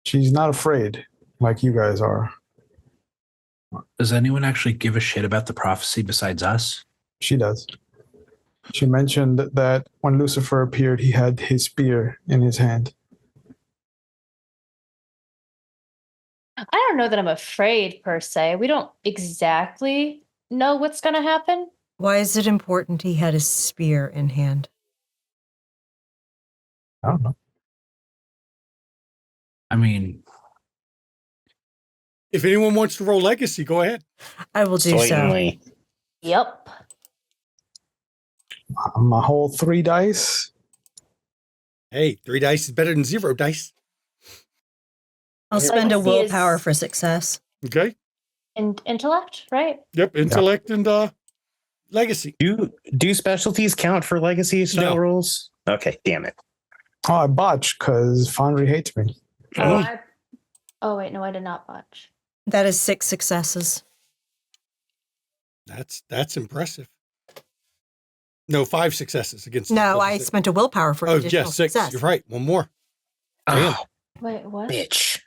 she's not afraid like you guys are. Does anyone actually give a shit about the prophecy besides us? She does. She mentioned that when Lucifer appeared, he had his spear in his hand. I don't know that I'm afraid per se. We don't exactly know what's going to happen. Why is it important he had his spear in hand? I don't know. I mean, If anyone wants to roll legacy, go ahead. I will do so. Certainly. Yep. My whole 3 dice. Hey, 3 dice is better than 0 dice. I'll spend a Legacy willpower is- for success. Okay. And intellect, right? Yep. Intellect and legacy. Do specialties count for legacy style No. rolls? Okay, damn it. Oh, I botched because Foundry hates me. Oh, wait, no, I did not botch. That is 6 successes. That's impressive. No, 5 successes against. No, what I is it? spent a willpower for Oh, additional yes, 6. success. You're right. One more. Damn. Oh, Wait, what? bitch.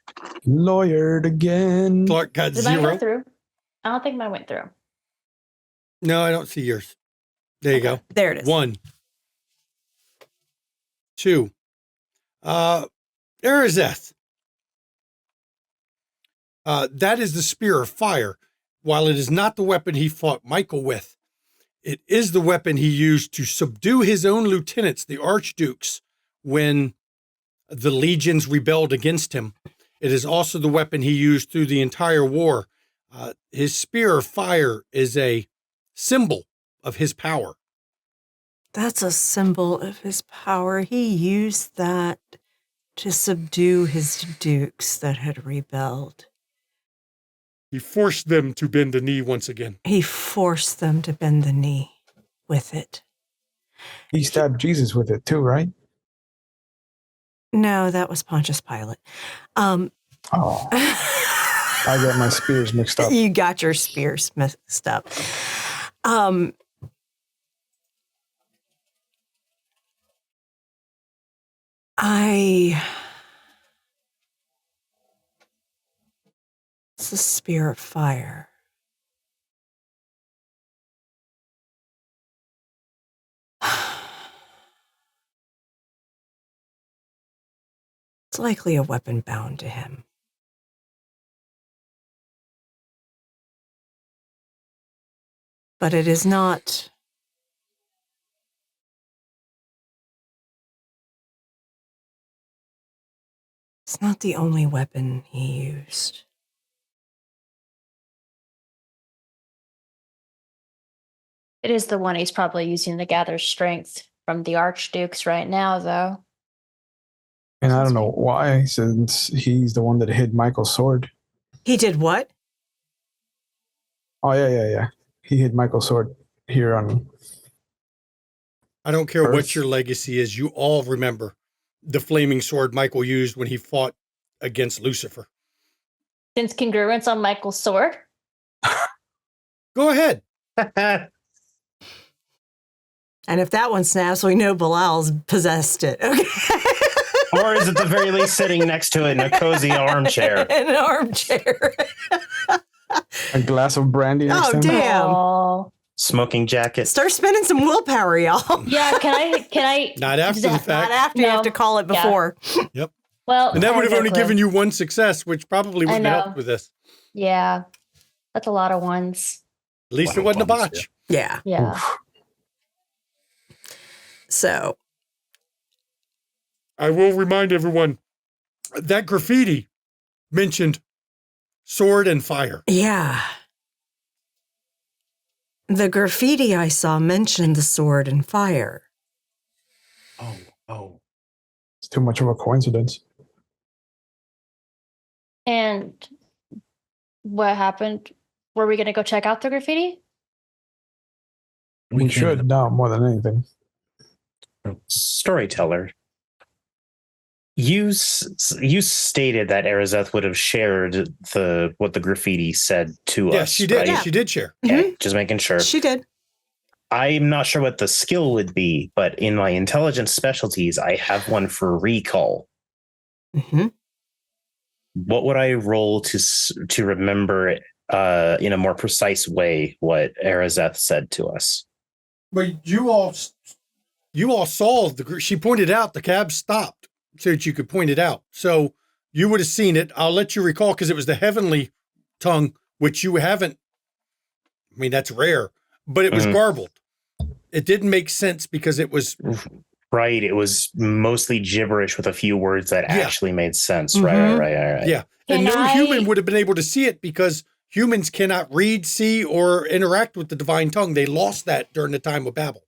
Lawyered again. Clark got Did mine go 0. through? I don't think mine went through. No, I don't see yours. There you go. There it is. 1, 2. Erizeth. That is the spear of fire. While it is not the weapon he fought Michael with, it is the weapon he used to subdue his own lieutenants, the archdukes, when the legions rebelled against him. It is also the weapon he used through the entire war. His spear of fire is a symbol of his power. That's a symbol of his power. He used that to subdue his dukes that had rebelled. He forced them to bend the knee once again. He forced them to bend the knee with it. He stabbed Jesus with it too, right? No, that was Pontius Pilate. Oh, I got my spears mixed up. You got your spears mixed up. It's the spear of fire. Most likely a weapon bound to him. But it is not... It's not the only weapon he used. It is the one he's probably using to gather strength from the Archdukes right now, though. And I don't know why, since he's the one that hid Michael's sword. He did what? Oh, yeah. He hid Michael's sword here on... I don't care Earth. what your legacy is. You all remember the flaming sword Michael used when he fought against Lucifer. Since congruence on Michael's sword? Go ahead. And if that one snaps, we know Bilal's possessed it. Okay. Or is at the very least sitting next to it in a cozy armchair? In an armchair. A glass of brandy next to him. Damn. Oh. Smoking jacket. Start spending some willpower, y'all. Yeah, can I? Not after the Not fact. after, you have to call it before. Yep. Well, And that would have only exactly. given you one success, which probably wouldn't know. have helped with this. Yeah, that's a lot of ones. At least it wasn't a botch. Yeah. Yeah. Oof. So, I will remind everyone that graffiti mentioned sword and fire. yeah. The graffiti I saw mentioned the sword and fire. Oh. It's too much of a coincidence. And what happened? Were we going to go check out the graffiti? We should now more than anything. Storyteller. You stated that Arazeth would have shared what the graffiti said to Yes, us. she did. Right? Yeah. She did share. Okay, just making sure. She did. I'm not sure what the skill would be, but in my intelligence specialties, I have one for recall. Mm-hmm. What would I roll to remember in a more precise way what Arazeth said to us? But you all saw she pointed out the cab stopped so that you could point it out. So you would have seen it. I'll let you recall because it was the heavenly tongue, which you haven't. I mean, that's rare, but it was garbled. It didn't make sense because it was right. It was mostly gibberish with a few words that actually made sense. Mm-hmm. Right. Yeah. And no human would have been able to see it because humans cannot read, see, or interact with the divine tongue. They lost that during the time of Babel.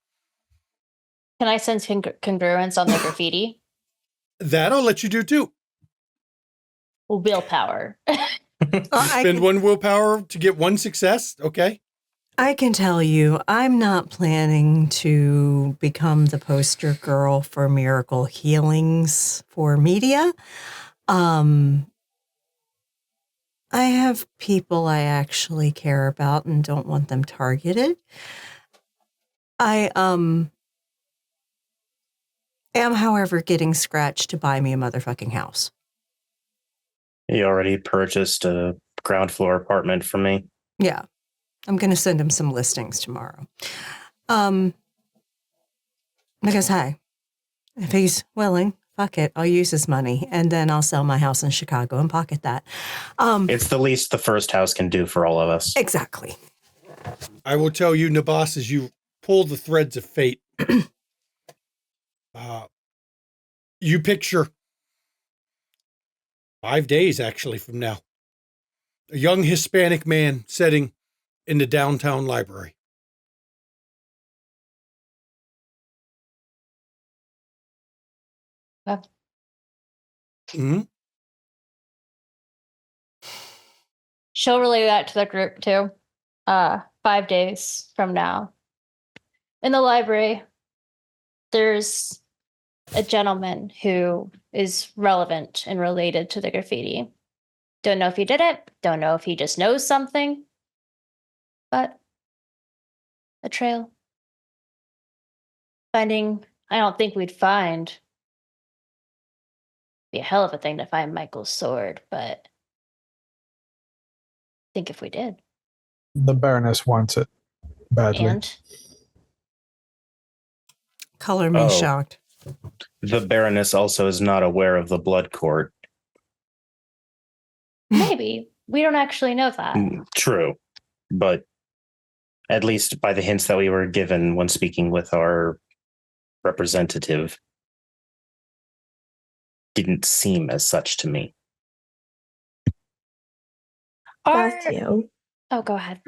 Can I sense congruence on the graffiti? That I'll let you do too. Willpower. Spend one willpower to get one success. Okay. I can tell you, I'm not planning to become the poster girl for miracle healings for media. I have people I actually care about and don't want them targeted. I am, however, getting Scratch to buy me a motherfucking house. He already purchased a ground floor apartment for me. Yeah. I'm going to send him some listings tomorrow. Because, hey, if he's willing, fuck it, I'll use his money, and then I'll sell my house in Chicago and pocket that. It's the least the first house can do for all of us. Exactly. I will tell you, Nabas, as you pull the threads of fate, you picture 5 days actually from now, a young Hispanic man sitting in the downtown library. Mm-hmm. She'll relay that to the group too. 5 days from now. In the library, there's a gentleman who is relevant and related to the graffiti. Don't know if he did it. Don't know if he just knows something. But a trail. I don't think we'd find. Be a hell of a thing to find Michael's sword, but I think if we did. The Baroness wants it badly. Color me shocked. The Baroness also is not aware of the blood court. Maybe. We don't actually know that. True. But at least by the hints that we were given when speaking with our representative, didn't seem as such to me. Matthew. Oh, go ahead.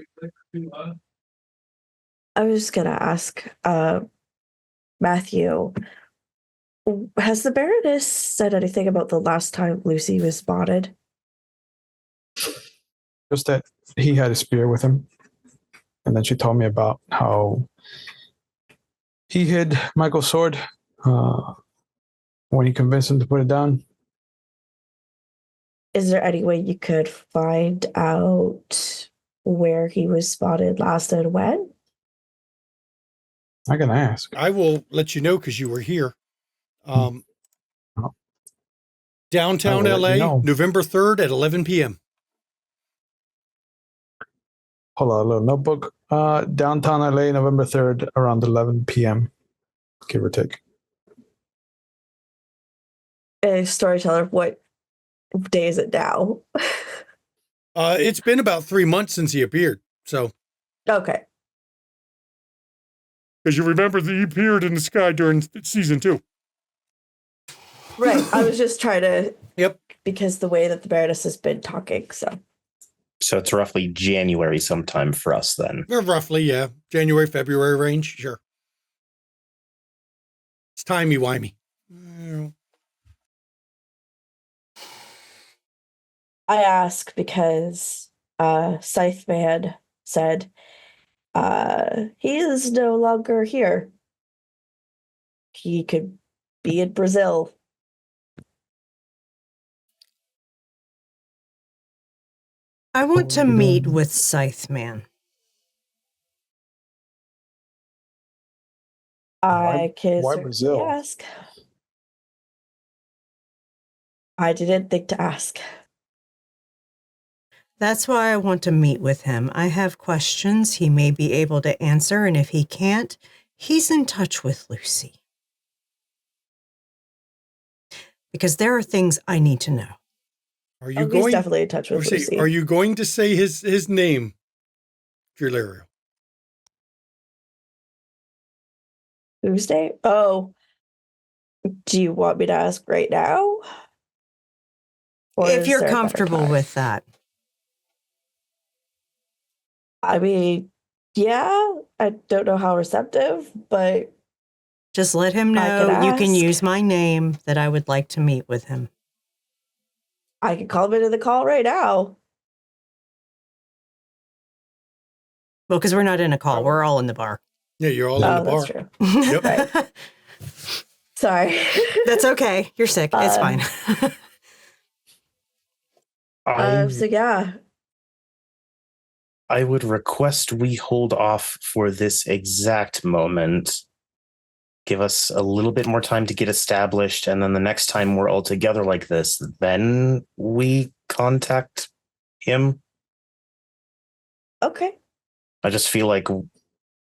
I was just going to ask, Matthew, has the Baroness said anything about the last time Lucy was spotted? Just that he had a spear with him. And then she told me about how he hid Michael's sword when he convinced him to put it down. Is there any way you could find out where he was spotted last and when? I can ask. I will let you know because you were here. Downtown I will LA, let you know. November 3rd at 11 p.m. Hold on, a little notebook. Downtown LA, November 3rd, around 11 p.m., give or take. A storyteller, what day is it now? It's been about 3 months since he appeared. So, Okay. because you remember that he appeared in the sky during season 2. Right. I was just trying to. Yep. Because the way that the Baroness has been talking, so. So it's roughly January sometime for us then. Roughly, yeah. January, February range, sure. It's timey-wimey. I ask because Scytheman said he is no longer here. He could be in Brazil. I want to meet with Scytheman. I can why certainly Brazil? ask. I didn't think to ask. That's why I want to meet with him. I have questions he may be able to answer, and if he can't, he's in touch with Lucy. Because there are things I need to know. Are you He's definitely in touch with Lucy. Are you going to say his name, Juliario? Tuesday? Oh. Do you want me to ask right now? Or If is you're there a better comfortable time? with that. I mean, yeah, I don't know how receptive, but Just let him I know can you can ask. use my name, that I would like to meet with him. I can call him into the call right now. Well, because we're not in a call. We're all in the bar. Yeah, you're all in the bar. That's true. Yep. Right. Sorry. That's okay. You're sick. It's fine. So yeah. I would request we hold off for this exact moment. Give us a little bit more time to get established, and then the next time we're all together like this, then we contact him. Okay. I just feel like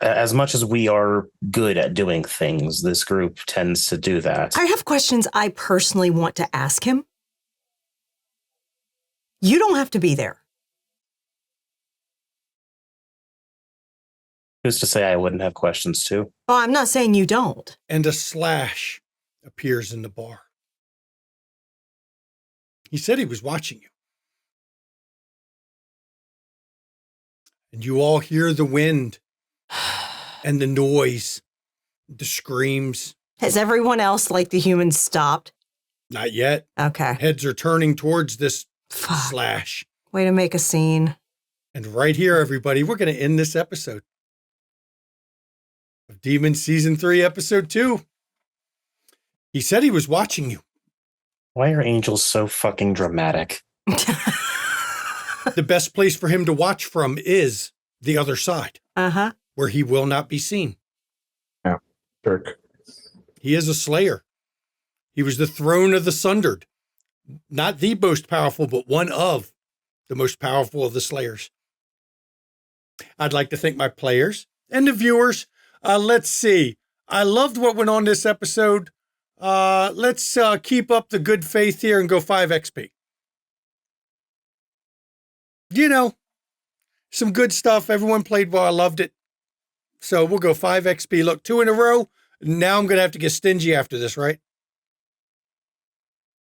as much as we are good at doing things, this group tends to do that. I have questions I personally want to ask him. You don't have to be there. Who's to say I wouldn't have questions too? Well, I'm not saying you don't. And a slash appears in the bar. He said he was watching you. And you all hear the wind and the noise, the screams. Has everyone else, like the humans, stopped? Not yet. Okay. Heads are turning towards this Fuck. slash. Way to make a scene. And right here, everybody, we're going to end this episode of Demon Season 3, Episode 2. He said he was watching you. Why are angels so fucking dramatic? The best place for him to watch from is the other side, Uh-huh. where he will not be seen. Yeah, jerk. He is a slayer. He was the throne of the sundered. Not the most powerful, but one of the most powerful of the slayers. I'd like to thank my players and the viewers. Let's see. I loved what went on this episode. Let's keep up the good faith here and go 5 XP. You know, some good stuff. Everyone played well. I loved it. So we'll go 5 XP. Look, 2 in a row. Now I'm going to have to get stingy after this, right?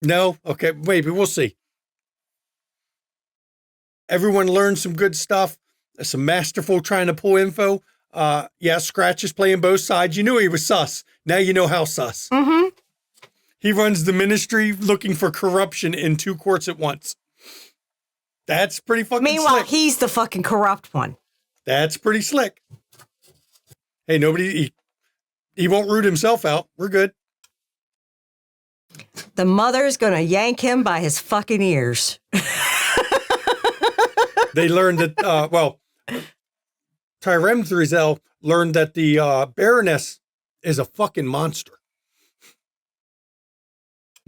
No? Okay, maybe. We'll see. Everyone learned some good stuff. Some masterful trying to pull info. Yeah, Scratch is playing both sides. You knew he was sus. Now you know how sus. Mm-hmm. He runs the ministry looking for corruption in 2 courts at once. That's pretty fucking Meanwhile, slick. he's the fucking corrupt one. That's pretty slick. Hey, he won't root himself out. We're good. The mother's gonna yank him by his fucking ears. They learned that, Tyrem Thrizel learned that the Baroness is a fucking monster.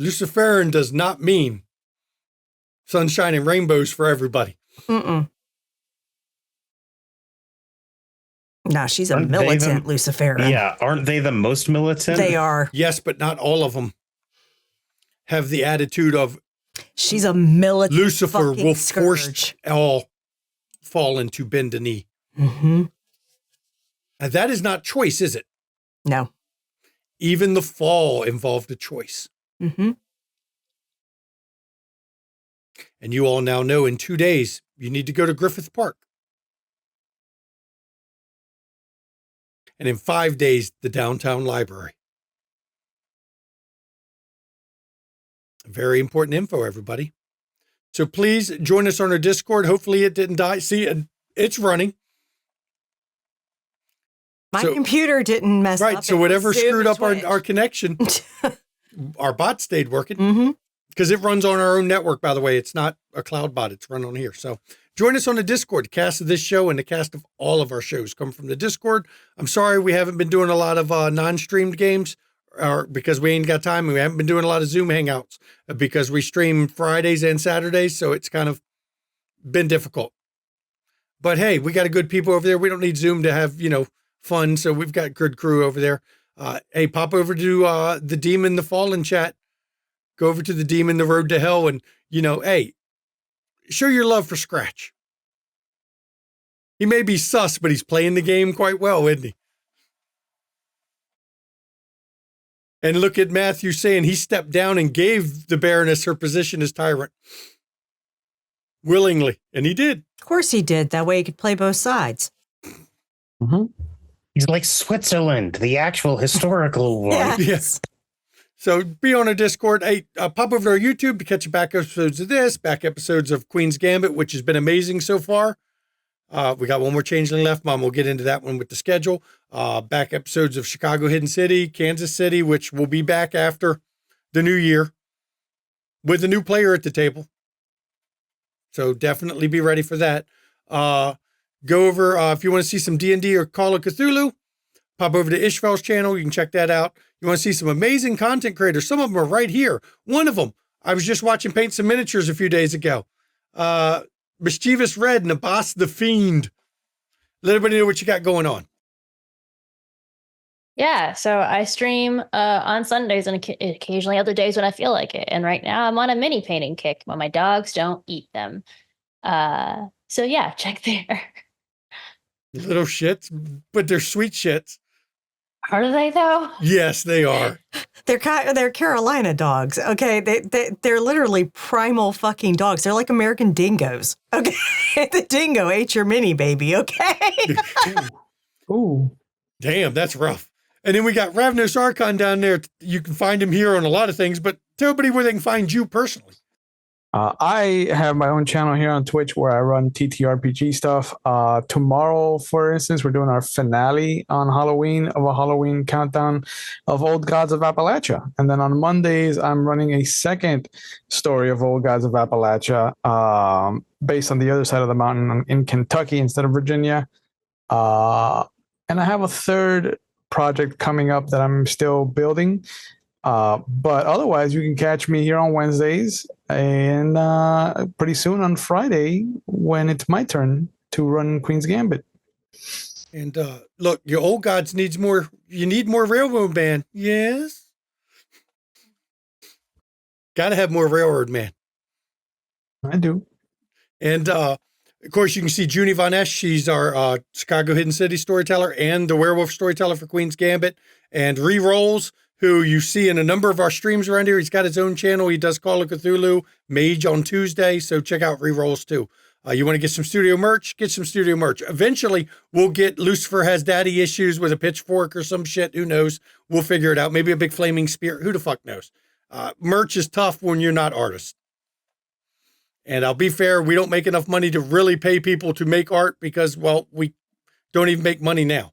Luciferin does not mean sunshine and rainbows for everybody. Mm-mm. Nah, she's a militant Luciferin. Yeah, aren't they the most militant? They are. Yes, but not all of them have the attitude of she's a militant Lucifer will scourge. force all fallen to bend a knee. Mm-hmm. And that is not choice, is it? No. Even the fall involved a choice. Mm-hmm. And you all now know in 2 days, you need to go to Griffith Park. And in 5 days, the downtown library. Very important info, everybody. So please join us on our Discord. Hopefully it didn't die. See, it's running. My computer didn't mess up. Right, so whatever screwed up our connection, our bot stayed working. Because it runs on our own network, by the way. It's not a cloud bot. It's run on here. So join us on the Discord. The cast of this show and the cast of all of our shows come from the Discord. I'm sorry we haven't been doing a lot of non-streamed games because we ain't got time. We haven't been doing a lot of Zoom hangouts because we stream Fridays and Saturdays. So it's kind of been difficult. But hey, we got a good people over there. We don't need Zoom to have, fun. So we've got good crew over there. Hey, pop over to the Demon, the Fallen chat. Go over to the Demon, the Road to Hell, and, hey, show your love for Scratch. He may be sus, but he's playing the game quite well, isn't he? And look at Matthew saying he stepped down and gave the Baroness her position as tyrant. Willingly. And he did. Of course he did. That way he could play both sides. Mm-hmm. He's like Switzerland, the actual historical one. Yes. So be on our Discord. Hey, pop over to our YouTube to catch back episodes of this, back episodes of Queen's Gambit, which has been amazing so far. We got one more changeling left. Mom, we'll get into that one with the schedule. Back episodes of Chicago Hidden City, Kansas City, which will be back after the new year with a new player at the table. So definitely be ready for that. Go over, if you want to see some D&D or Call of Cthulhu, pop over to Ishval's channel. You can check that out. You want to see some amazing content creators. Some of them are right here. One of them, I was just watching Paint Some Miniatures a few days ago. Mischievous Red and Abbas the Fiend. Let everybody know what you got going on. Yeah, so I stream on Sundays and occasionally other days when I feel like it. And right now I'm on a mini painting kick when my dogs don't eat them. So yeah, check there. Little shits, but they're sweet shits. Are they though? Yes, they are. They're Carolina dogs. Okay, they're literally primal fucking dogs. They're like American dingoes. Okay, the dingo ate your mini baby. Okay. Ooh. Damn, that's rough. And then we got Ravnos Archon down there. You can find him here on a lot of things, but tell everybody where they can find you personally. I have my own channel here on Twitch where I run TTRPG stuff. Tomorrow, for instance, we're doing our finale on Halloween of a Halloween countdown of Old Gods of Appalachia. And then on Mondays, I'm running a second story of Old Gods of Appalachia based on the other side of the mountain in Kentucky instead of Virginia. And I have a third project coming up that I'm still building. But otherwise, you can catch me here on Wednesdays and pretty soon on Friday when it's my turn to run Queen's Gambit. And look, your old gods needs more. You need more Railroad Man. Yes. Got to have more Railroad Man. I do. And of course, you can see Junie Von Esch. She's our Chicago Hidden City storyteller and the werewolf storyteller for Queen's Gambit. And Rerolls, who you see in a number of our streams around here. He's got his own channel. He does Call of Cthulhu Mage on Tuesday. So check out Rerolls too. You want to get some studio merch? Get some studio merch. Eventually, we'll get Lucifer Has Daddy Issues with a pitchfork or some shit. Who knows? We'll figure it out. Maybe a big flaming spear. Who the fuck knows? Merch is tough when you're not artists. And I'll be fair, we don't make enough money to really pay people to make art because, well, we don't even make money now.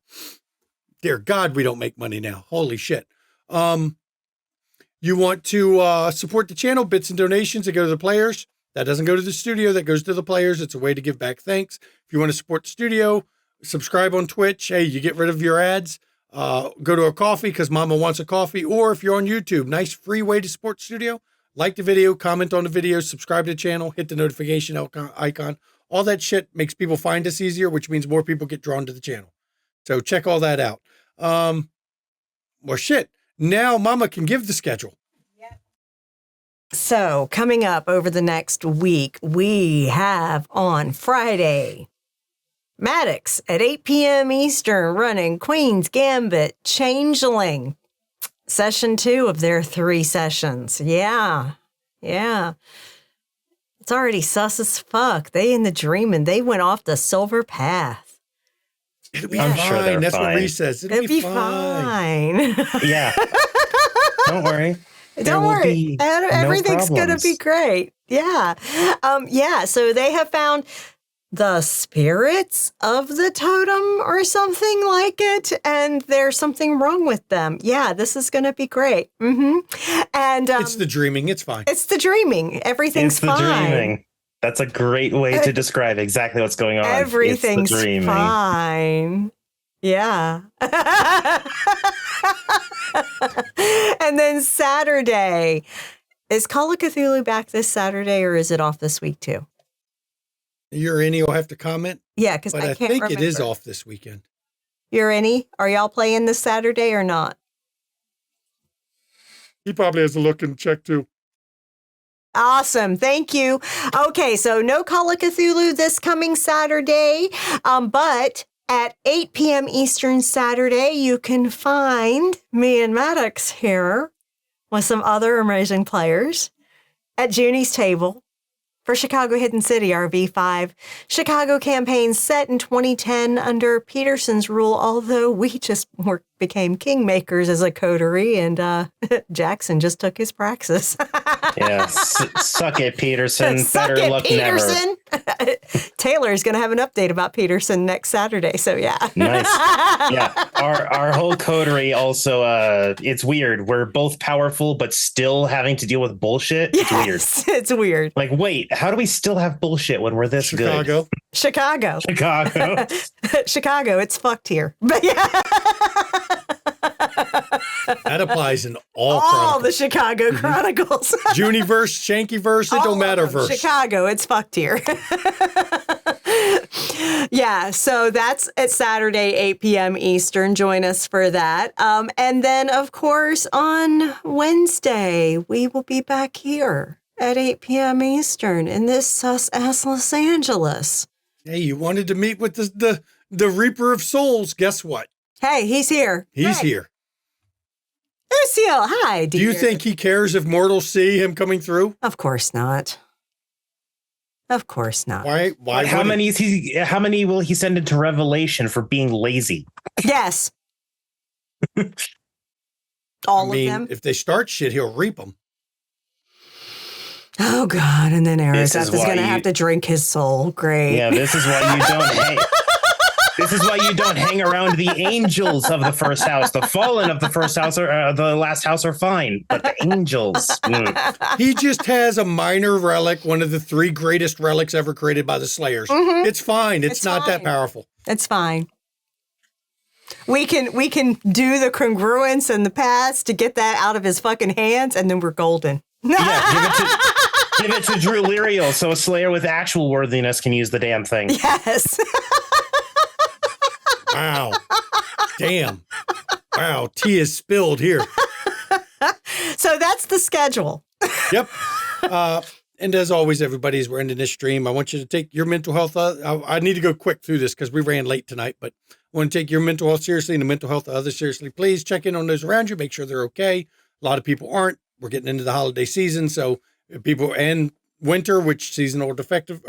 Dear God, we don't make money now. Holy shit. You want to support the channel, bits and donations that go to the players. That doesn't go to the studio. That goes to the players. It's a way to give back thanks. If you want to support the studio, subscribe on Twitch. Hey, you get rid of your ads. Go to a coffee because Mama wants a coffee. Or if you're on YouTube, nice free way to support the studio. Like the video, comment on the video, subscribe to the channel, hit the notification icon. All that shit makes people find us easier, which means more people get drawn to the channel. So check all that out. Well, shit. Now Mama can give the schedule. So coming up over the next week, we have on Friday, Maddox at 8 p.m. Eastern running Queen's Gambit Changeling. Session 2 of their 3 sessions. Yeah. It's already sus as fuck. They in the dreaming. They went off the silver path. It'll be fine. Sure they're That's fine. what Reese says. It'll be fine. Yeah. Don't worry. Don't worry. Everything's going to be great. Yeah. So they have found the spirits of the totem or something like it, and there's something wrong with them. Yeah, this is going to be great. Mm-hmm. And it's the dreaming. It's fine. It's the dreaming. Everything's it's the fine. Dreaming. That's a great way to describe exactly what's going on. Everything's it's the dreaming. fine. Yeah. And then Saturday. Is Call of Cthulhu back this Saturday or is it off this week too? Urini will have to comment. Yeah, because but I can't think remember. it is off this weekend. Urini, are y'all playing this Saturday or not? He probably has to look and check too. Awesome. Thank you. Okay, so no Call of Cthulhu this coming Saturday, but at 8 p.m. Eastern Saturday, you can find me and Maddox here with some other amazing players at Junie's table for Chicago Hidden City RV5 Chicago campaign set in 2010 under Peterson's rule, although we just became kingmakers as a coterie and Jackson just took his praxis. Yeah, suck it, Peterson. Suck Better it, luck Peterson. never. Taylor's going to have an update about Peterson next Saturday, so yeah. Nice. Yeah, our whole coterie also, it's weird. We're both powerful, but still having to deal with bullshit. It's weird. It's weird. Like, wait, how do we still have bullshit when we're this Chicago. good? Chicago. Chicago, it's fucked here. But yeah. That applies in all the Chicago Chronicles. Juniverse, Shankyverse, it don't matter verse. Chicago, it's fucked here. Yeah, so that's at Saturday, 8 p.m. Eastern. Join us for that. And then, of course, on Wednesday, we will be back here at 8 p.m. Eastern in this sus-ass Los Angeles. Hey, you wanted to meet with the Reaper of Souls. Guess what? Hey, he's here. He's here. Lucille, hi, dear. Do you think he cares if mortals see him coming through? Of course not. Of course not. Why? How many will he send into Revelation for being lazy? Yes. All of I mean, them. if they start shit, he'll reap them. Oh, God. And then Arizeth is going to have to drink his soul. Great. Yeah, this is why you don't hang. This is why you don't hang around the angels of the first house. The fallen of the first house or the last house are fine, but the angels. He just has a minor relic, one of the 3 greatest relics ever created by the Slayers. Mm-hmm. It's fine. It's not that powerful. It's fine. We can do the congruence in the past to get that out of his fucking hands, and then we're golden. Yeah, give it to Drew Lyriel so a Slayer with actual worthiness can use the damn thing. Yes. Wow. Damn. Wow. Tea is spilled here. So that's the schedule. Yep. And as always, everybody, as we're ending this stream, I want you to take your mental health. I need to go quick through this because we ran late tonight, but I want to take your mental health seriously and the mental health of others seriously. Please check in on those around you. Make sure they're okay. A lot of people aren't. We're getting into the holiday season. So people and winter, which seasonal affective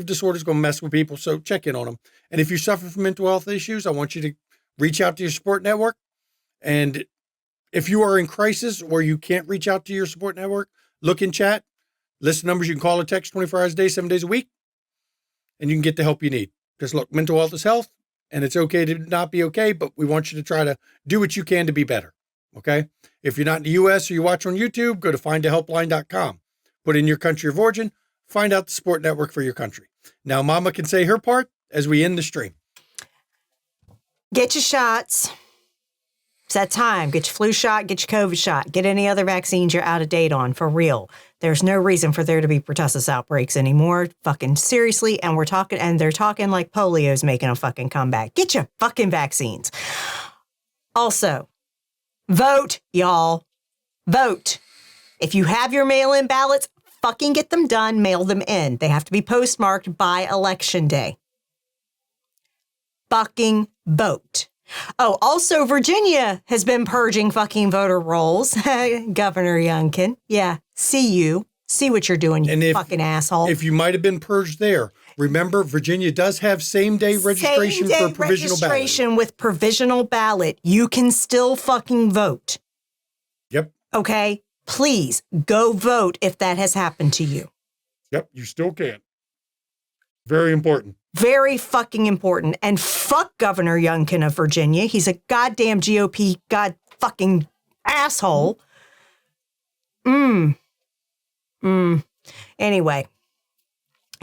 disorder is going to mess with people. So check in on them. And if you suffer from mental health issues, I want you to reach out to your support network. And if you are in crisis or you can't reach out to your support network, look in chat, list of numbers you can call or text 24 hours a day, 7 days a week, and you can get the help you need. Because look, mental health is health, and it's okay to not be okay, but we want you to try to do what you can to be better. Okay? If you're not in the U.S. or you watch on YouTube, go to findahelpline.com. Put in your country of origin, find out the support network for your country. Now, Mama can say her part as we end the stream. Get your shots. It's that time. Get your flu shot, get your COVID shot, get any other vaccines you're out of date on, for real. There's no reason for there to be pertussis outbreaks anymore. Fucking seriously. And they're talking like polio's making a fucking comeback. Get your fucking vaccines. Also, vote, y'all. Vote. If you have your mail-in ballots, fucking get them done, mail them in. They have to be postmarked by Election Day. Fucking vote. Oh, also, Virginia has been purging fucking voter rolls. Governor Youngkin. Yeah, see you. See what you're doing, you fucking asshole. If you might have been purged there, remember, Virginia does have same-day registration for provisional ballot. Registration with provisional ballot. You can still fucking vote. Yep. Okay? Please, go vote if that has happened to you. Yep, you still can. Very important. Very fucking important. And fuck Governor Youngkin of Virginia. He's a goddamn GOP fucking asshole. Anyway.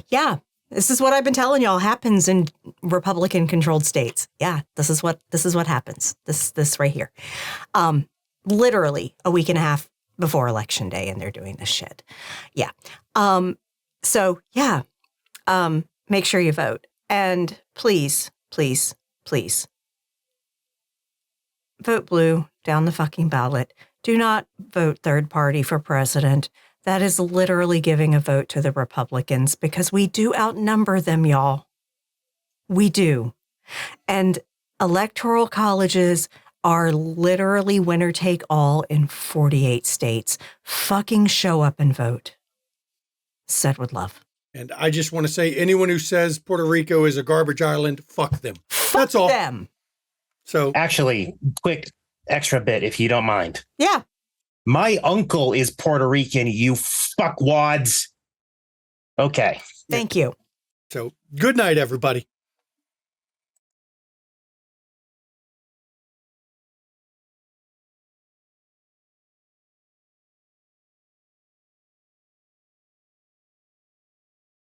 Yeah. This is what I've been telling y'all happens in Republican controlled states. Yeah, this is what happens. This right here. Literally a week and a half before Election Day, and they're doing this shit. Yeah. So yeah. Make sure you vote. And please, please, please vote blue down the fucking ballot. Do not vote third party for president. That is literally giving a vote to the Republicans because we do outnumber them, y'all. We do. And electoral colleges are literally winner take all in 48 states. Fucking show up and vote. Said with love. And I just want to say, anyone who says Puerto Rico is a garbage island, fuck them. That's all. Them. So actually, quick extra bit, if you don't mind. Yeah. My uncle is Puerto Rican, you fuckwads. Okay. Thank you. So good night, everybody.